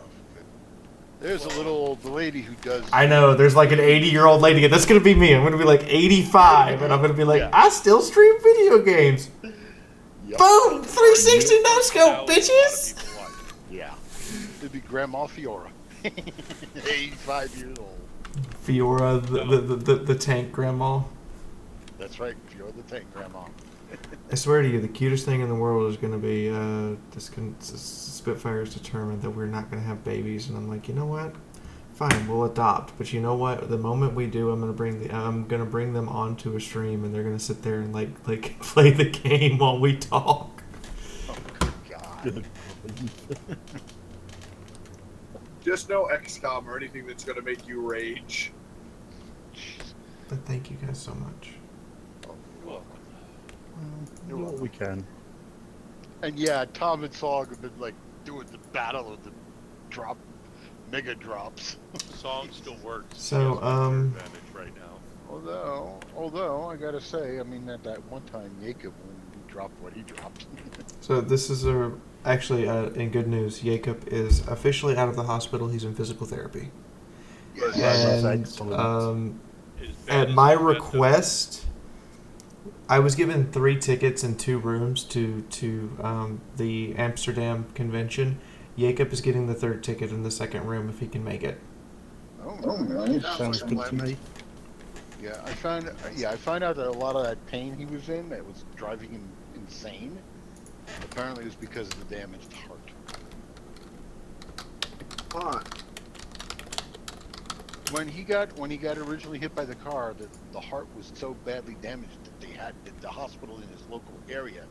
There's a little the lady who does. I know, there's like an 80-year-old lady. That's going to be me. I'm going to be like 85, and I'm going to be like, Yeah. I still stream video games. Yep. Boom! 360 no-scope, bitches! Yeah. It'd be Grandma Fiaura. 85 years old. Fiaura, the tank grandma. That's right, Fiaura the tank grandma. I swear to you, the cutest thing in the world is going to be Spitfire is determined that we're not going to have babies, and I'm like, you know what? Fine, we'll adopt. But you know what? The moment we do, I'm going to bring them onto a stream, and they're going to sit there and like play the game while we talk. Oh, good God. Just no XCOM or anything that's going to make you rage. But thank you guys so much. Do what we can. And yeah, Tom and Song have been like doing the battle of the mega drops. Song still works. So, He has a clear advantage right now. Although I gotta say, I mean at that one time Jacob when he dropped what he dropped. So this is actually in good news. Jacob is officially out of the hospital. He's in physical therapy. That's And excellent. at my request, I was given 3 tickets and 2 rooms to the Amsterdam convention. Jacob is getting the 3rd ticket in the 2nd room if he can make it. Oh, nice. Sounds good to me. Yeah, I found out that a lot of that pain he was in that was driving him insane. Apparently, it was because of the damaged heart. Fun. When he got originally hit by the car, the heart was so badly damaged that the hospital in his local area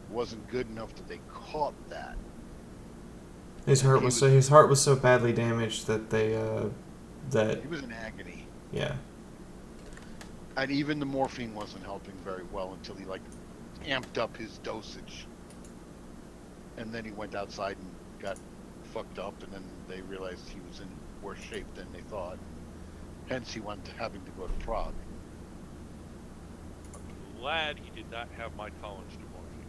wasn't good enough that they caught that. His heart was so badly damaged that He was in agony. Yeah. And even the morphine wasn't helping very well until he amped up his dosage. And then he went outside and got fucked up, and then they realized he was in worse shape than they thought. Hence he went to having to go to Prague. I'm glad he did not have my tolerance to morphine.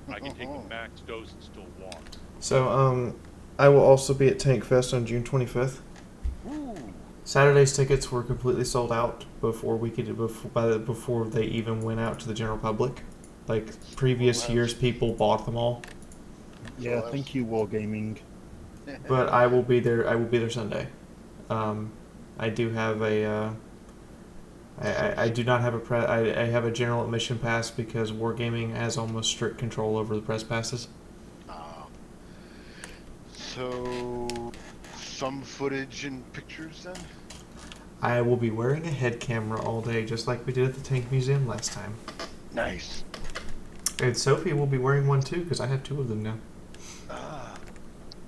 I can take a max dose and still walk. So I will also be at Tank Fest on June 25th. Ooh. Saturday's tickets were completely sold out before they even went out to the general public. Like previous years, people bought them all. Yeah, thank you, Wargaming. but I will be there. I will be there Sunday. I do have a. I do not have a I have a general admission pass because Wargaming has almost strict control over the press passes. So, some footage and pictures then? I will be wearing a head camera all day, just like we did at the Tank Museum last time. Nice. And Sophie will be wearing one too, because I have 2 of them now.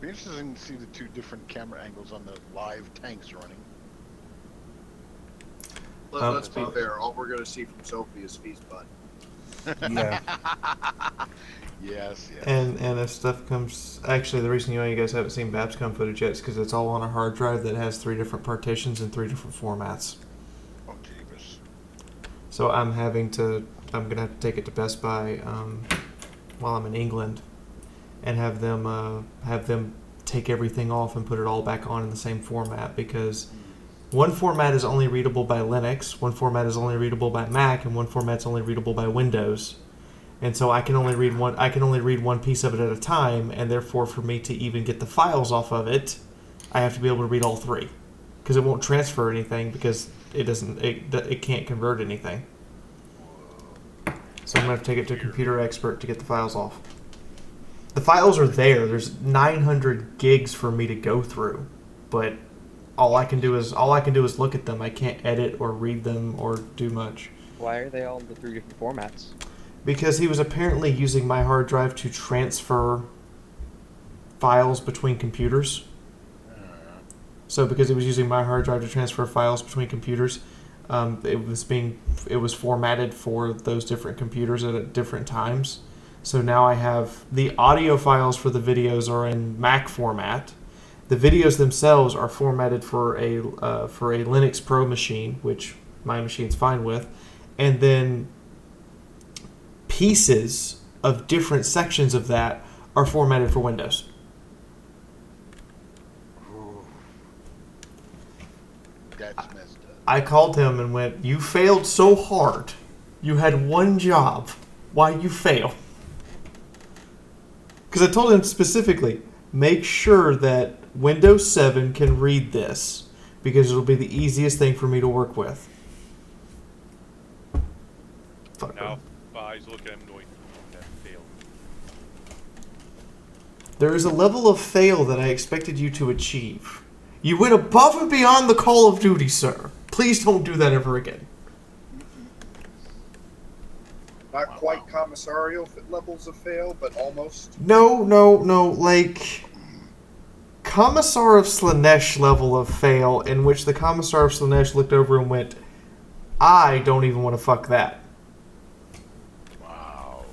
Be interesting to see the 2 different camera angles on the live tanks running. Let's be fair. All we're going to see from Sophie is Fee's butt. Yeah. Yes. And if stuff comes, actually, the reason you guys haven't seen Babscom footage yet is because it's all on a hard drive that has 3 different partitions and 3 different formats. Oh, jeebus. So I'm gonna have to take it to Best Buy while I'm in England, and have them take everything off and put it all back on in the same format, because one format is only readable by Linux, one format is only readable by Mac, and one format's only readable by Windows. And so I can only read one piece of it at a time, and therefore for me to even get the files off of it, I have to be able to read all 3, because it won't transfer anything because it can't convert anything. So I'm gonna have to take it to a computer expert to get the files off. The files are there. There's 900 gigs for me to go through, but all I can do is look at them. I can't edit or read them or do much. Why are they all in the 3 different formats? Because he was apparently using my hard drive to transfer files between computers. So because he was using my hard drive to transfer files between computers, it was formatted for those different computers at different times. So now I have the audio files for the videos are in Mac format. The videos themselves are formatted for a Linux Pro machine, which my machine's fine with, and then pieces of different sections of that are formatted for Windows. That's messed up. I called him and went, "You failed so hard. You had one job. Why you fail?" Because I told him specifically, make sure that Windows 7 can read this, because it'll be the easiest thing for me to work with. Fuck. Now, eyes look at him going, that failed. There is a level of fail that I expected you to achieve. You went above and beyond the call of duty, sir. Please don't do that ever again. Not quite commissarial levels of fail, but almost. No. Like, Commissar of Slanesh level of fail, in which the Commissar of Slanesh looked over and went, I don't even want to fuck that. Wow.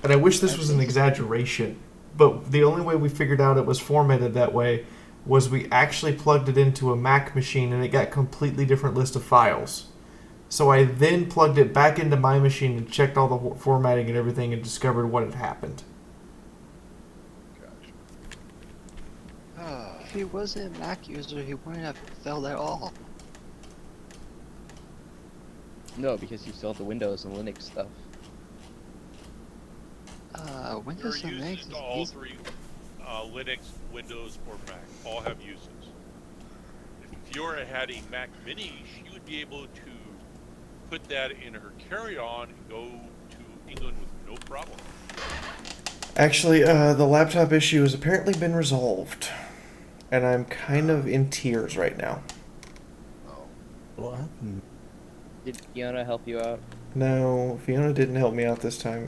And I wish this was an exaggeration, but the only way we figured out it was formatted that way was we actually plugged it into a Mac machine and it got a completely different list of files. So I then plugged it back into my machine and checked all the formatting and everything and discovered what had happened. If he wasn't a Mac user, he wouldn't have failed at all. No, because you still have the Windows and Linux stuff. Windows There are and Linux uses is to all easy. 3, Linux, Windows, or Mac. All have uses. If Fiaura had a Mac Mini, she would be able to put that in her carry-on and go to England with no problem. Actually, the laptop issue has apparently been resolved. And I'm kind of in tears right now. What happened? Did Fiona help you out? No, Fiona didn't help me out this time.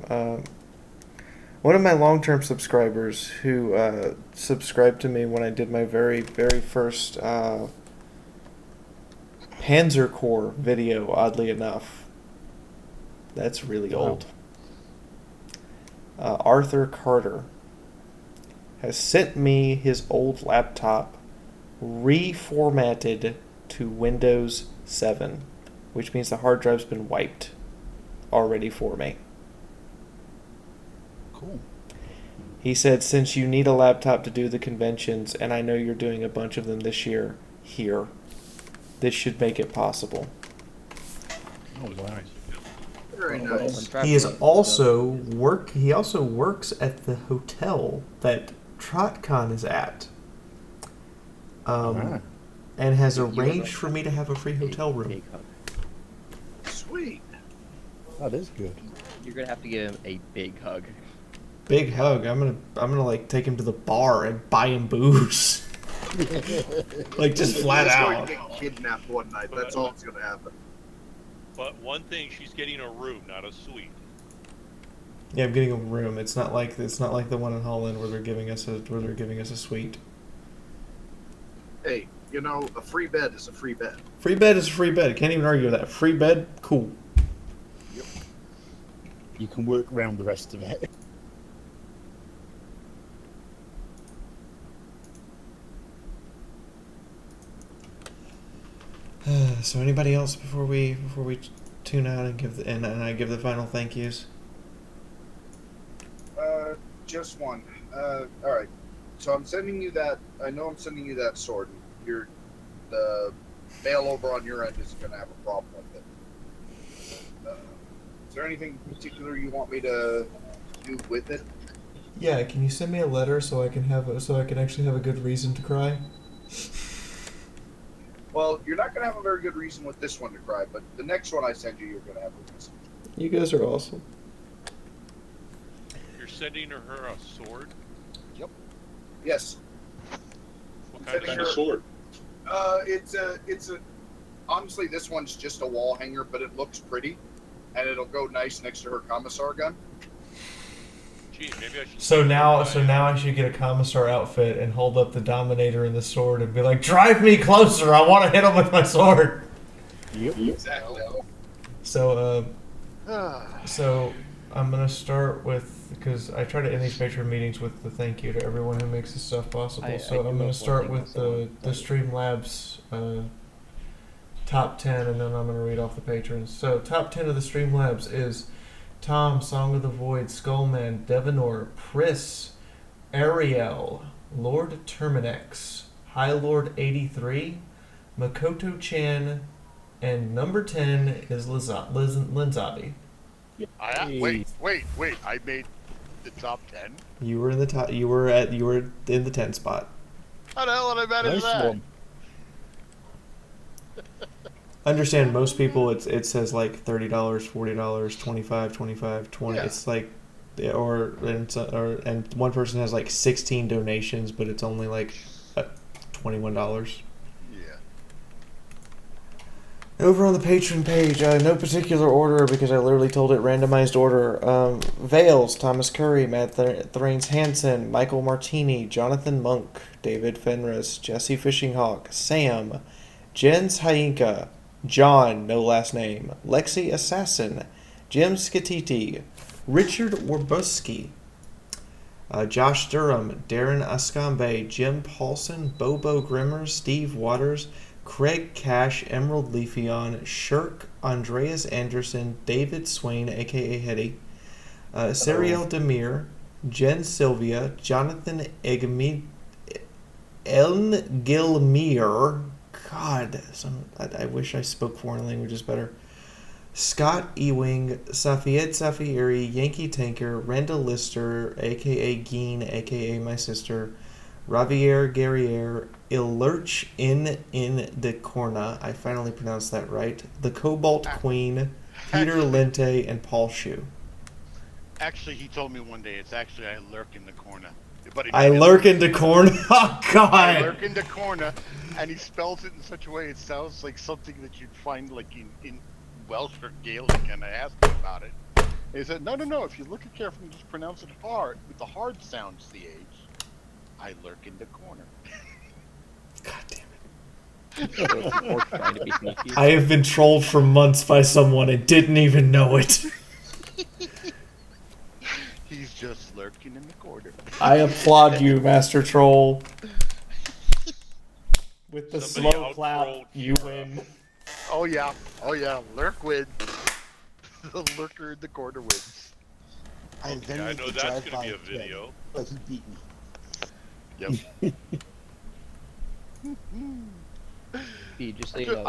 One of my long-term subscribers who subscribed to me when I did my very, very first Panzer Corps video, oddly enough. That's really old. Arthur Carter has sent me his old laptop reformatted to Windows 7, which means the hard drive's been wiped already for me. Cool. He said, since you need a laptop to do the conventions, and I know you're doing a bunch of them this year, here, this should make it possible. Oh, wow. Very nice. He is also He also works at the hotel that TrotCon is at, and has arranged for me to have a free hotel room. Big hug. Sweet. That is good. You're gonna have to give him a big hug. Big hug. I'm gonna like take him to the bar and buy him booze. Like just flat He's going out. to get kidnapped one night. That's all that's going to happen. But one thing, she's getting a room, not a suite. Yeah, I'm getting a room. It's not like the one in Holland where they're giving us a suite. Hey, you know, a free bed is a free bed. Free bed is a free bed. Can't even argue with that. Free bed, cool. Yep. You can work around the rest of it. So anybody else before we tune out and I give the final thank yous? Just one. All right. So I'm sending you that. I know I'm sending you that sword. The mail over on your end isn't going to have a problem with it. Is there anything particular you want me to do with it? Yeah, can you send me a letter so I can actually have a good reason to cry? Well, you're not going to have a very good reason with this one to cry, but the next one I send you, you're going to have a reason. You guys are awesome. You're sending her a sword? Yep. Yes. What kind Sending of her- sword? It's a. Honestly, this one's just a wall hanger, but it looks pretty, and it'll go nice next to her commissar gun. Gee, maybe I should. So now I should get a commissar outfit and hold up the Dominator and the sword and be like, "Drive me closer! I want to hit him with my sword." Yep. Exactly. So I'm gonna start with, because I try to end these patron meetings with the thank you to everyone who makes this stuff possible. I'm gonna start with the Streamlabs top 10, and then I'm gonna read off the patrons. So top 10 of the Streamlabs is Tom, Song of the Void, Skullman, Devanor, Pris, Ariel, Lord Terminex, High Lord 83, Makoto Chan, and number 10 is Linzabi. Wait! I made the top 10. You were in the top. You were in the 10 spot. How the hell did I manage that? Understand, most people it says like $30, $40, $25, 20. Yeah. It's like, and one person has like 16 donations, but it's only like $21. Yeah. Over on the patron page, no particular order because I literally told it randomized order. Vales, Thomas Curry, Matt Thrains Hansen, Michael Martini, Jonathan Monk, David Fenris, Jesse Fishinghawk, Sam, Jens Hainka, John, no last name, Lexi Assassin, Jim Skatiti, Richard Warbuski, Josh Durham, Darren Ascambe, Jim Paulson, Bobo Grimmer, Steve Waters, Craig Cash, Emerald Leafeon, Shirk, Andreas Anderson, David Swain, aka Hetty, Serial Demir, Jen Sylvia, Jonathan Eln Gilmere, God, I wish I spoke foreign languages better. Scott Ewing, Safied Safieri, Yankee Tanker, Randall Lister, aka Geen, aka my sister, Javier Guerriere, Ilurch in the Corna, I finally pronounced that right, the Cobalt Queen, Peter Lente, and Paul Shue. Actually, he told me one day it's actually I lurk in the corner. But I lurk in the corner? Oh, God! I lurk in the corner, and he spells it in such a way it sounds like something that you'd find like in Welsh or Gaelic, and I asked him about it. And he said, no, if you look at carefully, just pronounce it hard, with the hard sound CH. I lurk in the corner. God damn it. I have been trolled for months by someone and didn't even know it. He's just lurking in the corner. I applaud you, Master Troll. With the Somebody slow clap, you win. Oh yeah, lurk wins. The lurker in the corner wins. I know that's going to be a video. But he beat me. Yep. Just so you know,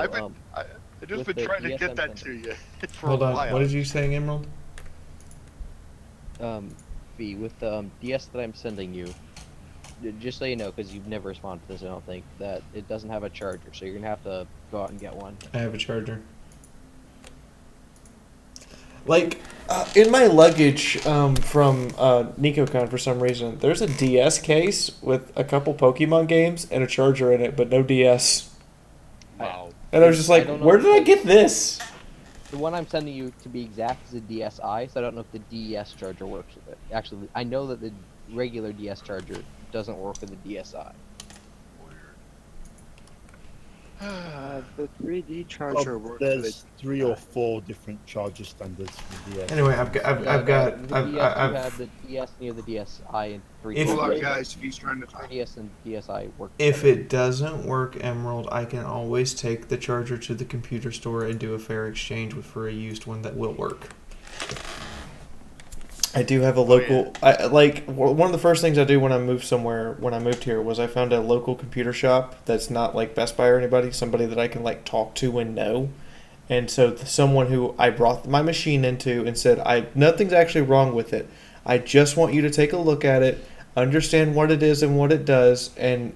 I've just With been the trying to DS get I'm that to sending. you for Hold a on. while. What did you say, Emerald? V, with the DS that I'm sending you, just so you know, because you've never responded to this, I don't think, that it doesn't have a charger, so you're gonna have to go out and get one. I have a charger. Like, in my luggage from NicoCon, for some reason, there's a DS case with a couple Pokemon games and a charger in it, but no DS. Wow. And I was just like, don't know where did I if get this? The one I'm sending you, to be exact, is a DSi, so I don't know if the DS charger works with it. Actually, I know that the regular DS charger doesn't work with the DSi. The 3D charger works with There's 3 or 4 different charger standards for DS. Anyway, I've have the DS near the DSi and 3DS. If- Hold on, guys. If he's trying to talk. 3DS and DSi work If together. it doesn't work, Emerald, I can always take the charger to the computer store and do a fair exchange for a used one that will work. I do have a local. One of the first things I do when I move somewhere, when I moved here, was I found a local computer shop that's not like Best Buy or anybody, somebody that I can like talk to and know. And so someone who I brought my machine into and said, nothing's actually wrong with it. I just want you to take a look at it, understand what it is and what it does, and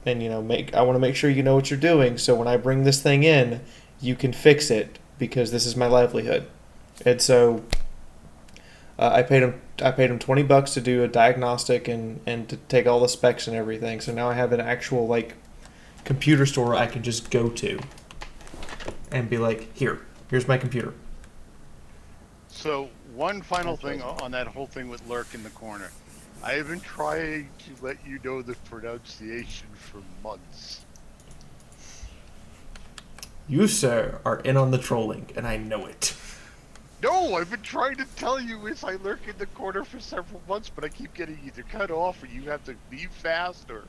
you know, I want to make sure you know what you're doing. So when I bring this thing in, you can fix it because this is my livelihood. And so I paid him $20 to do a diagnostic and to take all the specs and everything. So now I have an actual like computer store I can just go to and be like, here's my computer. So one final thing on that whole thing with Lurk in the corner. I have been trying to let you know the pronunciation for months. You, sir, are in on the trolling, and I know it. No, I've been trying to tell you as I lurk in the corner for several months, but I keep getting either cut off or you have to leave fast or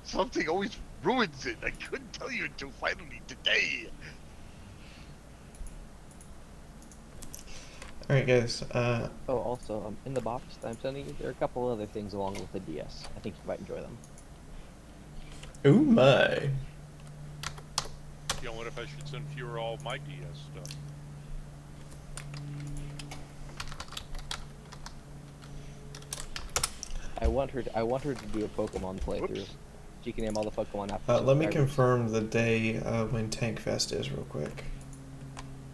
something always ruins it. I couldn't tell you until finally today. Alright, guys. Oh, also, in the box that I'm sending you, there are a couple other things along with the DS. I think you might enjoy them. Ooh, my. You know, what if I should send Fiaura all my DS stuff? I want her to do a Pokemon playthrough. Whoops. She can name all the Pokemon after Let me subscribers. confirm the day when Tank Fest is real quick.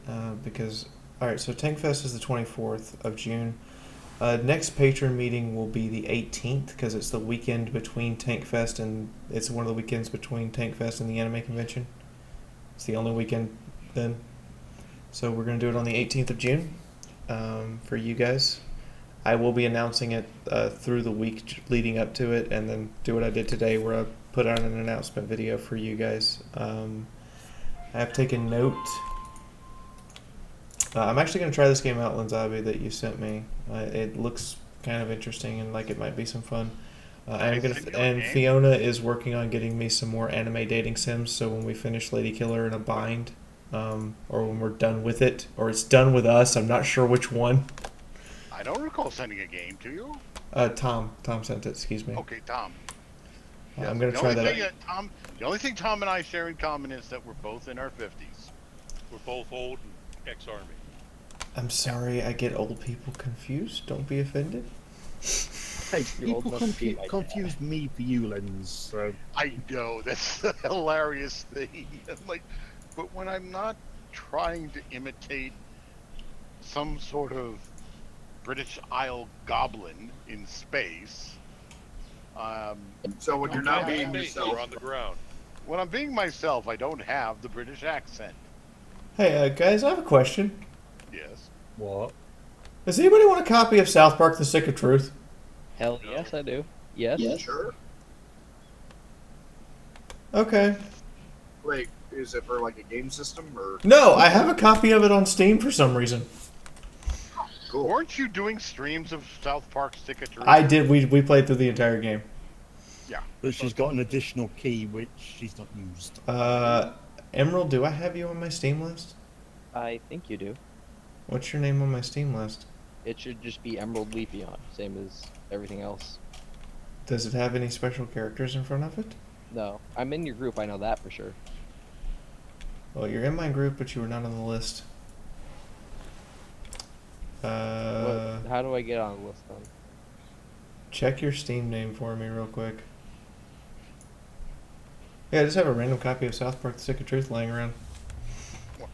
Alright, so Tank Fest is the 24th of June. Next patron meeting will be the 18th because it's the weekend between Tank Fest and it's one of the weekends between Tank Fest and the anime convention. It's the only weekend then. So we're going to do it on the 18th of June for you guys. I will be announcing it through the week leading up to it and then do what I did today where I put out an announcement video for you guys. I have taken note. I'm actually going to try this game out, Linzabi, that you sent me. It looks kind of interesting and like it might be some fun. And Fiona is working on getting me some more anime dating sims, so when we finish Lady Killer in a bind, or when we're done with it, or it's done with us, I'm not sure which one. I don't recall sending a game to you. Tom sent it, excuse me. Okay, Tom. I'm going to try that out. The only thing Tom and I share in common is that we're both in our 50s. We're both old and ex-army. I'm sorry, I get old people confused. Don't be offended. Hey, You're old people enough to be my confuse me for you, Lens. So I know, that's a hilarious thing. Like, but when I'm not trying to imitate some sort of British Isle goblin in space, So when you're not being You're yourself, on the ground. when I'm being myself, I don't have the British accent. Hey, guys, I have a question. Yes. what? Does anybody want a copy of South Park: The Stick of Truth? Hell yes, I do. Yes. sure. Okay. Wait, is it for like a game system or No, I have a copy of it on Steam for some reason. cool? Weren't you doing streams of South Park Stick of Truth? I did. We played through the entire game. But she's got an additional key which she's not used. Emerald, do I have you on my Steam list? I think you do. What's your name on my Steam list? It should just be Emerald Leafeon, same as everything else. Does it have any special characters in front of it? No, I'm in your group. I know that for sure. Well, you're in my group, but you were not on the list. How do I get on the list then? Check your Steam name for me real quick. Yeah, I just have a random copy of South Park: The Stick of Truth laying around. Wow.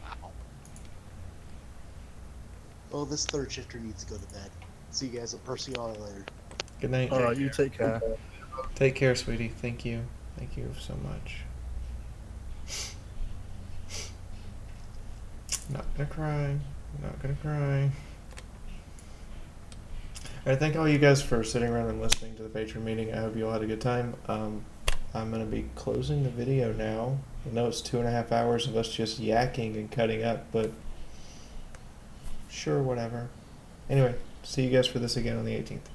Oh, this third shifter needs to go to bed. See you guys. Or see y'all later. Good night. All right, you take care. Take care, sweetie. Thank you. Thank you so much. Not gonna cry. Not gonna cry. Alright, thank all you guys for sitting around and listening to the patron meeting. I hope you all had a good time. I'm gonna be closing the video now. I know it's 2.5 hours of us just yakking and cutting up, but sure, whatever. Anyway, see you guys for this again on the 18th.